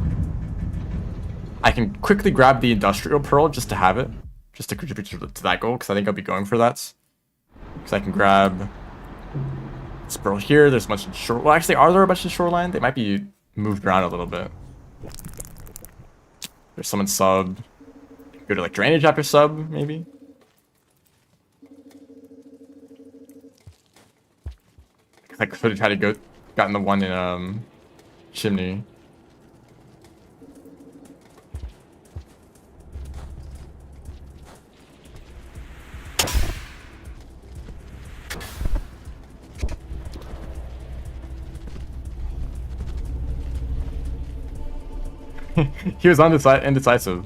I can quickly grab the Industrial Pearl just to have it. Just to contribute to that goal, because I think I'll be going for that. Because I can grab this pearl here. There's a bunch of shore. Well, actually, are there a bunch of shoreline? They might be moved around a little bit. There's someone sub. Go to like drainage after sub, maybe. I could have tried to gotten the one in Chimney. He was indecisive.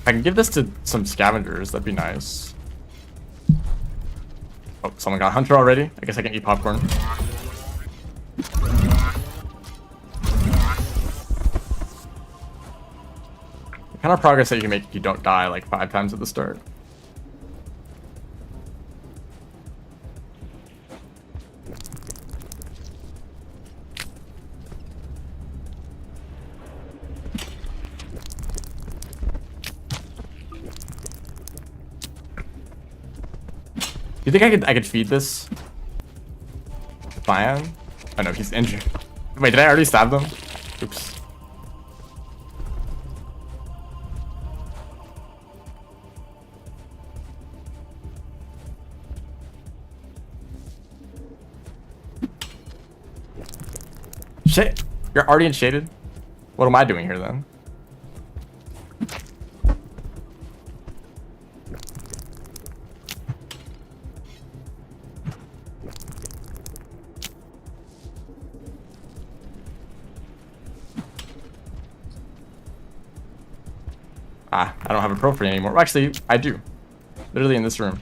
I can give this to some scavengers, that'd be nice. Oh, someone got Hunter already? I guess I can eat popcorn. The kind of progress that you can make if you don't die like 5 times at the start. Do you think I could feed this? Fine. Oh no, he's injured. Wait, did I already stab them? Oops. Shit! You're already in shaded? What am I doing here then? Ah, I don't have a appropriate anymore. Well, actually, I do. Literally in this room.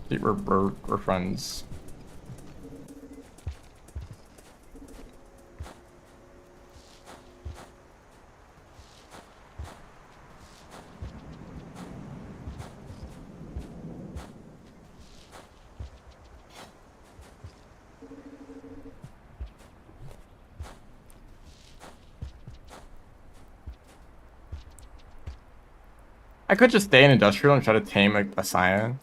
See, we're friends. I could just stay in industrial and try to tame a cyan.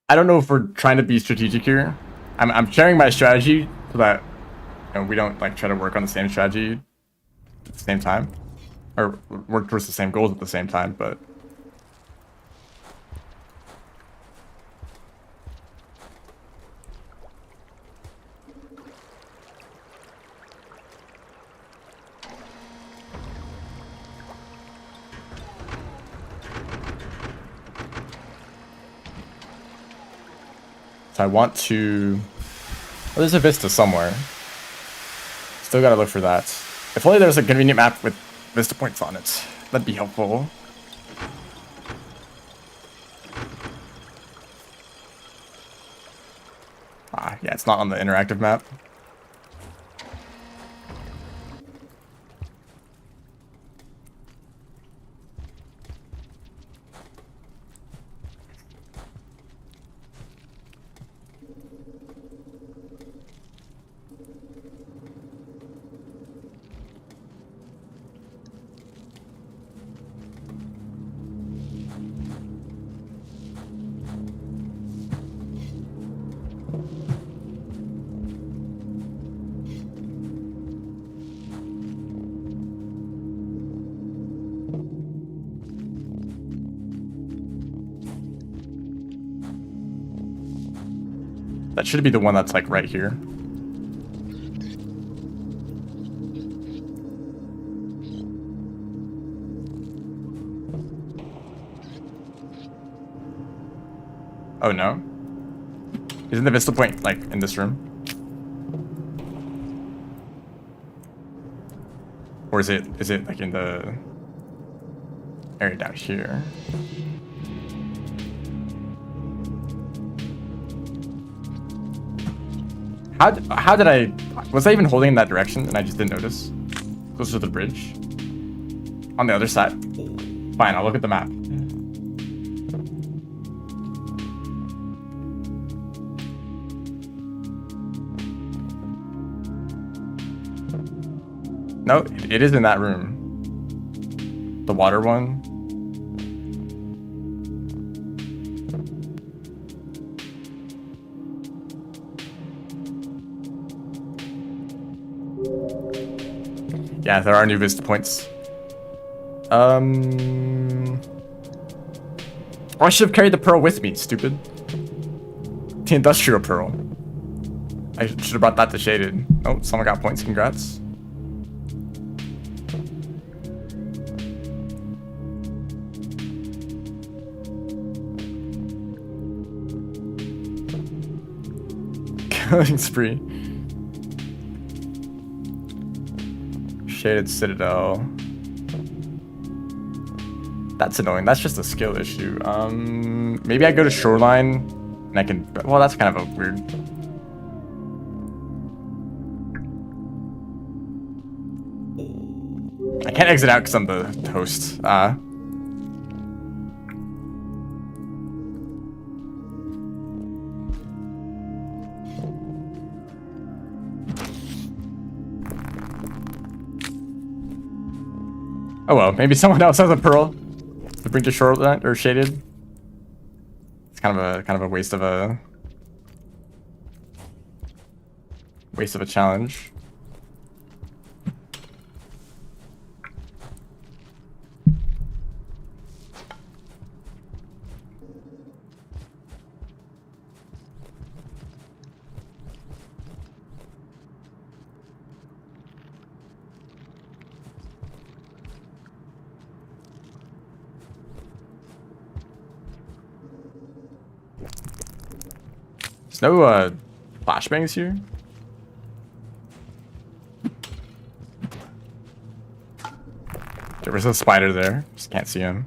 I don't know if we're trying to be strategic here. I'm sharing my strategy so that we don't like try to work on the same strategy at the same time, or work towards the same goals at the same time. But so I want to. Oh, there's a vista somewhere. Still gotta look for that. If only there was a convenient map with vista points on it. That'd be helpful. Ah, yeah, it's not on the interactive map. That should be the one that's like right here. Oh no. Isn't the vista point like in this room? Or is it like in the area down here? How did I... Was I even holding in that direction and I just didn't notice? Closer to the bridge? On the other side? Fine, I'll look at the map. No, it is in that room. The water one. Yeah, there are new vista points. Oh, I should have carried the pearl with me, stupid. The industrial pearl. I should have brought that to Shaded. Oh, someone got points, congrats. Killing spree. Shaded Citadel. That's annoying. That's just a skill issue. Maybe I go to Shoreline and I can... Well, that's kind of a weird... I can't exit out because I'm the host. Oh well, maybe someone else has a pearl to bring to Shoreline or Shaded. It's kind of a waste of a challenge. There's no flashbangs here. There was a spider there. Just can't see him.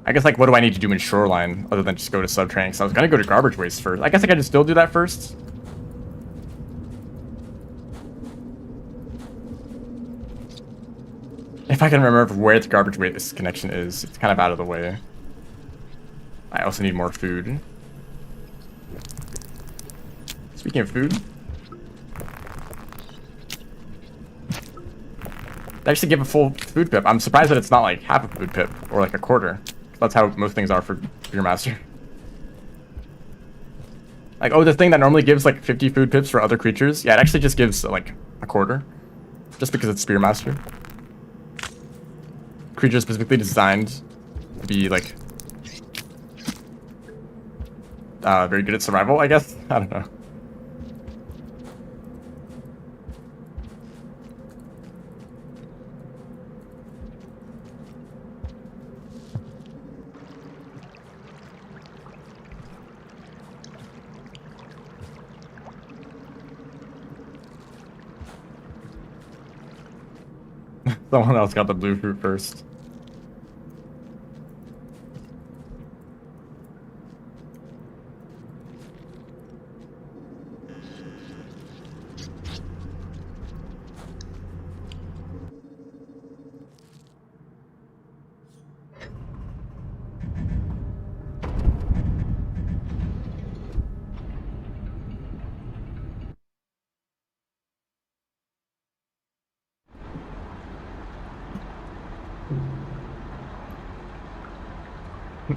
I guess, like, what do I need to do in Shoreline other than just go to Subterranean? So I was gonna go to Garbage Waste first. I guess I could just still do that first. if I can remember where the garbage waste connection is. It's kind of out of the way. I also need more food. Speaking of food, they actually give a full food pip. I'm surprised that it's not like half a food pip or like a quarter. That's how most things are for your master. Like, oh, the thing that normally gives like 50 food pips for other creatures, yeah, it actually just gives like a quarter, just because it's Spearmaster. Creature specifically designed to be like very good at survival, I guess. I don't know. Someone else got the blue fruit first.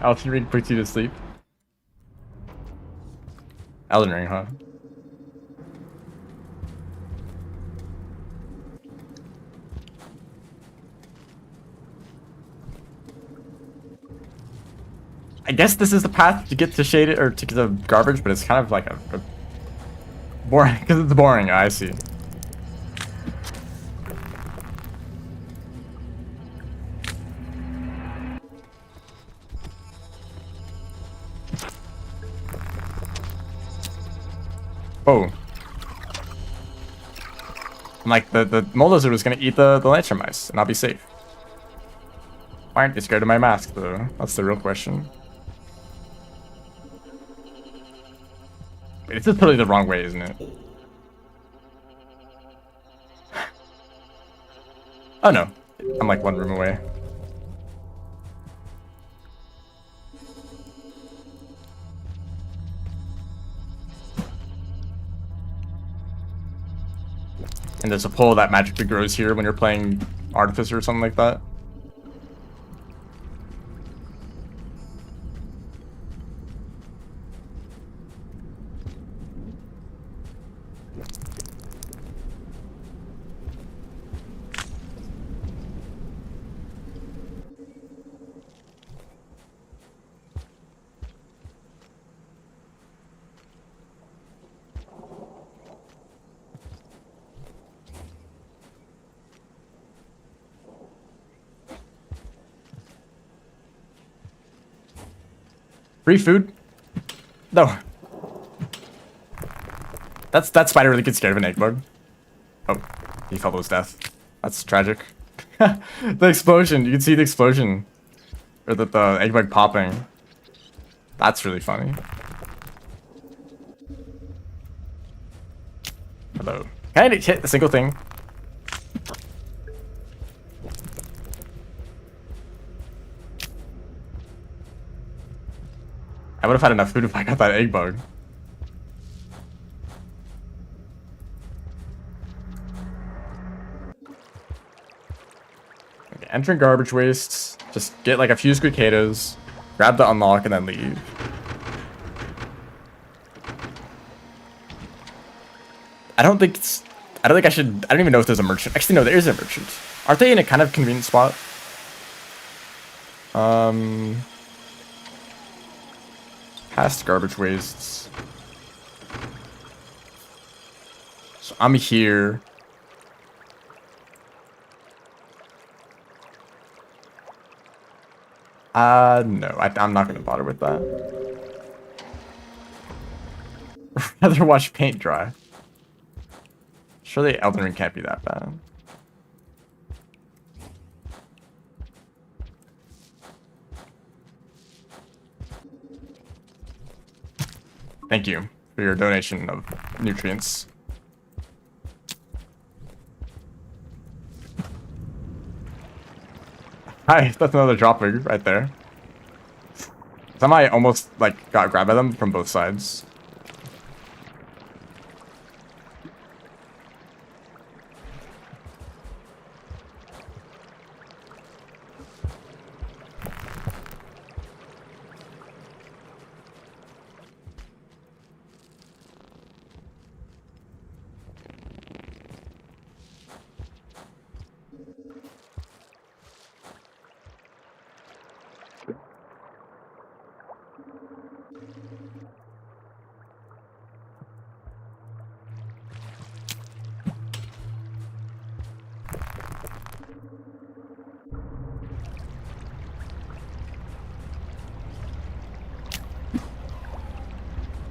Elden Ring puts you to sleep. Elden Ring, huh? I guess this is the path to get to shaded or to get the garbage, but it's kind of like a boring because it's boring. I see. Oh. I'm like, the mole lizard was gonna eat the lantern mice, and I'll be safe. Why aren't you scared of my mask, though? That's the real question. Wait, it's just totally the wrong way, isn't it? Oh no. I'm like one room away. And there's a pole that magically grows here when you're playing Artificer or something like that. Free food? No. That spider really gets scared of an egg bug. Oh, he fell to his death. That's tragic. The explosion, you can see the explosion. Or the egg bug popping. That's really funny. Hello. Can I hit a single thing? I would have had enough food if I got that egg bug. Okay, entering garbage wastes. Just get like a few squeakados, grab the unlock, and then leave. I don't think I should. I don't even know if there's a merchant. Actually, no, there is a merchant. Aren't they in a kind of convenient spot? Past garbage wastes. So I'm here. No, I'm not gonna bother with that. Rather watch paint dry. Surely Elden Ring can't be that bad. Thank you for your donation of nutrients. Hi, that's another dropper right there. Somebody almost like got grabbed by them from both sides.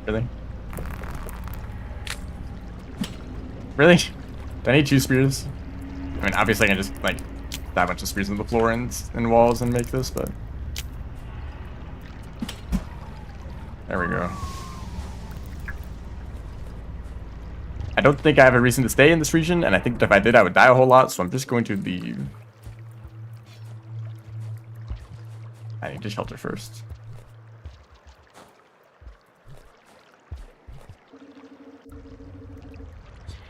Really? Really? Do I need 2 spears? I mean, obviously I can just, like, dive a bunch of spears into the floor and walls and make this, but... There we go. I don't think I have a reason to stay in this region, and I think that if I did, I would die a whole lot, so I'm just going to leave. I need to shelter first.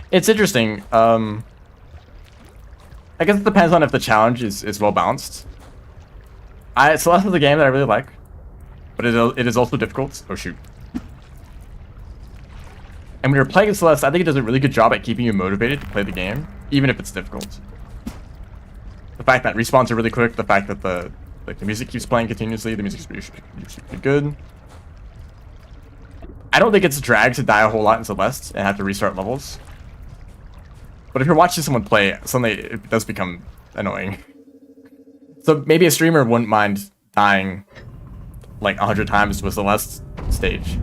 It's interesting. I guess it depends on if the challenge is well balanced. Celeste is a game that I really like, but it is also difficult. Oh shoot. And when you're playing Celeste, I think it does a really good job at keeping you motivated to play the game, even if it's difficult. The fact that respawns are really quick, the fact that the music keeps playing continuously, the music's pretty good. I don't think it's a drag to die a whole lot in Celeste and have to restart levels. But if you're watching someone play, suddenly it does become annoying. So maybe a streamer wouldn't mind dying like 100 times with Celeste stage.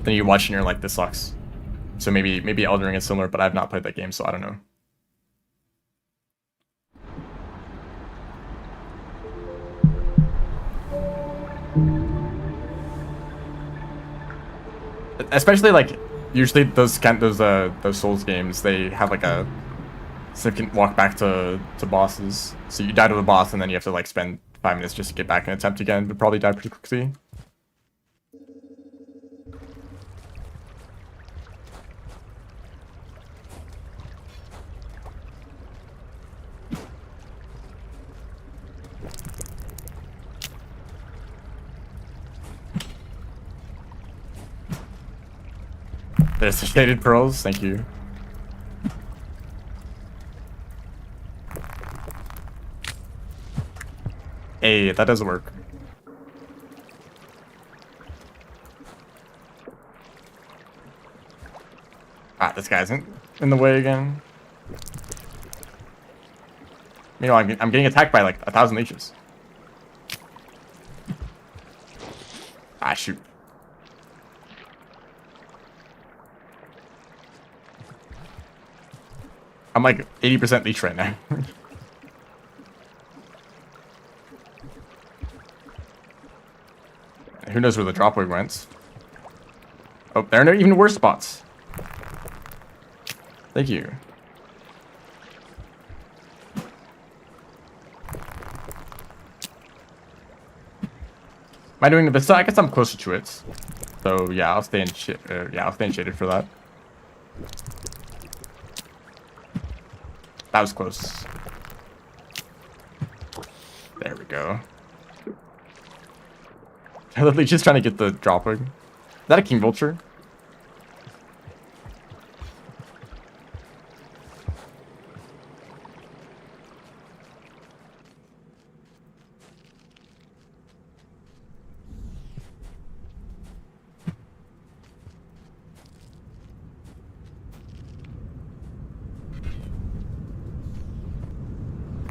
Then you watch and you're like, this sucks. So maybe Elden Ring is similar, but I've not played that game, so I don't know. Especially like usually those Souls games, they have like a significant walk back to bosses. So you die to the boss and then you have to like spend 5 minutes just to get back and attempt again, but probably die pretty quickly. There's the shaded pearls, thank you. Hey, that does work. Ah, this guy isn't in the way again. Meanwhile, I'm getting attacked by like 1,000 leeches. Ah, shoot. I'm like 80% leech right now. Who knows where the dropway went? Oh, there are even worse spots. Thank you. Am I doing the best? I guess I'm closer to it. So yeah, I'll stay in I'll stay in shaded for that. That was close. There we go. I'm literally just trying to get the dropping. Is that a king vulture?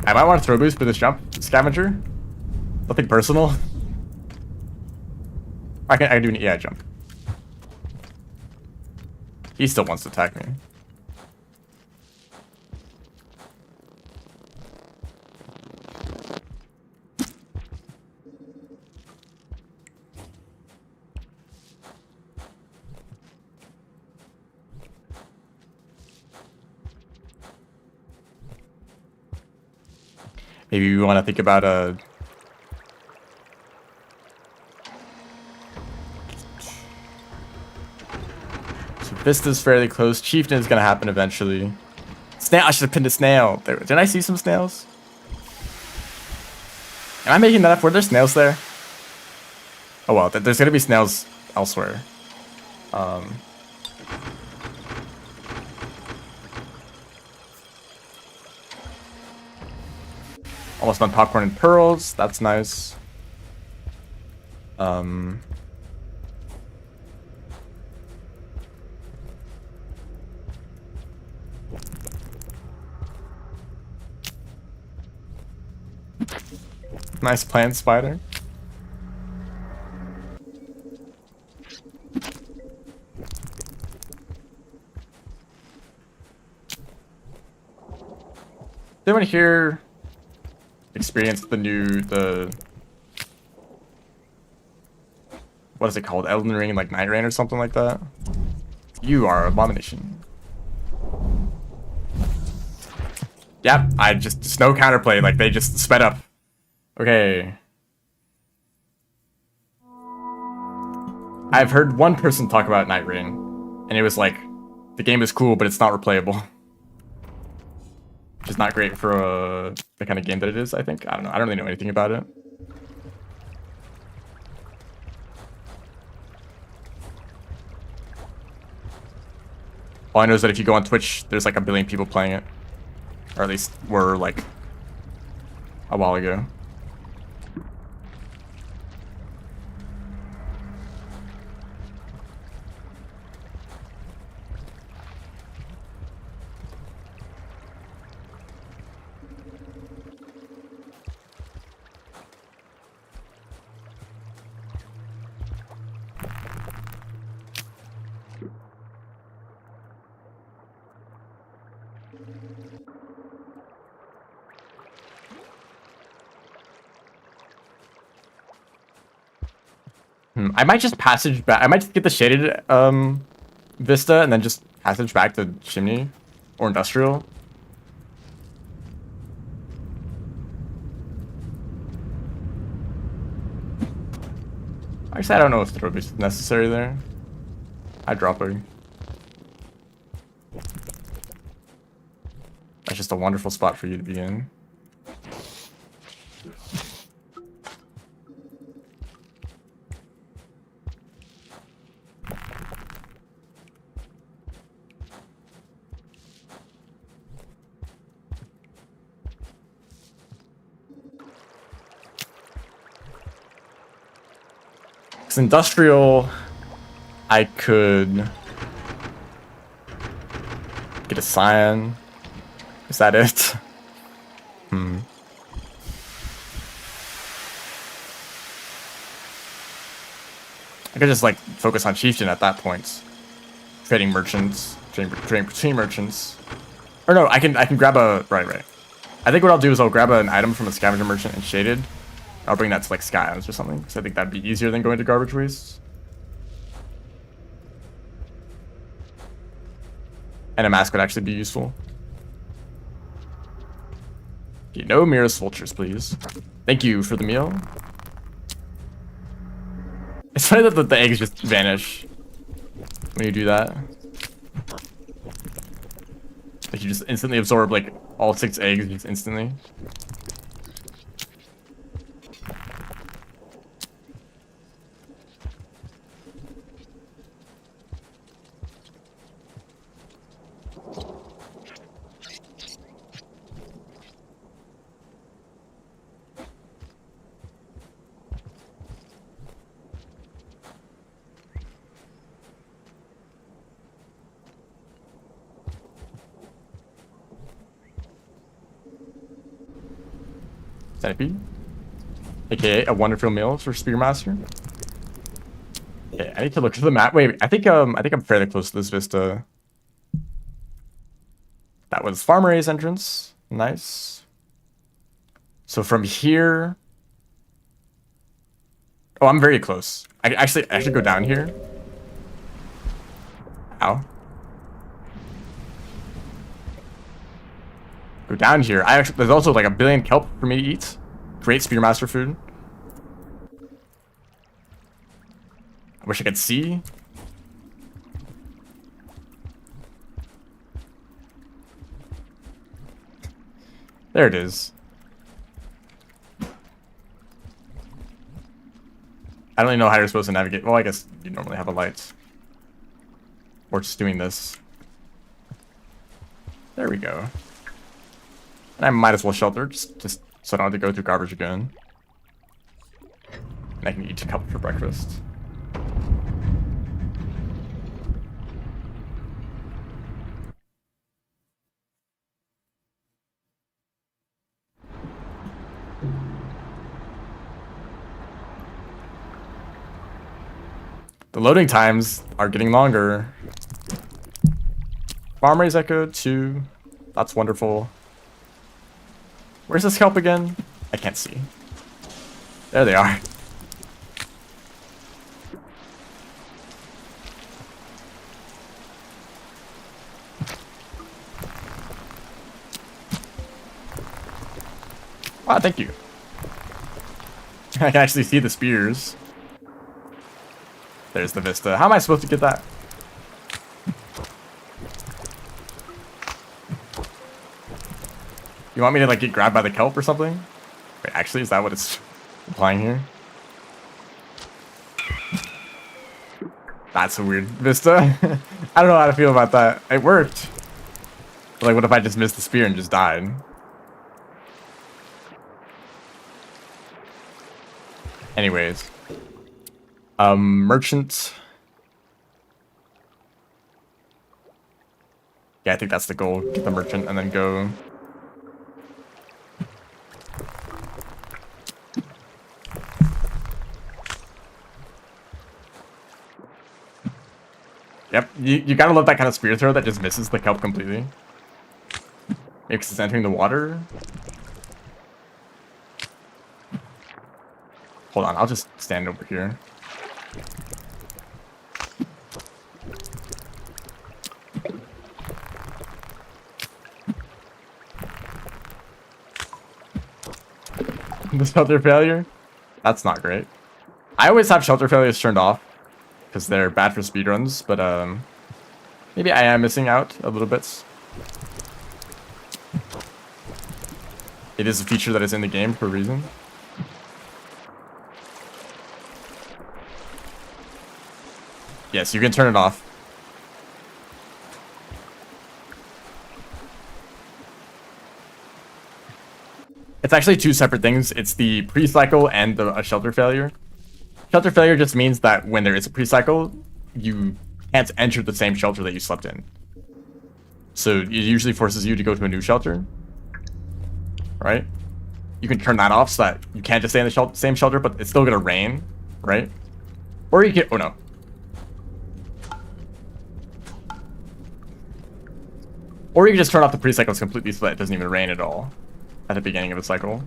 I might want to throw boost for this jump, scavenger. Nothing personal. I can do an EI jump. He still wants to attack me. Maybe we want to think about a. So Vista's fairly close. Chieftain is gonna happen eventually. Snail. I should have pinned a snail. There. Did I see some snails? Am I making that up? Were there snails there? Oh well, there's gonna be snails elsewhere. Almost done popcorn and pearls. That's nice. Nice plant spider. Did anyone here experience the what is it called? Elden Ring, like Night Rain or something like that? You are Abomination. Yep, I just no counterplay, like they just sped up. Okay. I've heard one person talk about Night Rain, and it was like, the game is cool, but it's not replayable. Which is not great for the kind of game that it is, I think. I don't know. I don't really know anything about it. All I know is that if you go on Twitch, there's like 1 billion people playing it. Or at least were like a while ago. I might just passage back. I might just get the shaded Vista and then just passage back to Chimney or Industrial. Actually, I don't know if throw boost is necessary there. I drop her. That's just a wonderful spot for you to be in. Industrial, I could get a Scion. Is that it? I could just like focus on Chieftain at that point. Trading merchants, trading between merchants. Or no, I can grab a right. I think what I'll do is I'll grab an item from a scavenger merchant and shaded. I'll bring that to like Skylands or something, because I think that'd be easier than going to garbage wastes. And a mask would actually be useful. Okay, no Mira's Vultures, please. Thank you for the meal. It's funny that the eggs just vanish when you do that. Like you just instantly absorb like all 6 eggs just instantly. Centipede, aka a wonderful meal for Spearmaster. Yeah, I need to look to the map. Wait, I think I'm fairly close to this Vista. That was Farmer A's entrance. Nice. So from here, oh, I'm very close. I should go down here. Ow. go down here. There's also like a billion kelp for me to eat. Great Spearmaster food. I wish I could see. There it is. I don't even know how you're supposed to navigate. Well, I guess you normally have a light. Or just doing this. There we go. And I might as well shelter, just so I don't have to go through garbage again. And I can eat a couple for breakfast. The loading times are getting longer. Farm raise echo 2. That's wonderful. Where's this kelp again? I can't see. There they are. Ah, thank you. I can actually see the spears. There's the vista. How am I supposed to get that? You want me to like get grabbed by the kelp or something? Wait, actually, is that what it's implying here? That's a weird vista. I don't know how to feel about that. It worked. But, like, what if I just missed the spear and just died? Anyways. Merchant. Yeah, I think that's the goal. Get the merchant and then go. Yep, you gotta love that kind of spear throw that just misses the kelp completely. Maybe because it's entering the water. Hold on, I'll just stand over here. The shelter failure? That's not great. I always have shelter failures turned off because they're bad for speedruns, but maybe I am missing out a little bit. It is a feature that is in the game for a reason. Yes, you can turn it off. It's actually two separate things. It's the pre-cycle and a shelter failure. Shelter failure just means that when there is a pre-cycle, you can't enter the same shelter that you slept in. So it usually forces you to go to a new shelter. Right? You can turn that off so that you can't just stay in the same shelter, but it's still gonna rain, right? Or you can, oh no. Or you can just turn off the pre-cycles completely so that it doesn't even rain at all at the beginning of the cycle.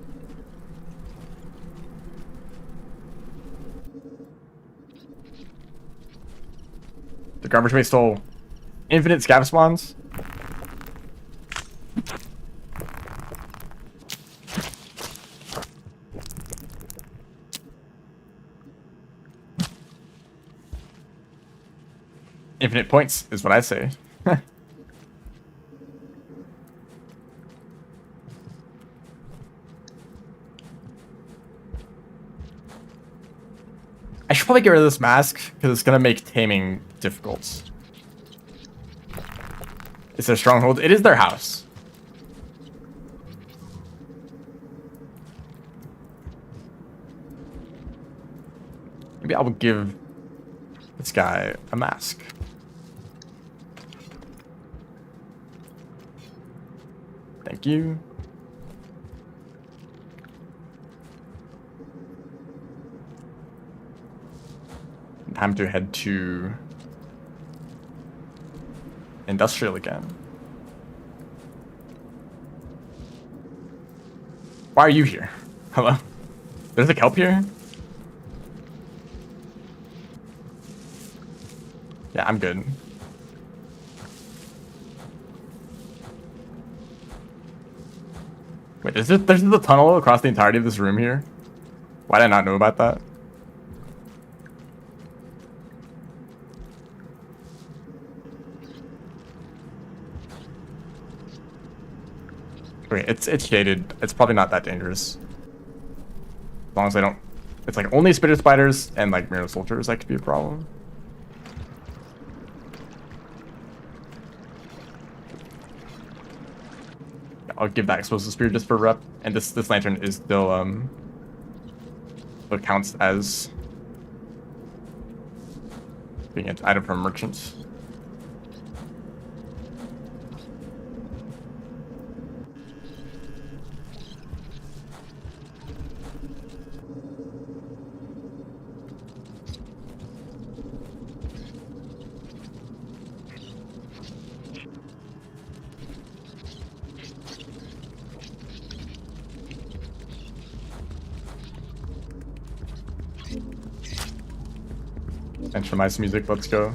The garbage may stole infinite scav spawns. Infinite points is what I say. I should probably get rid of this mask because it's gonna make taming difficult. It's their stronghold. It is their house. Maybe I will give this guy a mask. Thank you. Time to head to industrial again. Why are you here? Hello? There's a kelp here? Yeah, I'm good. Wait, there's a tunnel across the entirety of this room here? Why did I not know about that? Wait, it's shaded. It's probably not that dangerous. As long as I don't... It's like only spitter spiders and like mirror soldiers that could be a problem. I'll give that explosive spear just for rep. And this lantern is still it counts as being an item from merchants. Nice music, let's go.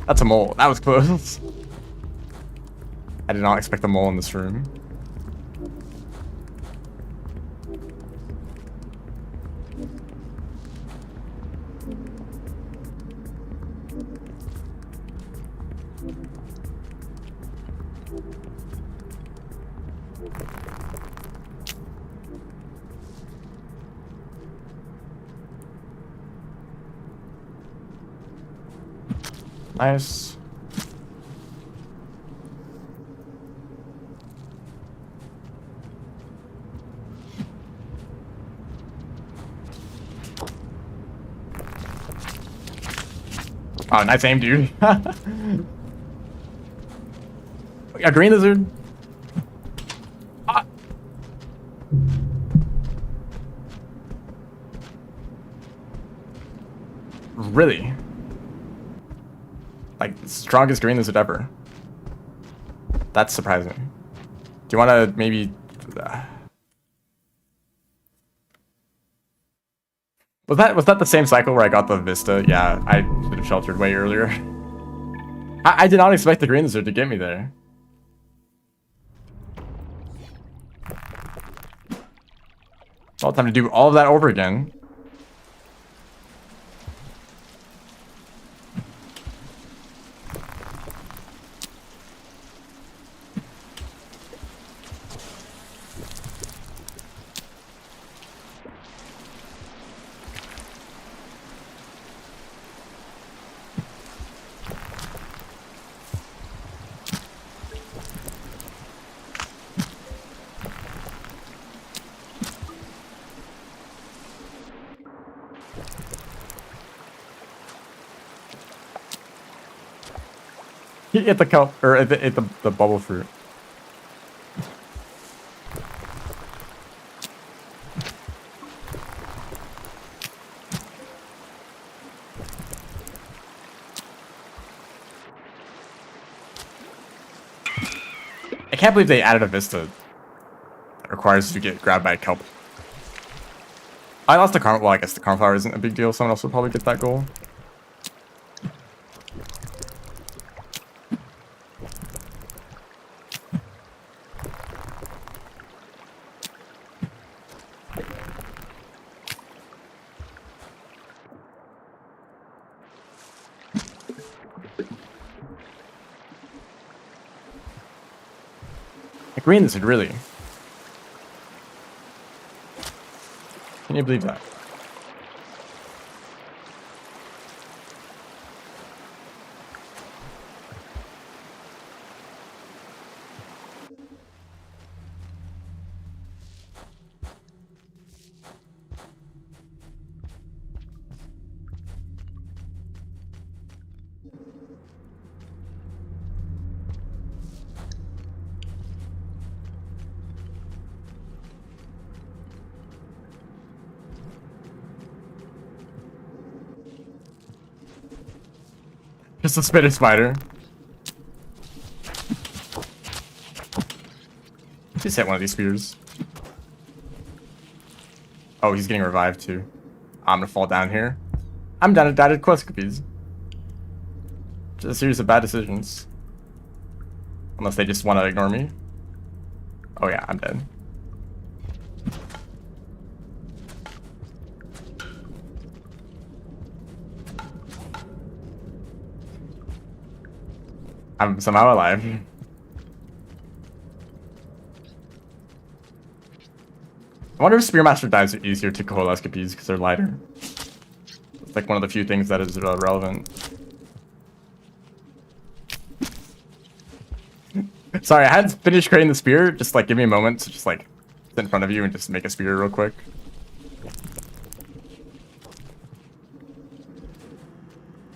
That's a mole. That was close. I did not expect a mole in this room. Nice. Oh, nice aim, dude. A green lizard. Ah. Really? Like, strongest green lizard ever. That's surprising. Do you want to maybe... Was that the same cycle where I got the Vista? Yeah, I should have sheltered way earlier. I did not expect the green lizard to get me there. It's all time to do all of that over again. Hit the kelp, or hit the bubble fruit. I can't believe they added a Vista that requires you to get grabbed by a kelp. I lost the well, I guess the cornflower isn't a big deal. Someone else will probably get that goal. Green lizard, really? Can you believe that? Just a spitter spider. Just hit one of these spears. Oh, he's getting revived too. I'm gonna fall down here. I'm down to dotted quest cookies. Just a series of bad decisions. Unless they just want to ignore me. Oh yeah, I'm dead. I'm somehow alive. I wonder if Spearmaster dives are easier to coalesce escapees because they're lighter. It's like one of the few things that is relevant. Sorry, I hadn't finished creating the spear. Just like give me a moment to just like sit in front of you and just make a spear real quick.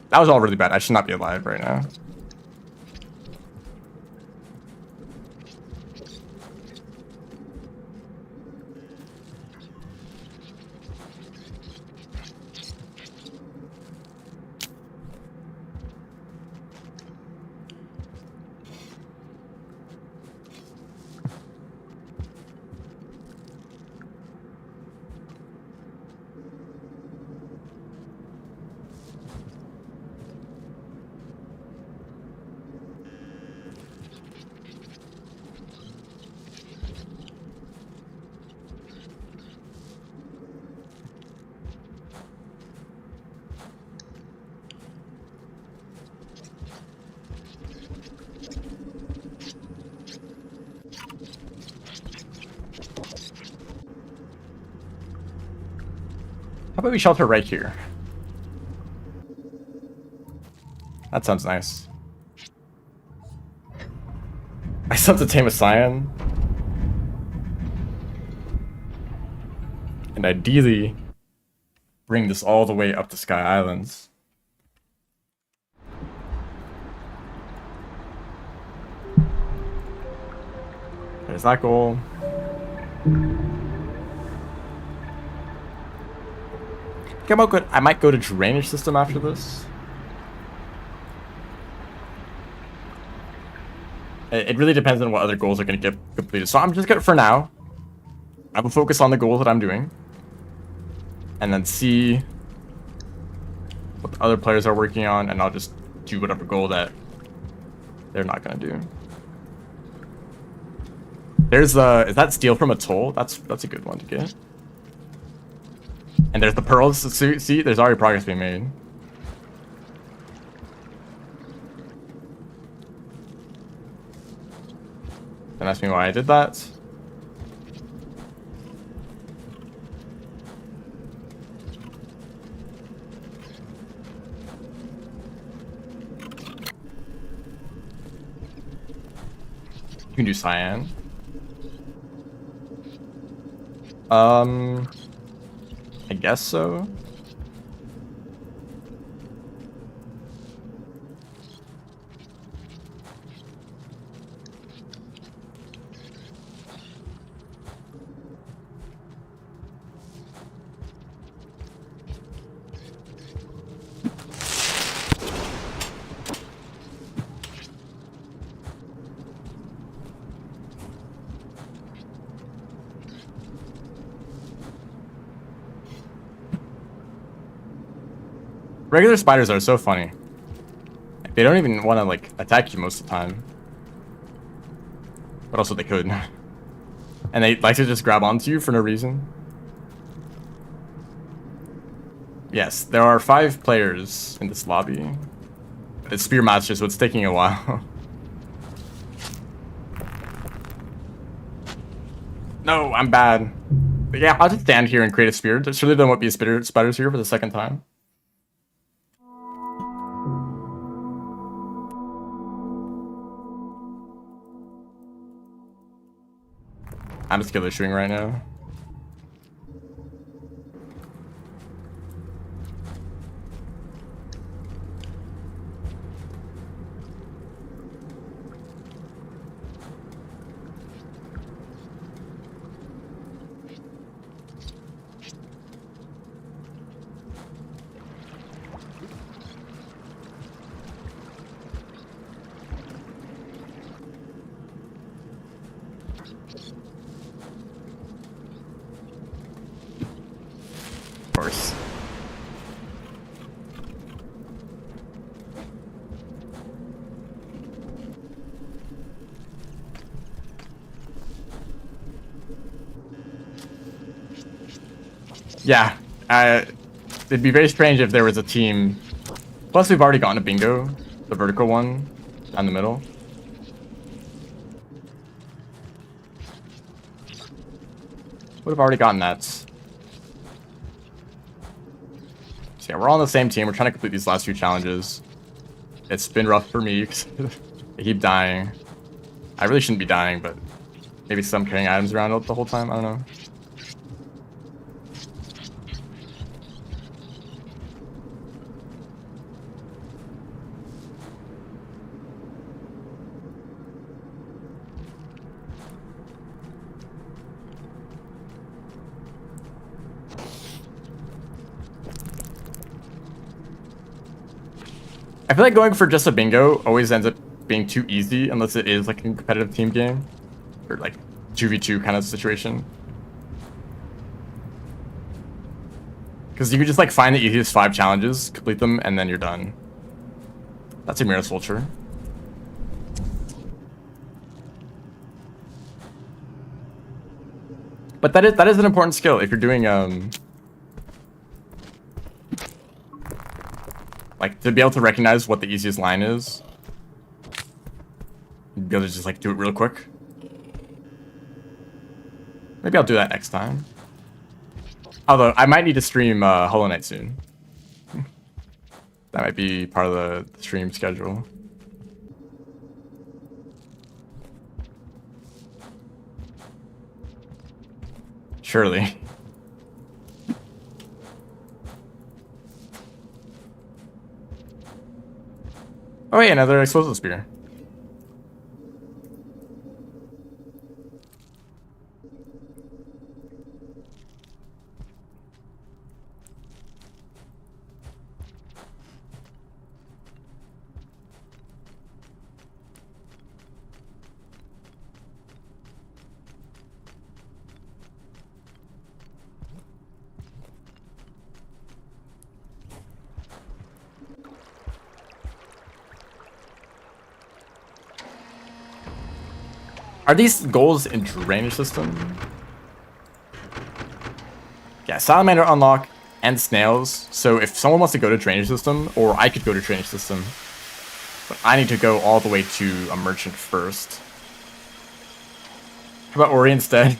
That was all really bad. I should not be alive right now. How about we shelter right here? That sounds nice. I still have to tame a Scion. And ideally, bring this all the way up to Sky Islands. There's that goal. I might go to Drainage System after this. It really depends on what other goals are going to get completed. So I'm just going to, for now, I will focus on the goals that I'm doing. And then see what the other players are working on, and I'll just do whatever goal that they're not going to do. There's is that Steel from Atoll? That's a good one to get. And there's the pearls. See, there's already progress being made. Don't ask me why I did that. You can do Cyan. I guess so. Regular spiders are so funny. They don't even want to like attack you most of the time. But also they could. And they like to just grab onto you for no reason. Yes, there are 5 players in this lobby. It's Spearmaster, so it's taking a while. No, I'm bad. But yeah, I'll just stand here and create a spear. Surely there won't be spiders here for the second time. I'm just killer shooting right now. Yeah, it'd be very strange if there was a team. Plus, we've already gotten a bingo, the vertical one, down the middle. Would have already gotten that. So yeah, we're all on the same team. We're trying to complete these last few challenges. It's been rough for me because I keep dying. I really shouldn't be dying, but maybe some carrying items around the whole time. I don't know. I feel like going for just a bingo always ends up being too easy unless it is like a competitive team game or like 2v2 kind of situation. Because you could just like find the easiest 5 challenges, complete them, and then you're done. That's a Mirror's Vulture. But that is an important skill if you're doing like to be able to recognize what the easiest line is. Be able to just like do it real quick. Maybe I'll do that next time. Although I might need to stream Hollow Knight soon. That might be part of the stream schedule. Surely. Oh wait, another explosive spear. Are these goals in drainage system? Yeah, salamander unlock and snails. So if someone wants to go to drainage system, or I could go to drainage system, but I need to go all the way to a merchant first. How about Ori instead?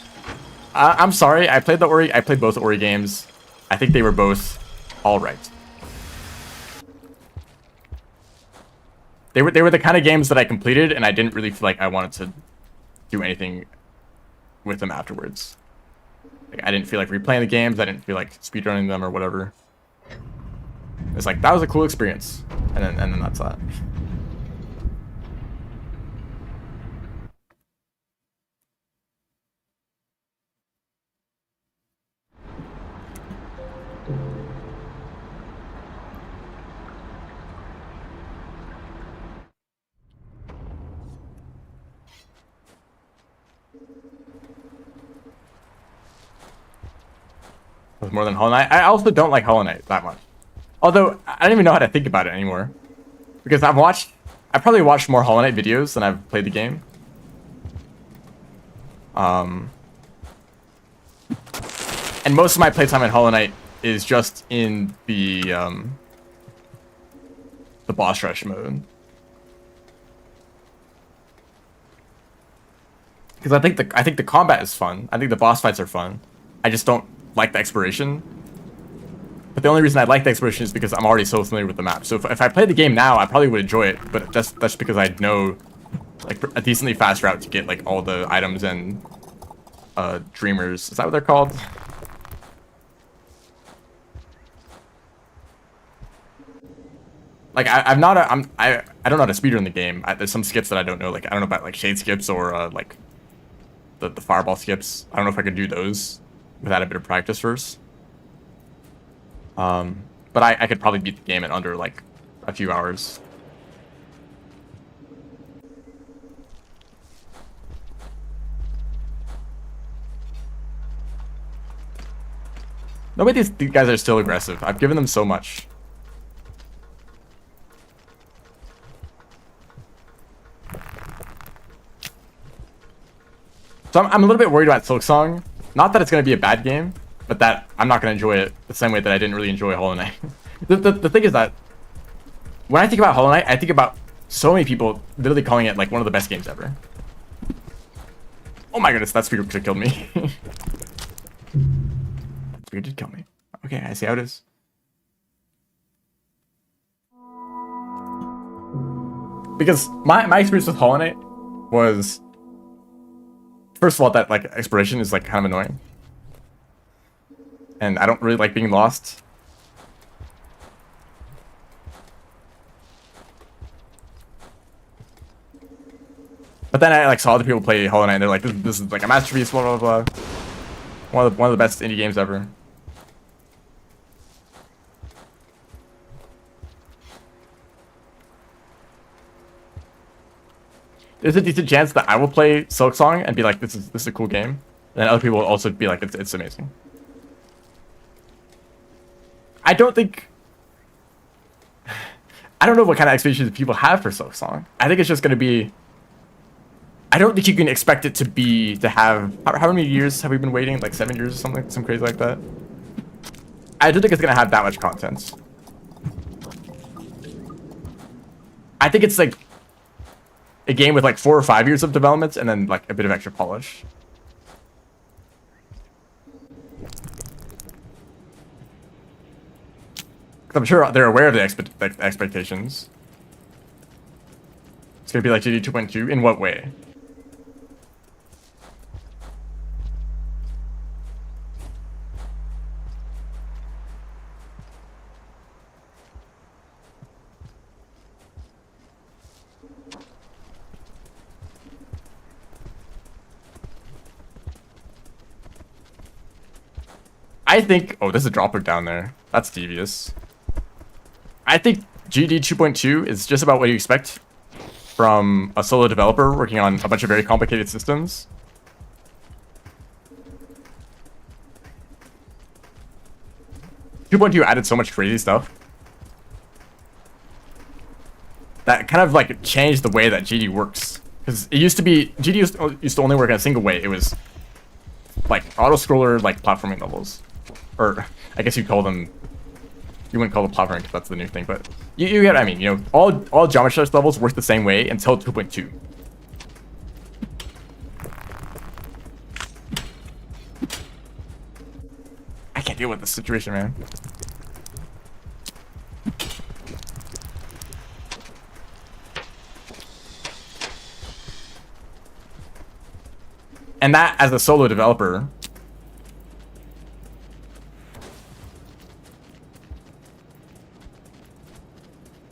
I'm sorry, I played both Ori games. I think they were both all right. They were the kind of games that I completed, and I didn't really feel like I wanted to do anything with them afterwards. Like, I didn't feel like replaying the games. I didn't feel like speedrunning them or whatever. It's like that was a cool experience, and then that's that. More than Hollow Knight. I also don't like Hollow Knight that much. Although I don't even know how to think about it anymore, because I've probably watched more Hollow Knight videos than I've played the game. And most of my playtime in Hollow Knight is just in the boss rush mode. Because I think the combat is fun. I think the boss fights are fun. I just don't like the exploration. But the only reason I like the exploration is because I'm already so familiar with the map. So if I played the game now, I probably would enjoy it. But that's because I know like a decently fast route to get like all the items and dreamers. Is that what they're called? Like I don't know how to speedrun the game. There's some skips that I don't know. Like I don't know about like shade skips or like the fireball skips. I don't know if I could do those without a bit of practice first. But I could probably beat the game in under like a few hours. No way these guys are still aggressive. I've given them so much. So I'm a little bit worried about Silksong. Not that it's going to be a bad game, but that I'm not gonna enjoy it the same way that I didn't really enjoy Hollow Knight. The thing is that when I think about Hollow Knight, I think about so many people literally calling it like one of the best games ever. Oh my goodness, that speaker killed me. That speaker did kill me. Okay, I see how it is. Because my experience with Hollow Knight was, first of all, that like exploration is like kind of annoying, and I don't really like being lost. But then I like saw other people play Hollow Knight, and they're like, this is like a masterpiece, blah blah blah. One of the best indie games ever. There's a decent chance that I will play Silksong and be like, this is a cool game. And then other people will also be like, it's amazing. I don't know what kind of expectations people have for Silksong. I think it's just gonna be, I don't think you can expect it to have, how many years have we been waiting? Like 7 years or something, some crazy like that. I don't think it's gonna have that much content. I think it's like a game with like 4 or 5 years of development and then like a bit of extra polish. I'm sure they're aware of the expectations. It's gonna be like GD 2.2. In what way? I think, oh, there's a dropper down there. That's devious. I think GD 2.2 is just about what you expect from a solo developer working on a bunch of very complicated systems. .2 added so much crazy stuff that kind of like changed the way that GD works. Because it used to be, GD used to only work in a single way. It was like auto-scroller, like platforming levels. Or I guess you'd call them, you wouldn't call them platforming because that's the new thing, but you get what I mean. You know, all Geometry Dash levels work the same way until 2.2. I can't deal with this situation, man. And that, as a solo developer,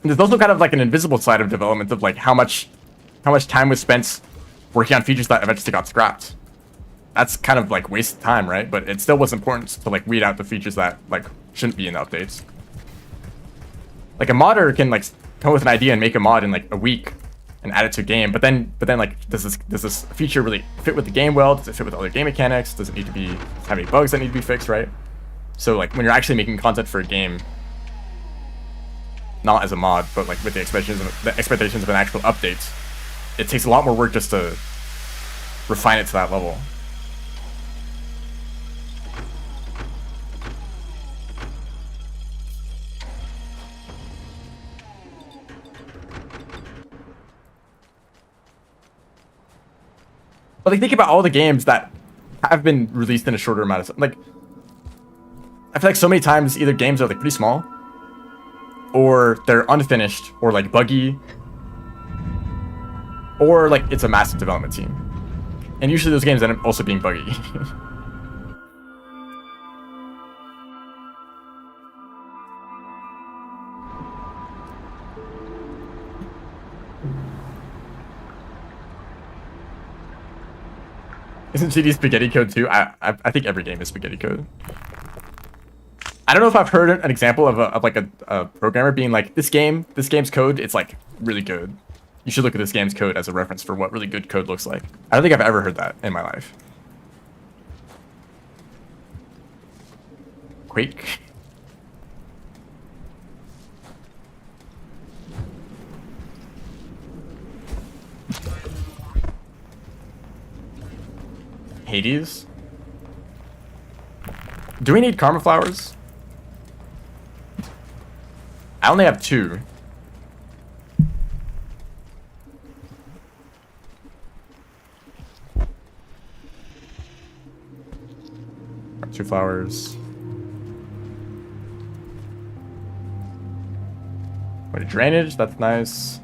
there's also kind of like an invisible side of development of like how much time was spent working on features that eventually got scrapped. That's kind of like wasted time, right? But it still was important to like weed out the features that like shouldn't be in the updates. Like a modder can like come with an idea and make a mod in like a week and add it to a game, but then like does this feature really fit with the game well? Does it fit with other game mechanics? Does it need to be have any bugs that need to be fixed, right? So like when you're actually making content for a game, not as a mod, but like with the expectations of an actual update, it takes a lot more work just to refine it to that level. But like think about all the games that have been released in a shorter amount of time. Like I feel like so many times either games are like pretty small, or they're unfinished, or like buggy, or like it's a massive development team. And usually those games end up also being buggy. Isn't GD spaghetti code too? I think every game is spaghetti code. I don't know if I've heard an example of a programmer being like, this game's code, it's like really good. You should look at this game's code as a reference for what really good code looks like. I don't think I've ever heard that in my life. Quake. Hades. Do we need karma flowers? I only have 2. Two flowers. Wait, drainage, that's nice.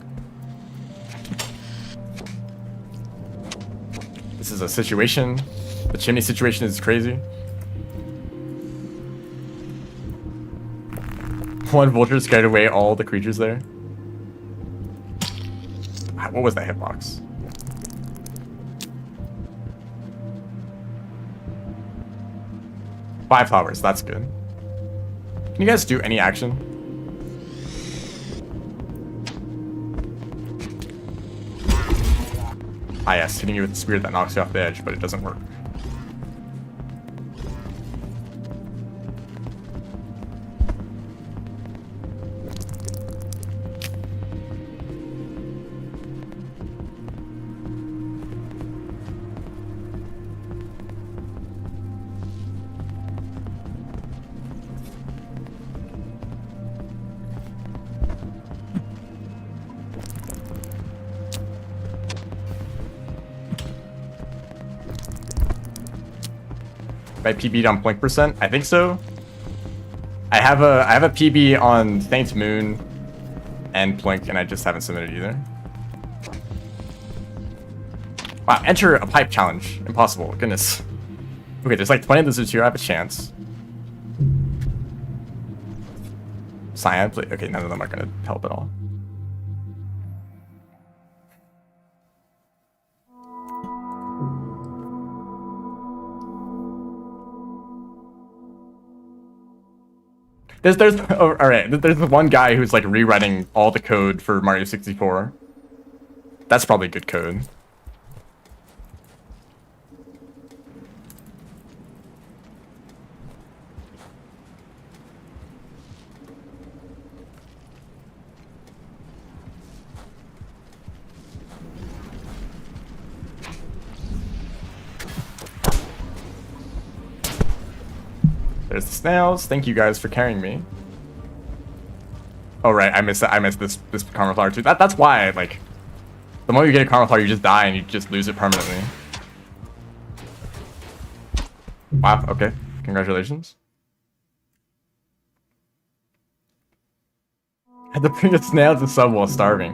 This is a situation. The chimney situation is crazy. One vulture scared away all the creatures there. What was that hitbox? Five flowers, that's good. Can you guys do any action? Ah yes, hitting you with the spear that knocks you off the edge, but it doesn't work. I PB'd on Blink percent? I think so. I have a PB on Saint's Moon and Blink, and I just haven't submitted either. Wow, enter a pipe challenge. Impossible. Goodness. Okay, there's like 20 lizards here. I have a chance. Cyan, please. Okay, none of them are gonna help at all. All right. There's one guy who's like rewriting all the code for Mario 64. That's probably good code. There's the snails. Thank you guys for carrying me. Oh right, I missed this karma flower too. That's why, like, the moment you get a karma flower, you just die and you just lose it permanently. Wow. Okay. Congratulations. Had to bring a snail to sub while starving.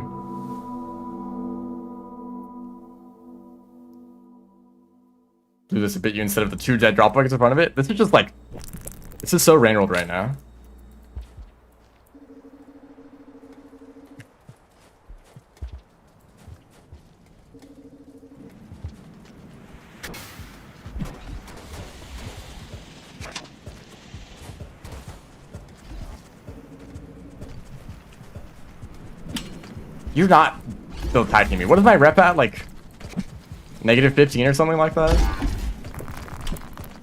Do this a bit you instead of the 2 dead drop buckets in front of it. This is just like, this is so Rainworld right now. You're not still attacking me. What is my rep at? Like, negative 15 or something like that?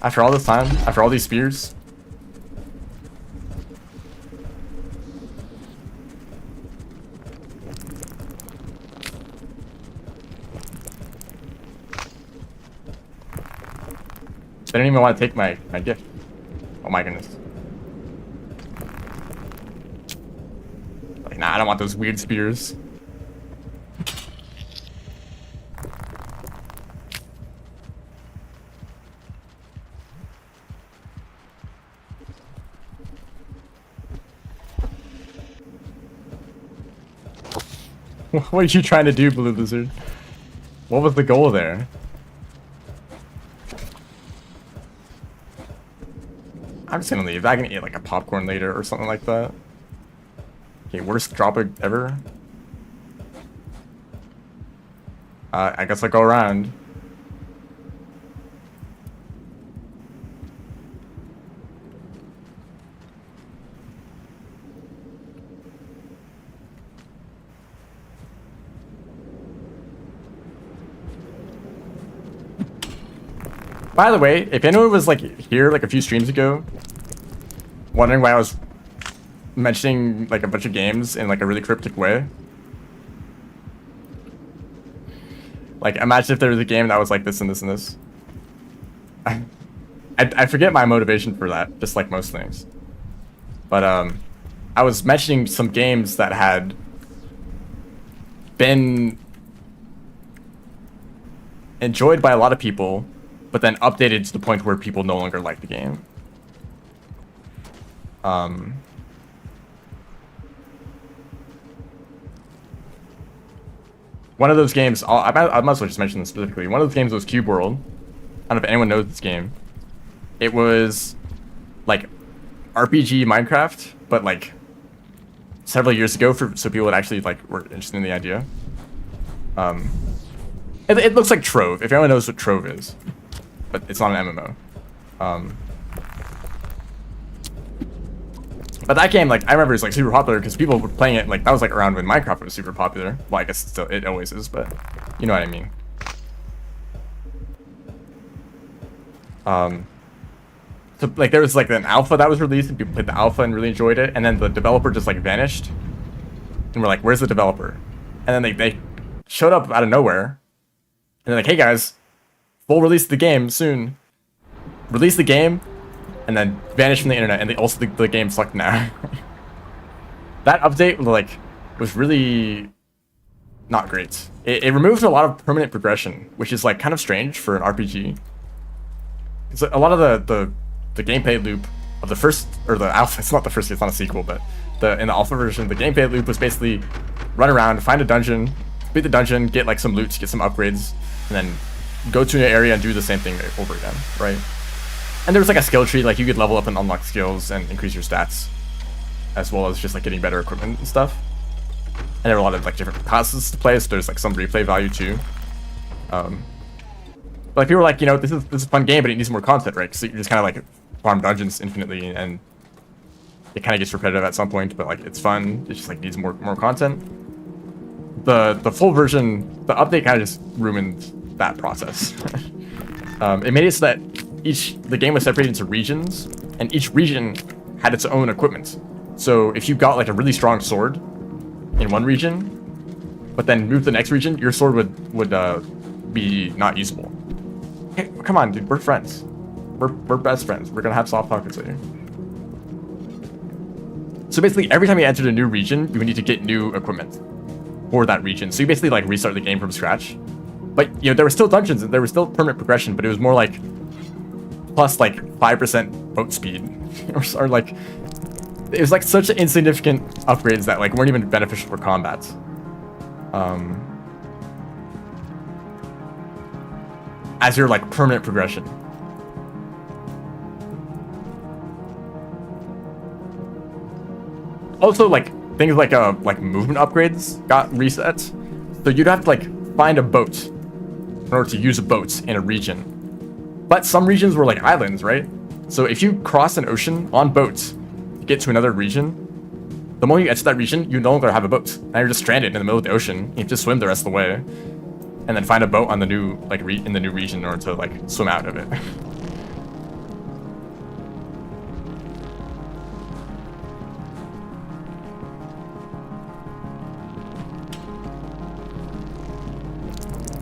After all this time? After all these spears? They don't even want to take my gift. Oh my goodness. Like, nah, I don't want those weird spears. What are you trying to do, Blue Lizard? What was the goal there? I'm just gonna leave. I can eat like a popcorn later or something like that. Okay, worst dropper ever. I guess I'll go around. By the way, if anyone was like here like a few streams ago, wondering why I was mentioning like a bunch of games in like a really cryptic way. Like, imagine if there was a game that was like this and this and this. I I forget my motivation for that, just like most things. But I was mentioning some games that had been enjoyed by a lot of people, but then updated to the point where people no longer like the game. One of those games, I might as well just mention this specifically. One of those games was Cube World. I don't know if anyone knows this game. It was like RPG Minecraft, but like several years ago, so people that actually like were interested in the idea. It looks like Trove, if anyone knows what Trove is, but it's not an MMO. But that game, like, I remember it's like super popular because people were playing it, like, that was like around when Minecraft was super popular. Well, I guess still, it always is, but you know what I mean. So like there was like an alpha that was released and people played the alpha and really enjoyed it, and then the developer just like vanished. And we're like, where's the developer? And then they showed up out of nowhere. And they're like, hey guys, we'll release the game soon. Release the game, and then vanish from the internet, and the game sucked now. That update like was really not great. It removed a lot of permanent progression, which is like kind of strange for an RPG. It's a lot of the gameplay loop of the first, or the alpha, it's not the first, it's not a sequel, but in the alpha version, the gameplay loop was basically run around, find a dungeon, beat the dungeon, get like some loot, get some upgrades, and then go to an area and do the same thing over again, right? And there was like a skill tree, like you could level up and unlock skills and increase your stats, as well as just like getting better equipment and stuff. And there were a lot of like different classes to play, so there's like some replay value too. But people were like, you know, this is a fun game, but it needs more content, right? So you just kind of like farm dungeons infinitely, and it kind of gets repetitive at some point, but like it's fun. It just like needs more content. The full version, the update kind of just ruined that process. It made it so that the game was separated into regions, and each region had its own equipment. So if you got like a really strong sword in one region, but then moved to the next region, your sword would be not usable. Hey, come on, dude, we're friends. We're best friends. We're gonna have soft pockets later. So basically, every time you entered a new region, you would need to get new equipment for that region. So you basically like restart the game from scratch. But you know, there were still dungeons and there was still permanent progression, but it was more like plus like 5% boat speed, or like it was like such insignificant upgrades that like weren't even beneficial for combat. As your like permanent progression. Also, like things like movement upgrades got reset, so you'd have to like find a boat in order to use a boat in a region. But some regions were like islands, right? So if you cross an ocean on boats to get to another region, the moment you enter that region, you no longer have a boat. Now you're just stranded in the middle of the ocean. You have to swim the rest of the way, and then find a boat on the new in the new region in order to like swim out of it.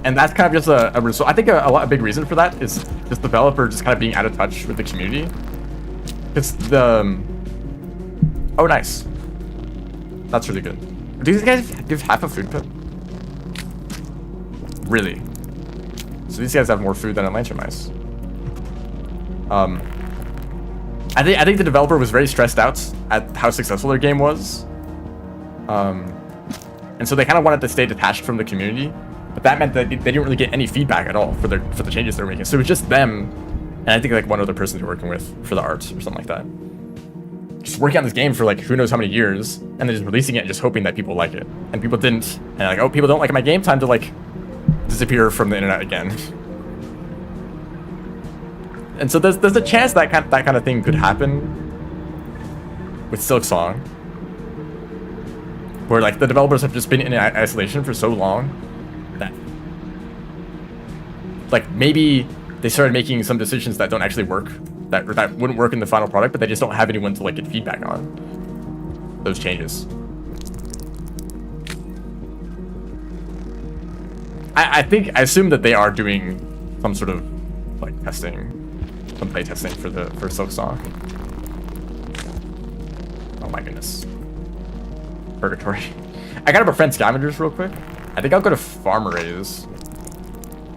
And that's kind of just a result. I think a big reason for that is just developer just kind of being out of touch with the community. It's oh, nice. That's really good. Do these guys give half a food pit? Really? So these guys have more food than Atlanta mice. I think the developer was very stressed out at how successful their game was. And so they kind of wanted to stay detached from the community. But that meant that they didn't really get any feedback at all for the changes they were making. So it was just them, and I think like one other person they're working with for the art or something like that. Just working on this game for like who knows how many years, and then just releasing it and just hoping that people like it. And people didn't. And like, oh, people don't like my game, time to like disappear from the internet again. And so there's a chance that kind of thing could happen with Silksong, where like the developers have just been in isolation for so long that like maybe they started making some decisions that don't actually work, that wouldn't work in the final product, but they just don't have anyone to like get feedback on those changes. I assume that they are doing some sort of like testing some playtesting for Silksong. Oh my goodness. Purgatory. I gotta befriend scavengers real quick. I think I'll go to Farmeraise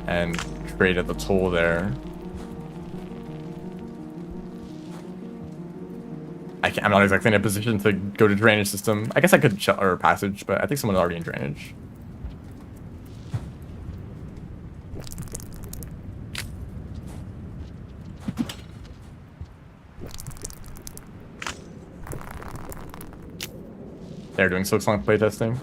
and trade at the toll there. I'm not exactly in a position to go to drainage system. I guess I could or passage, but I think someone's already in drainage. They're doing Silksong playtesting.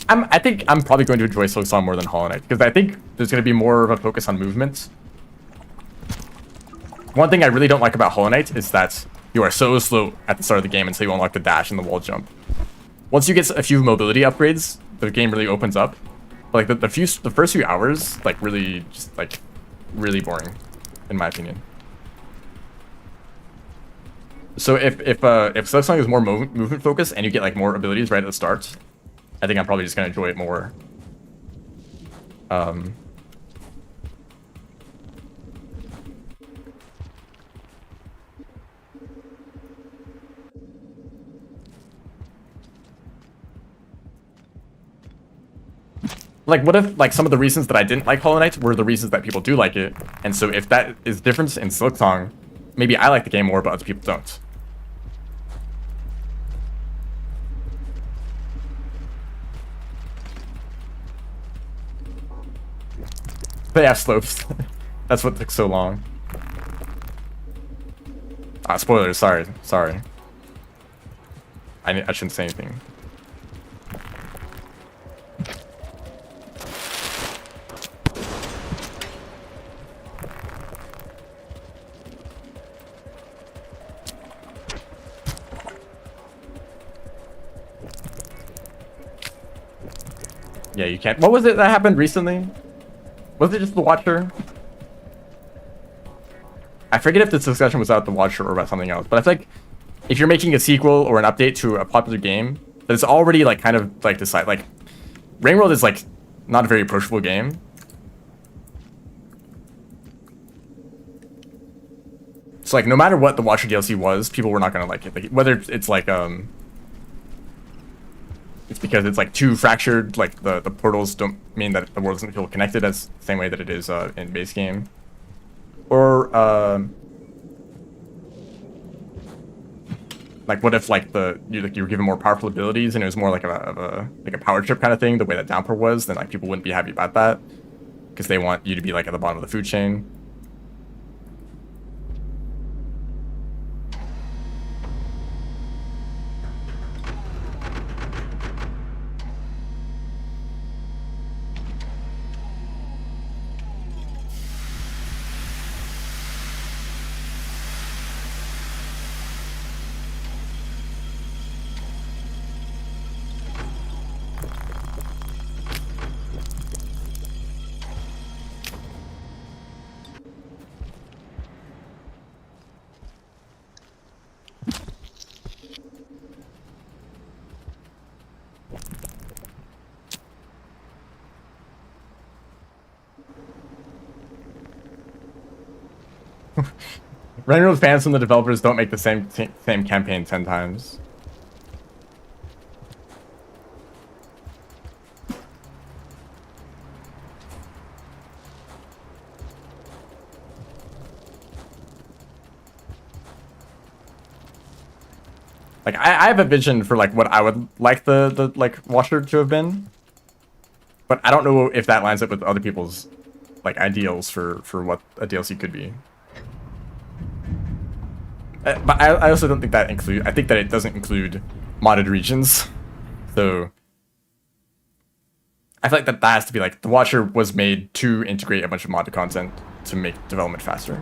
I think I'm probably going to enjoy Silksong more than Hollow Knight, because I think there's going to be more of a focus on movement. One thing I really don't like about Hollow Knight is that you are so slow at the start of the game until you unlock the dash and the wall jump. Once you get a few mobility upgrades, the game really opens up. But like the first few hours, like really just like really boring, in my opinion. So if Silksong is more movement focused and you get like more abilities right at the start, I think I'm probably just gonna enjoy it more. Like, what if like some of the reasons that I didn't like Hollow Knight were the reasons that people do like it, and so if that is different in Silksong, maybe I like the game more, but other people don't. They have slopes. That's what took so long. Spoilers. Sorry. I shouldn't say anything. Yeah, you can't. What was it that happened recently? Was it just the Watcher? I forget if this discussion was about the Watcher or about something else, but I feel like if you're making a sequel or an update to a popular game that's already like kind of like decided, like Rainworld is like not a very approachable game. So like no matter what the Watcher DLC was, people were not gonna like it. Like, whether it's like it's because it's like too fractured, like the portals don't mean that the world doesn't feel connected as the same way that it is in base game. Or like what if like you were given more powerful abilities and it was more like a power trip kind of thing, the way that Downpour was, then like people wouldn't be happy about that because they want you to be like at the bottom of the food chain. Rainworld fans from the developers don't make the same campaign 10 times. Like I have a vision for like what I would like the like Watcher to have been, but I don't know if that lines up with other people's like ideals for what a DLC could be. But I also don't think that I think that it doesn't include modded regions. So I feel like that has to be like the Watcher was made to integrate a bunch of modded content to make development faster.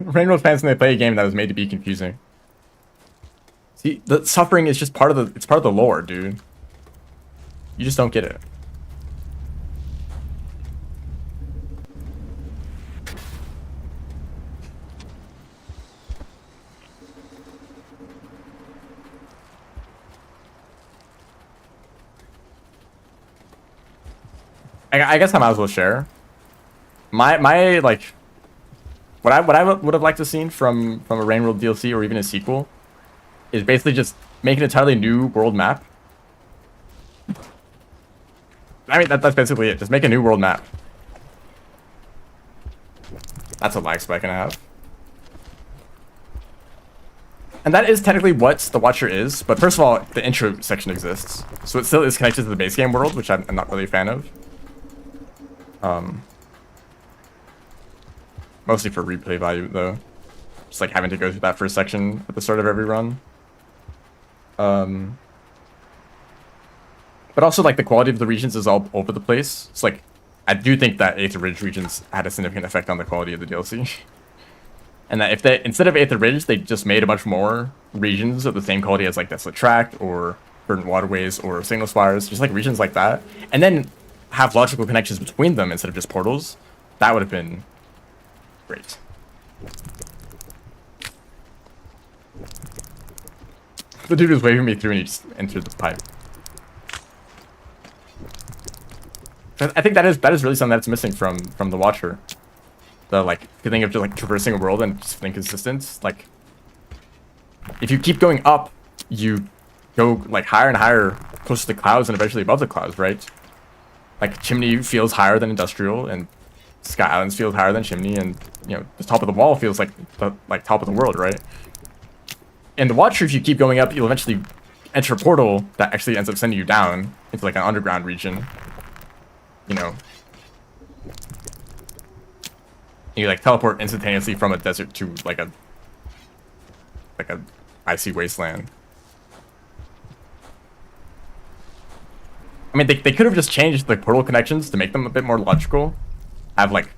Rainworld fans when they play a game that was made to be confusing. See, the suffering is just part of the lore, dude. You just don't get it. I guess I might as well share. My like what I would have liked to seen from a Rain World DLC or even a sequel is basically just make an entirely new world map. I mean that's basically it. Just make a new world map. That's a lag spike I have. And that is technically what the Watcher is, but first of all, the intro section exists. So it still is connected to the base game world, which I'm not really a fan of. Mostly for replay value, though. Just like having to go through that first section at the start of every run. But also, like, the quality of the regions is all over the place. It's like, I do think that Aether Ridge regions had a significant effect on the quality of the DLC. And that if they, instead of Aether Ridge, they just made a bunch more regions of the same quality as, like, Desolate Tract, or Verdant Waterways, or Signal Spires, just, like, regions like that. And then have logical connections between them instead of just portals. That would have been great. The dude was waving me through and he just entered the pipe. I think that is really something that's missing from the Watcher. The like feeling of just like traversing a world and just being consistent. Like if you keep going up, you go like higher and higher, close to the clouds and eventually above the clouds, right? Like Chimney feels higher than Industrial, and Sky Islands feels higher than Chimney, and you know the top of the wall feels like the top of the world, right? In the Watcher, if you keep going up, you'll eventually enter a portal that actually ends up sending you down into like an underground region. You know, you like teleport instantaneously from a desert to like a icy wasteland. I mean, they could have just changed the portal connections to make them a bit more logical. Have like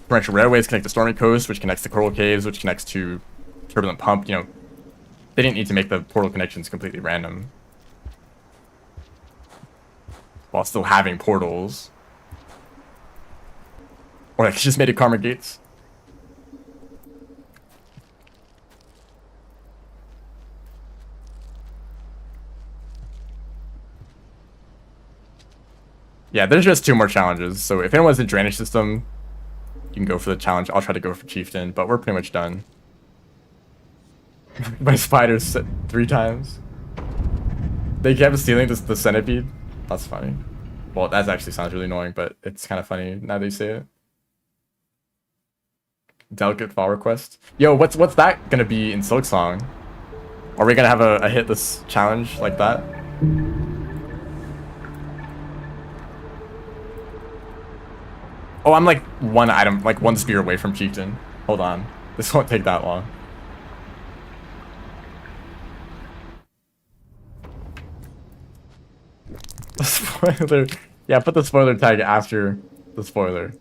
torrential railways connect to Stormy Coast, which connects to Coral Caves, which connects to Turbulent Pump. You know, they didn't need to make the portal connections completely random while still having portals. Or like just made it Karma Gates. Yeah, there's just 2 more challenges. So if anyone's in Drainage System, you can go for the challenge. I'll try to go for Chieftain, but we're pretty much done. My spiders 3 times. They kept stealing the centipede. That's funny. Well, that actually sounds really annoying, but it's kind of funny now that you say it. Delicate fall request. Yo, what's that gonna be in Silksong? Are we gonna have a hit this challenge like that? Oh, I'm like 1 item, like 1 spear away from Chieftain. Hold on. This won't take that long. The spoiler. Yeah, put the spoiler tag after the spoiler.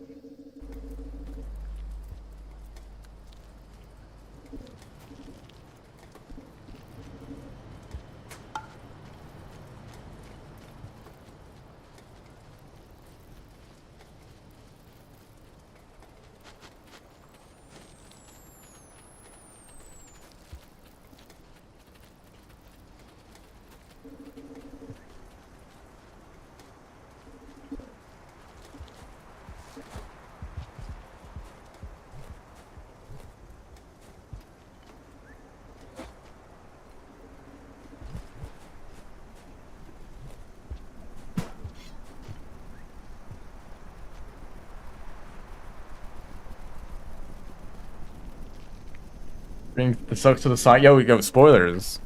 Bring the sucks to the side. Yo, we go spoilers.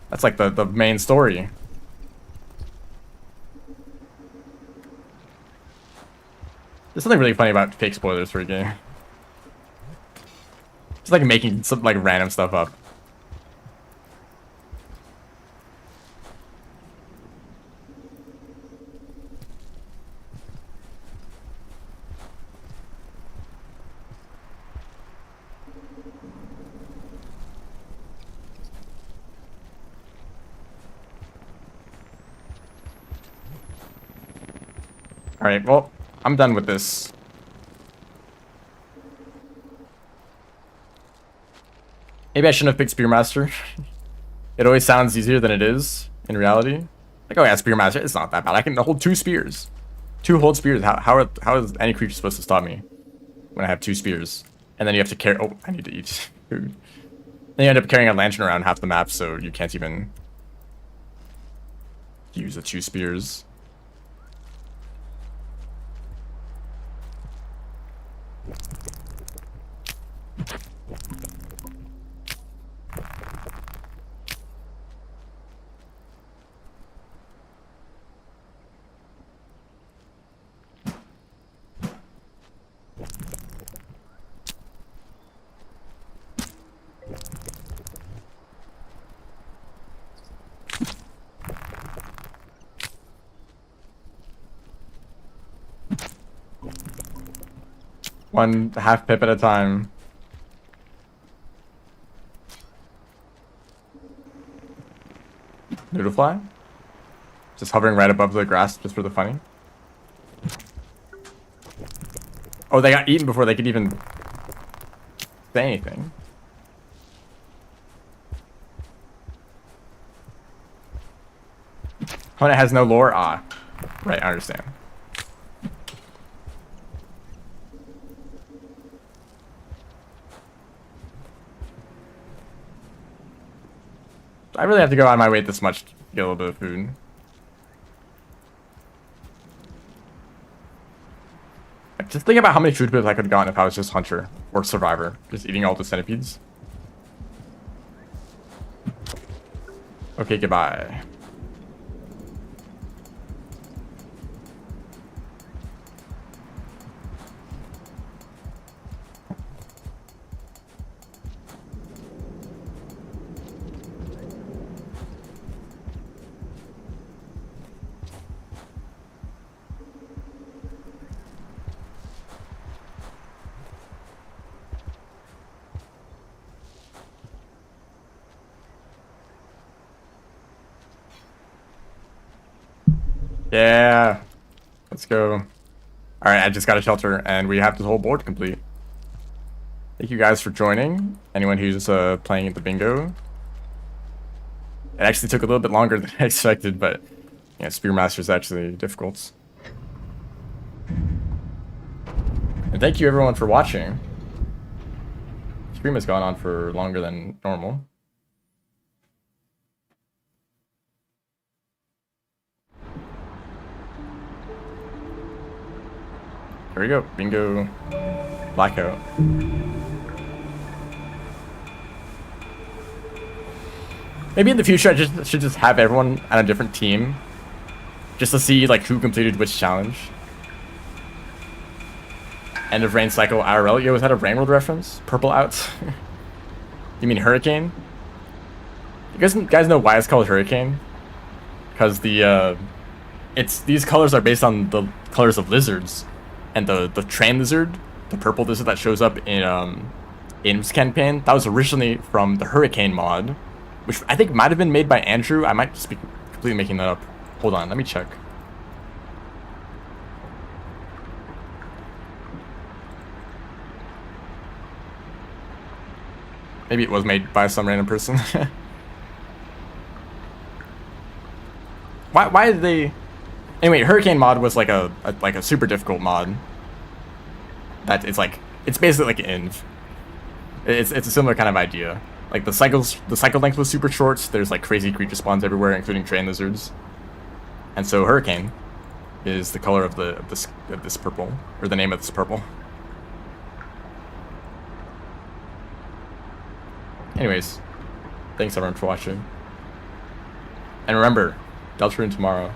That's like the main story. There's something really funny about fake spoilers for a game. It's like making some like random stuff up. Alright, well, I'm done with this. Maybe I shouldn't have picked Spearmaster. It always sounds easier than it is in reality. Like, oh yeah, Spearmaster, it's not that bad. I can hold 2 spears. 2 hold spears. How is any creature supposed to stop me when I have 2 spears? And then you have to carry... Oh, I need to eat food. Then you end up carrying a lantern around half the map, so you can't even use the 2 spears. One half pip at a time. Noodlefly? Just hovering right above the grass just for the funny. Oh, they got eaten before they could even say anything. Oh, it has no lore? Ah. Right, I understand. I really have to go on my way this much to get a little bit of food. Like, just think about how many food pips I could have gotten if I was just Hunter or Survivor, just eating all the centipedes. Okay, goodbye. Yeah, let's go. All right, I just got a shelter, and we have this whole board complete. Thank you guys for joining. Anyone who's playing at the bingo. It actually took a little bit longer than I expected, but yeah, Spearmaster is actually difficult. And thank you everyone for watching. Stream has gone on for longer than normal. There we go. Bingo. Blackout. Maybe in the future I should just have everyone on a different team. Just to see like who completed which challenge. End of rain cycle IRL. Yo, was that a Rain World reference? Purple out? You mean Hurricane? You guys know why it's called Hurricane? Because these colors are based on the colors of lizards. And the train lizard, the purple lizard that shows up in Im's campaign, that was originally from the Hurricane mod, which I think might have been made by Andrew. I might just be completely making that up. Hold on, let me check. Maybe it was made by some random person. Why did they? Anyway, Hurricane mod was like a super difficult mod. That it's basically like Inv. It's a similar kind of idea. Like the cycle length was super short. There's like crazy creature spawns everywhere, including train lizards. And so Hurricane is the color of this purple, or the name of this purple. Anyways, thanks everyone for watching. And remember, Deltarune tomorrow.